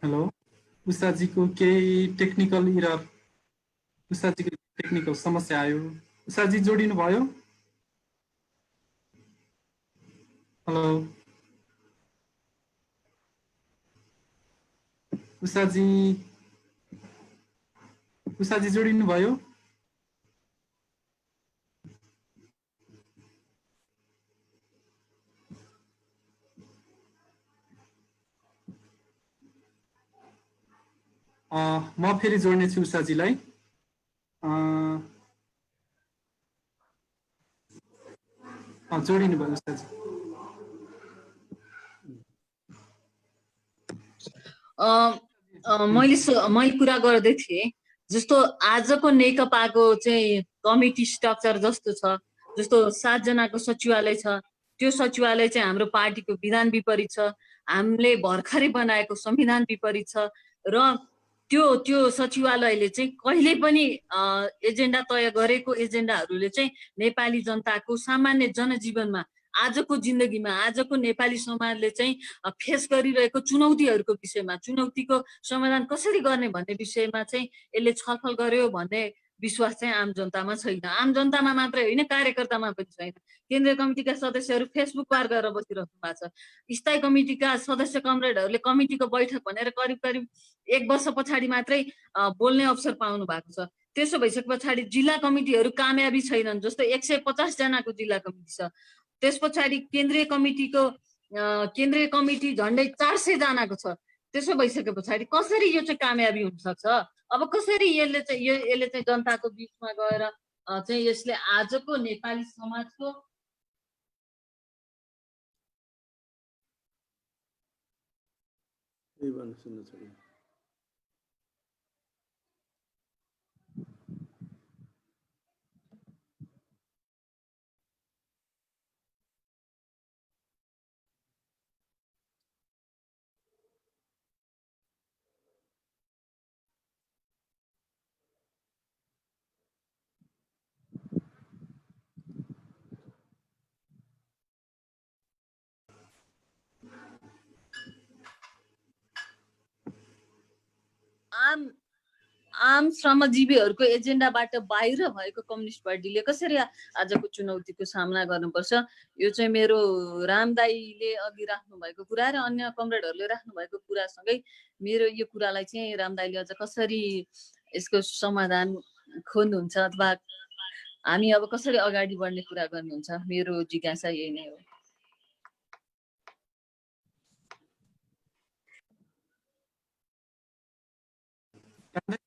हेलो, उषाजीको केही टेक्निकल इरर, उषाजीको टेक्निकल समस्या आयो। उषाजी जोडिनु भयो? हेलो उषाजी जोडिनु भयो? म फेरि जोड्नेछु उषाजीलाई। जोडिनु भयो उषाजी। मैले कुरा गर्दै थिएँ, जस्तो आजको नेकपाको चाहिँ कमिटी स्ट्रक्चर जस्तो छ, जस्तो 7 जनाको सचिवालय छ, त्यो सचिवालय चाहिँ हाम्रो पार्टीको विधान विपरीत छ, हामीले भर्खरै बनाएको संविधान विपरीत छ र त्यो सचिवालयले चाहिँ कहिले पनि एजेन्डा तय गरेको एजेन्डाहरूले चाहिँ नेपाली जनताको सामान्य जनजीवनमा, आजको जिन्दगीमा, आजको नेपाली समाजले चाहिँ फेस गरिरहेको चुनौतीहरूको विषयमा, चुनौतीको समाधान कसरी गर्ने भन्ने विषयमा चाहिँ यसले छलफल गर्यो भन्ने विश्वास चाहिँ आम जनतामा छैन। आम जनतामा मात्रै होइन, कार्यकर्तामा पनि छैन। केन्द्रीय कमिटीका सदस्यहरू फेसबुक पार गरेर बसिरहनु भएको छ। स्थायी कमिटीका सदस्य कमरेडहरूले कमिटीको बैठक भनेर करिब 1 वर्ष पछाडि मात्रै बोल्ने अवसर पाउनु भएको छ। त्यसो भइसके पछाडि जिल्ला कमिटीहरू कामयाबी छैनन्। जस्तो 150 जनाको जिल्ला कमिटी छ, त्यस पछाडि केन्द्रीय कमिटी झन्डै 400 जनाको छ। त्यसो भइसके पछाडि कसरी यो चाहिँ कामयाबी हुन सक्छ? अब कसरी यसले चाहिँ जनताको बिचमा गएर चाहिँ यसले आजको नेपाली समाजको आम श्रमजीवीहरूको एजेन्डाबाट बाहिर भएको कम्युनिस्ट पार्टीले कसरी आजको चुनौतीको सामना गर्नुपर्छ, यो चाहिँ मेरो रामदाईले अघि राख्नु भएको कुरा र अन्य कमरेडहरूले राख्नु भएको कुरासँगै मेरो यो कुरालाई चाहिँ रामदाईले अझ कसरी यसको समाधान खोज्नुहुन्छ अथवा हामी अब कसरी अगाडि बढ्ने कुरा गर्नुहुन्छ, मेरो जिज्ञासा यही नै हो।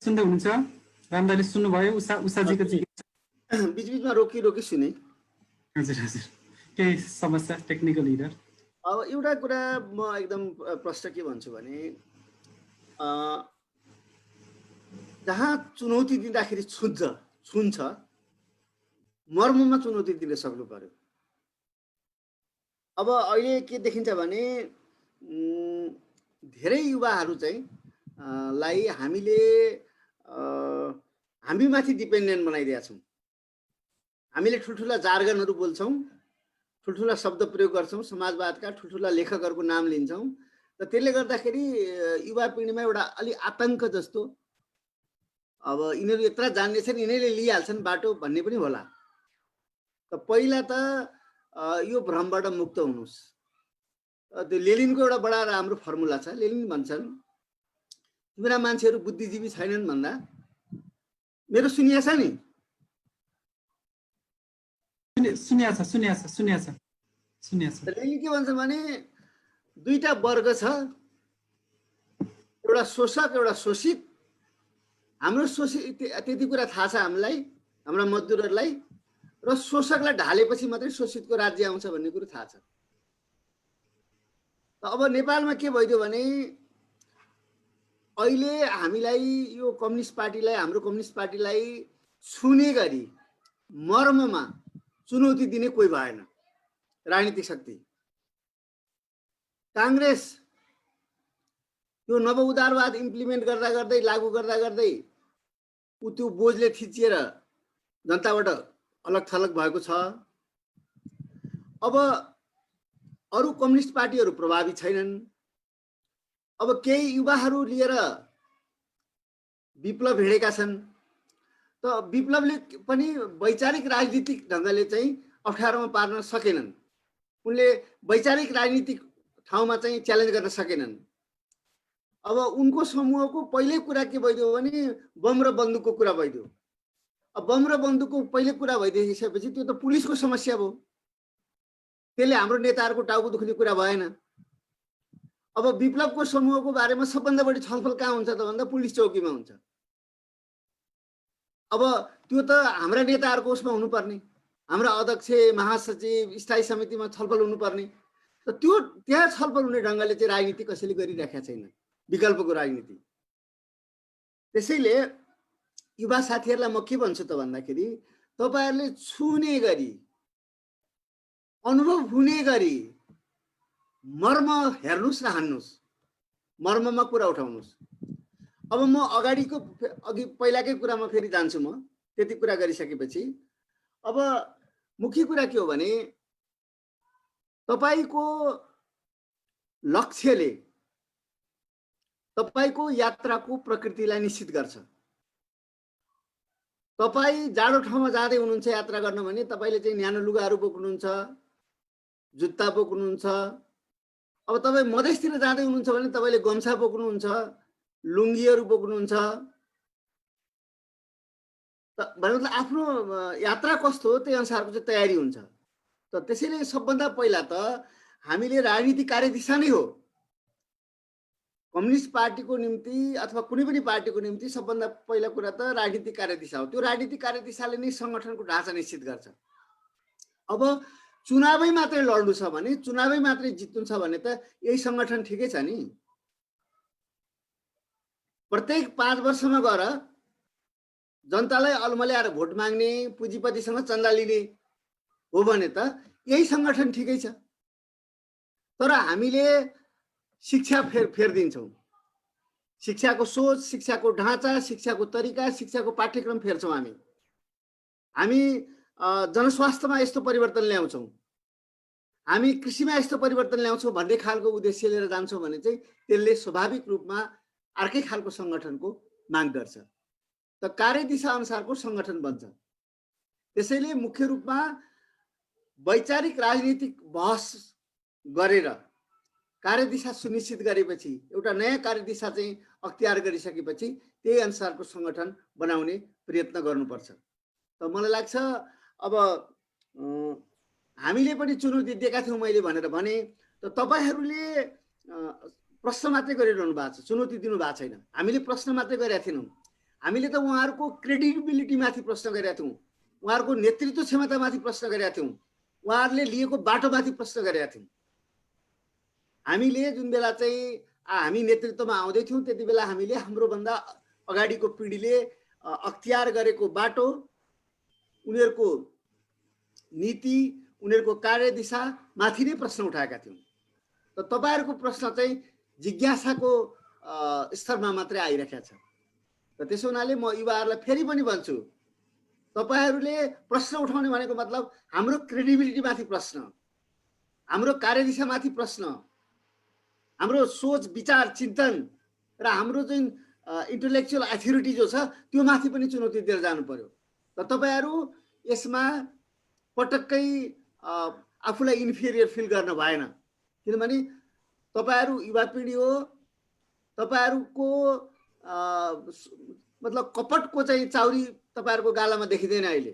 सुन्दै हुनुहुन्छ? रामदाईले सुन्नुभयो? उषाजीको जिज्ञासा बिचबिचमा रोकी सुने। हजुर हजुर, केही समस्या टेक्निकल इरर। अब एउटा कुरा म एकदम प्रश्न के भन्छु भने जहाँ चुनौती दिँदाखेरि छुन्छ मर्ममा चुनौती दिन सक्नु पर्यो। अब अहिले के देखिन्छ भने धेरै युवाहरू चाहिँ लाई हामीले हामीमाथि डिपेन्डेन्ट बनाइदिएका छौँ। हामीले ठुल्ठुला जार्गनहरू बोल्छौँ, ठुल्ठुला शब्द प्रयोग गर्छौँ, समाजवादका ठुल्ठुला लेखकहरूको नाम लिन्छौँ। र त्यसले गर्दाखेरि युवा पिँढीमा एउटा अलि आतङ्क जस्तो, अब यिनीहरू यत्रा जान्ने छन् यिनीहरूले लिइहाल्छन् बाटो भन्ने पनि होला। त पहिला त यो भ्रमबाट मुक्त हुनुहोस्। त्यो लेनिनको एउटा बडा राम्रो फर्मुला छ। लेनिन भन्छन् तिम्रा मान्छेहरू बुद्धिजीवी छैनन् भन्दा मेरो सुनिया छ नि? सुनिया छ। लेनिन के भन्छ भने दुईटा वर्ग छ, एउटा शोषक एउटा शोषित। हाम्रो शोषित त्यति कुरा थाहा छ हामीलाई, हाम्रा मजदुरहरूलाई, र शोषकलाई ढालेपछि मात्रै शोषितको राज्य आउँछ भन्ने कुरो थाहा छ। अब नेपालमा के भइदियो भने अहिले हामीलाई यो कम्युनिस्ट पार्टीलाई, हाम्रो कम्युनिस्ट पार्टीलाई छुने गरी मर्ममा चुनौती दिने कोही भएन। राजनीतिक शक्ति काङ्ग्रेस यो नवउदारवाद इम्प्लिमेन्ट गर्दा गर्दै लागू गर्दा गर्दै त्यो बोझले थिचिएर जनताबाट अलग थलग भएको छ। अब अरू कम्युनिस्ट पार्टीहरू प्रभावित छैनन्। अब केही युवाहरू लिएर विप्लव हिँडेका छन्। त विप्लवले पनि वैचारिक राजनीतिक ढङ्गले चाहिँ अप्ठ्यारोमा पार्न सकेनन्। उनले वैचारिक राजनीतिक ठाउँमा चाहिँ च्यालेन्ज गर्न सकेनन्। अब उनको समूहको पहिल्यै कुरा के भइदियो भने बम र बन्दुकको कुरा भइदियो। अब बम र बन्दुकको पहिले कुरा भइदिइसकेपछि त्यो त पुलिसको समस्या भयो। त्यसले हाम्रो नेताहरूको टाउको दुख्ने कुरा भएन। अब विप्लवको समूहको बारेमा सबभन्दा बढी छलफल कहाँ हुन्छ त भन्दा पुलिस चौकीमा हुन्छ। अब त्यो त हाम्रा नेताहरूको उसमा हुनुपर्ने, हाम्रा अध्यक्ष महासचिव स्थायी समितिमा छलफल हुनुपर्ने। त त्यो त्यहाँ छलफल हुने ढङ्गले चाहिँ राजनीति कसैले गरिराखेका छैन, विकल्पको राजनीति। त्यसैले युवा साथीहरूलाई म के भन्छु त भन्दाखेरि तपाईँहरूले छुने गरी, अनुभव हुने गरी मर्म हेर्नुहोस् र हान्नुहोस्, मर्ममा कुरा उठाउनुहोस्। अब म अघि पहिलाकै कुरामा फेरि जान्छु। म त्यति कुरा गरिसकेपछि अब मुख्य कुरा के हो भने तपाईको लक्ष्यले तपाईको यात्राको प्रकृतिलाई निश्चित गर्छ। तपाई जाडो ठाउँमा जाँदै हुनुहुन्छ यात्रा गर्न भने तपाईले चाहिँ न्यानो लुगाहरू बोक्नुहुन्छ, जुत्ता बोक्नुहुन्छ। अब तपाई मधेसतिर जाँदै हुनुहुन्छ भने तपाईले गम्छा बोक्नुहुन्छ, लुङ्गीहरू बोक्नुहुन्छ। मतलब आफ्नो यात्रा कस्तो हो त्यही अनुसारको चाहिँ तयारी हुन्छ। त त्यसैले सबभन्दा पहिला त हामीले राजनीतिक कार्यदिशा नै हो। कम्युनिस्ट पार्टीको निम्ति अथवा कुनै पनि पार्टीको निम्ति सबभन्दा पहिला कुरा त राजनीतिक कार्यदिशा हो। त्यो राजनीतिक कार्यदिशाले नै संगठनको ढाँचा निश्चित गर्छ। अब चुनावै मात्रै लड्नु छ भने, चुनावै मात्रै जित्नु छ भने त यही संगठन ठिकै छ नि। प्रत्येक 5 वर्षमा गएर जनतालाई अलमल्याएर भोट माग्ने, पुँजीपतिसँग चन्दा लिने हो भने त यही संगठन ठिकै छ। तर हामीले शिक्षा फेरिदिन्छौँ। शिक्षाको सोच, शिक्षाको ढाँचा, शिक्षाको तरिका, शिक्षाको पाठ्यक्रम फेर्छौँ। हामी जनस्वास्थ्यमा यस्तो परिवर्तन ल्याउँछौँ, हामी कृषिमा यस्तो परिवर्तन ल्याउँछौँ भन्ने खालको उद्देश्य लिएर जान्छौँ भने चाहिँ त्यसले स्वाभाविक रूपमा अर्कै खालको संगठनको माग गर्छ। त कार्यदिशा अनुसारको सङ्गठन बन्छ। त्यसैले मुख्य रूपमा वैचारिक राजनीतिक बहस गरेर कार्यदिशा सुनिश्चित गरेपछि एउटा नयाँ कार्यदिशा चाहिँ अख्तियार गरिसकेपछि त्यही अनुसारको सङ्गठन बनाउने प्रयत्न गर्नुपर्छ। त मलाई लाग्छ अब हामीले पनि चुनौती दिएका थियौँ मैले भनेर भने, त तपाईँहरूले प्रश्न मात्रै गरिरहनु भएको छ, चुनौती दिनु भएको छैन। हामीले प्रश्न मात्रै गरेका थिएनौँ, हामीले त उहाँहरूको क्रेडिबिलिटीमाथि प्रश्न गरेका थियौँ, उहाँहरूको नेतृत्व क्षमतामाथि प्रश्न गरेका थियौँ, उहाँहरूले लिएको बाटोमाथि प्रश्न गरेका थियौँ। हामीले जुन बेला चाहिँ हामी नेतृत्वमा आउँदैथ्यौँ त्यति बेला हामीले हाम्रोभन्दा अगाडिको पिँढीले अख्तियार गरेको बाटो, उनीहरूको नीति, उनीहरूको कार्यदिशामाथि नै प्रश्न उठाएका थियौँ। त तपाईँहरूको प्रश्न चाहिँ जिज्ञासाको स्तरमा मात्रै आइरहेको छ। र त्यसो हुनाले म युवाहरूलाई फेरि पनि भन्छु, तपाईँहरूले प्रश्न उठाउने भनेको मतलब हाम्रो क्रेडिबिलिटीमाथि प्रश्न, हाम्रो कार्यदिशामाथि प्रश्न, हाम्रो सोच विचार चिन्तन र हाम्रो जुन इन्टेलेक्चुअल अथोरिटी जो छ त्यो माथि पनि चुनौती दिएर जानु पर्यो। र तपाईँहरू यसमा पटक्कै आफूलाई इन्फेरियर फिल गर्न भएन, किनभने तपाईँहरू युवा पिँढी हो, तपाईँहरूको मतलब कपटको चाहिँ चाउरी तपाईँहरूको गालामा देखिँदैन अहिले,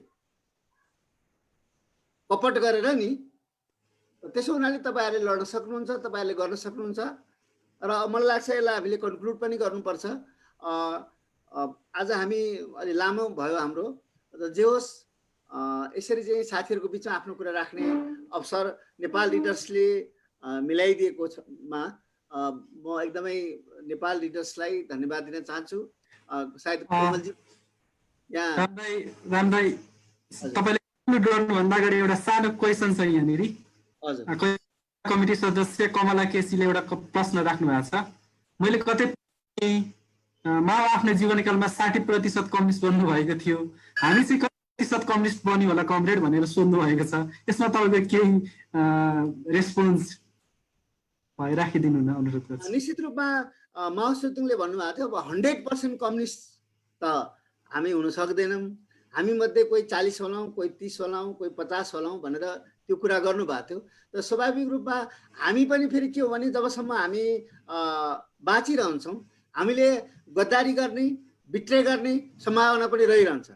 कपट गरेर नि। त्यसो हुनाले तपाईँहरूले लड्न सक्नुहुन्छ, तपाईँहरूले गर्न सक्नुहुन्छ। र मलाई लाग्छ यसलाई हामीले कन्क्लुड पनि गर्नुपर्छ। आज हामी अलि लामो भयो हाम्रो, जे होस् यसरी चाहिँ साथीहरूको बिचमा आफ्नो कुरा राख्ने अवसर नेपाल लिडर्सले मिलाइदिएको मा म एकदमै नेपाल लिडर्सलाई धन्यवाद दिन चाहन्छु। सायद कोमलजी यहाँ रामदाई तपाईँले कन्क्लुड गर्नुभन्दा अगाडि एउटा सानो क्वेसन छ यहाँनिर। कमिटी सदस्य कमला केसीले एउटा प्रश्न राख्नु भएको छ। मैले कतै माओ आफ्नो जीवनकालमा 60% कम्युनिस्ट बन्नु भएको थियो, हामी चाहिँ कति प्रतिशत कम्युनिस्ट बन्यो होला कमरेड भनेर सोध्नु भएको छ। यसमा तपाईँको केही रेस्पोन्स भए राखिदिनु न अनुरोध गर्छु। निश्चित रूपमा माओ सेतुङले भन्नुभएको थियो अब 100% कम्युनिस्ट त हामी हुन सक्दैनौँ, हामी मध्ये कोही 40 होलाौँ, कोही 30 होलाौँ, कोही 50 होलाौँ भनेर त्यो कुरा गर्नुभएको थियो। र स्वाभाविक रूपमा हामी पनि फेरि के हो भने जबसम्म हामी बाँचिरहन्छौँ हामीले गद्दारी गर्ने, बिट्रे गर्ने सम्भावना पनि रहिरहन्छ।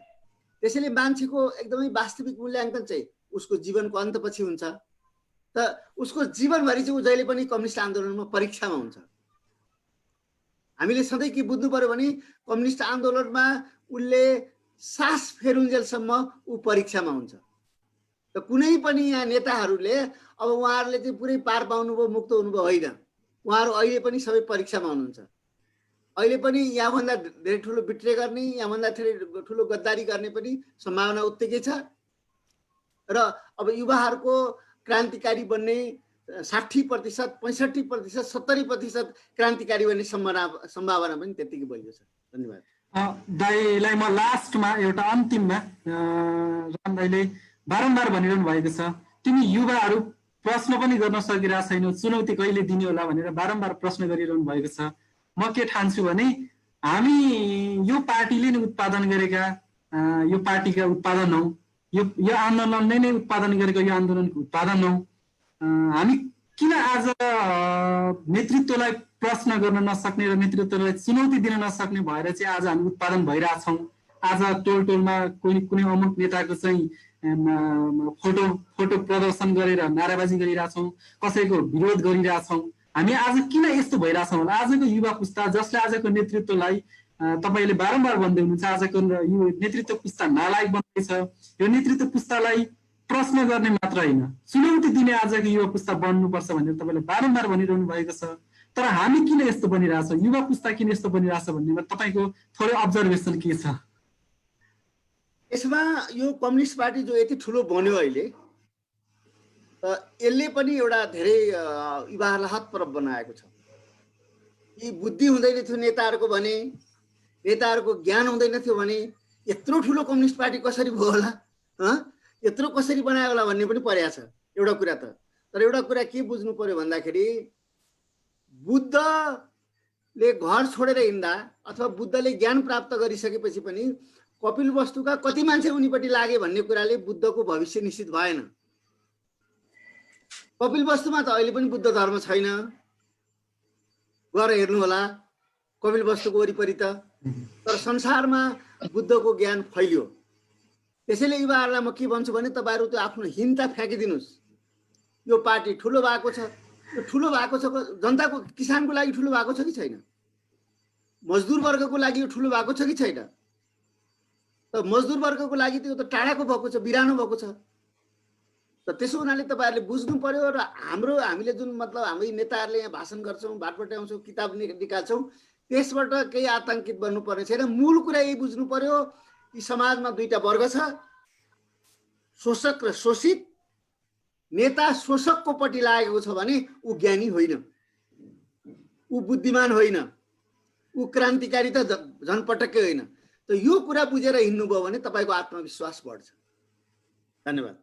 त्यसैले मान्छेको एकदमै वास्तविक मूल्याङ्कन चाहिँ उसको जीवनको अन्तपछि हुन्छ। त उसको जीवनभरि चाहिँ ऊ जहिले पनि कम्युनिस्ट आन्दोलनमा परीक्षामा हुन्छ। हामीले सधैँ के बुझ्नु पर्यो भने कम्युनिस्ट आन्दोलनमा उसले सास फेरुन्जेलसम्म ऊ परीक्षामा हुन्छ। त कुनै पनि यहाँ नेताहरूले अब उहाँहरूले चाहिँ पुरै पार पाउनुभयो, मुक्त हुनुभयो होइन, उहाँहरू अहिले पनि सबै परीक्षामा हुनुहुन्छ। अहिले पनि यहाँभन्दा धेरै ठुलो बिट्रे गर्ने, यहाँभन्दा धेरै ठुलो गद्दारी गर्ने पनि सम्भावना उत्तिकै छ। र अब युवाहरूको क्रान्तिकारी बन्ने 60%, 65%, 70% क्रान्तिकारी बन्ने सम्भावना पनि त्यत्तिकै बलियो छ। धन्यवाद। दाइलाई म लास्टमा एउटा अन्तिममा राम दाइले बारम्बार भनिरहनु भएको छ तिमी युवाहरू प्रश्न पनि गर्न सकिरहेको छैनौ, चुनौती कहिले दिने होला भनेर बारम्बार प्रश्न गरिरहनु भएको छ। म के ठान्छु भने हामी यो पार्टीले नै उत्पादन गरेका यो पार्टीका उत्पादन हौ, यो आन्दोलनले नै उत्पादन गरेको यो आन्दोलनको उत्पादन हौ। हामी किन आज नेतृत्वलाई प्रश्न गर्न नसक्ने र नेतृत्वलाई चुनौती दिन नसक्ने भएर चाहिँ आज हामी उत्पादन भइरहेछौँ। आज टोल टोलमा कुनै अमुक नेताको चाहिँ फोटो प्रदर्शन गरेर नाराबाजी गरिरहेछौँ, कसैको विरोध गरिरहेछौँ। हामी आज किन यस्तो भइरहेछौँ होला? आजको युवा पुस्ता जसले आजको नेतृत्वलाई तपाईँले बारम्बार भन्दै हुनुहुन्छ आजको यो नेतृत्व पुस्ता नालायक बन्दैछ, यो नेतृत्व पुस्तालाई प्रश्न गर्ने मात्र होइन चुनौती दिने आजको युवा पुस्ता बन्नुपर्छ भनेर तपाईँले बारम्बार भनिरहनु भएको छ। तर हामी किन यस्तो बनिरहेछौँ, युवा पुस्ता किन यस्तो बनिरहेछ भन्नेमा तपाईँको थोरै अब्जर्भेसन के छ? यसमा यो कम्युनिस्ट पार्टी जो यति ठुलो बन्यो अहिले, यसले पनि एउटा धेरै युवाहरूलाई हतप्रभ बनाएको छ। यी बुद्धि हुँदैन थियो नेताहरूको भने, नेताहरूको ज्ञान हुँदैन थियो भने यत्रो ठुलो कम्युनिस्ट पार्टी कसरी भयो होला, यत्रो कसरी बनायो होला भन्ने पनि परेको छ एउटा कुरा त। तर एउटा कुरा के बुझ्नु पर्यो भन्दाखेरि बुद्ध ले घर छोडेर हिँड्दा अथवा बुद्धले ज्ञान प्राप्त गरिसकेपछि पनि कपिलवस्तुका कति मान्छे उनीपट्टि लागे भन्ने कुराले बुद्धको भविष्य निश्चित भएन। कपिलवस्तुमा त अहिले पनि बुद्ध धर्म छैन, गएर हेर्नु होला कपिलवस्तुको वरिपरि त। तर संसारमा बुद्धको ज्ञान फैलियो। त्यसैले युवाहरूलाई म के भन्छु भने तपाईहरु त्यो आफ्नो हिंता फ्याँकिदिनुस्। यो पार्टी ठुलो भएको छ, यो ठुलो भएको छ जनताको, किसानको लागि ठुलो भएको छ कि छैन? मजदुर वर्गको लागि यो ठुलो भएको छ कि छैन? त मजदुर वर्गको लागि त यो त टाढाको भएको छ, बिरानो भएको छ। त त्यसो हुनाले तपाईहरुले बुझ्नु पर्यो। र हामीले जुन मतलब हामी नेताहरूले यहाँ भाषण गर्छौं, बाटपट्याउँछौं, किताब निकाल्छौं, त्यसबाट केही आतंकित बन्नुपर्ने छैन। मूल कुरा यही बुझ्नु पर्यो कि समाजमा दुईटा वर्ग छ, शोषक र शोषित। नेता शोषकको पट्टि लागेको छ भने ऊ ज्ञानी होइन, ऊ बुद्धिमान होइन, ऊ क्रान्तिकारी त झन् पटक्कै होइन। त यो कुरा बुझेर हिँड्नुभयो भने तपाईको आत्मविश्वास बढ्छ। धन्यवाद।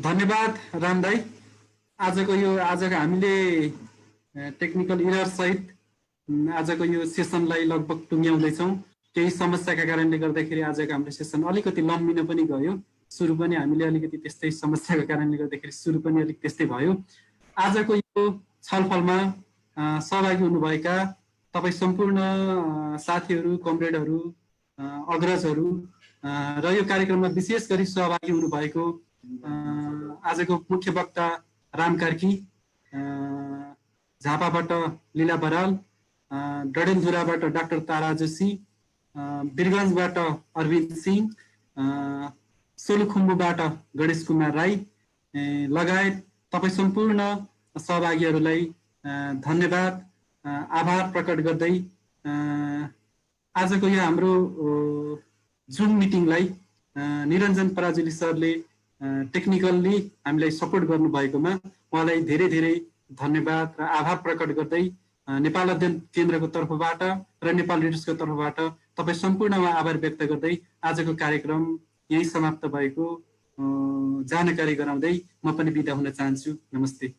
धन्यवाद राम दाई। आजको हामीले टेक्निकल इरर सहित आजको यो सेसनलाई लगभग टुङ्ग्याउँदैछौँ। केही समस्याका कारणले गर्दाखेरि आजको हाम्रो सेसन अलिकति लम्बिन पनि गयो। सुरु पनि हामीले अलिकति त्यस्तै समस्याको कारणले गर्दाखेरि सुरु पनि अलिक त्यस्तै भयो। आजको यो छलफलमा सहभागी हुनुभएका तपाईँ सम्पूर्ण साथीहरू, कमरेडहरू, अग्रजहरू र यो कार्यक्रममा विशेष गरी सहभागी हुनुभएको आजको मुख्य वक्ता राम कार्की, झापाबाट लीला बराल, डडेलधुराबाट डाक्टर तारा जोशी, वीरगञ्जबाट अरविन्द सिंह, सोलुखुम्बुबाट गणेश कुमार राई लगायत तपाईँ सम्पूर्ण सहभागीहरूलाई धन्यवाद, आभार प्रकट गर्दै आजको यो हाम्रो जुम मिटिङलाई निरञ्जन पराजुली सरले टेक्निकल्ली हामीलाई सपोर्ट गर्नुभएकोमा उहाँलाई धेरै धेरै धन्यवाद र आभार प्रकट गर्दै नेपाल अध्ययन केन्द्रको तर्फबाट र नेपाल रिडर्सको तर्फबाट तपाईँ सम्पूर्णमा आभार व्यक्त गर्दै आजको कार्यक्रम यही समाप्त भएको जानकारी गराउँदै म पनि बिदा हुन चाहन्छु। नमस्ते।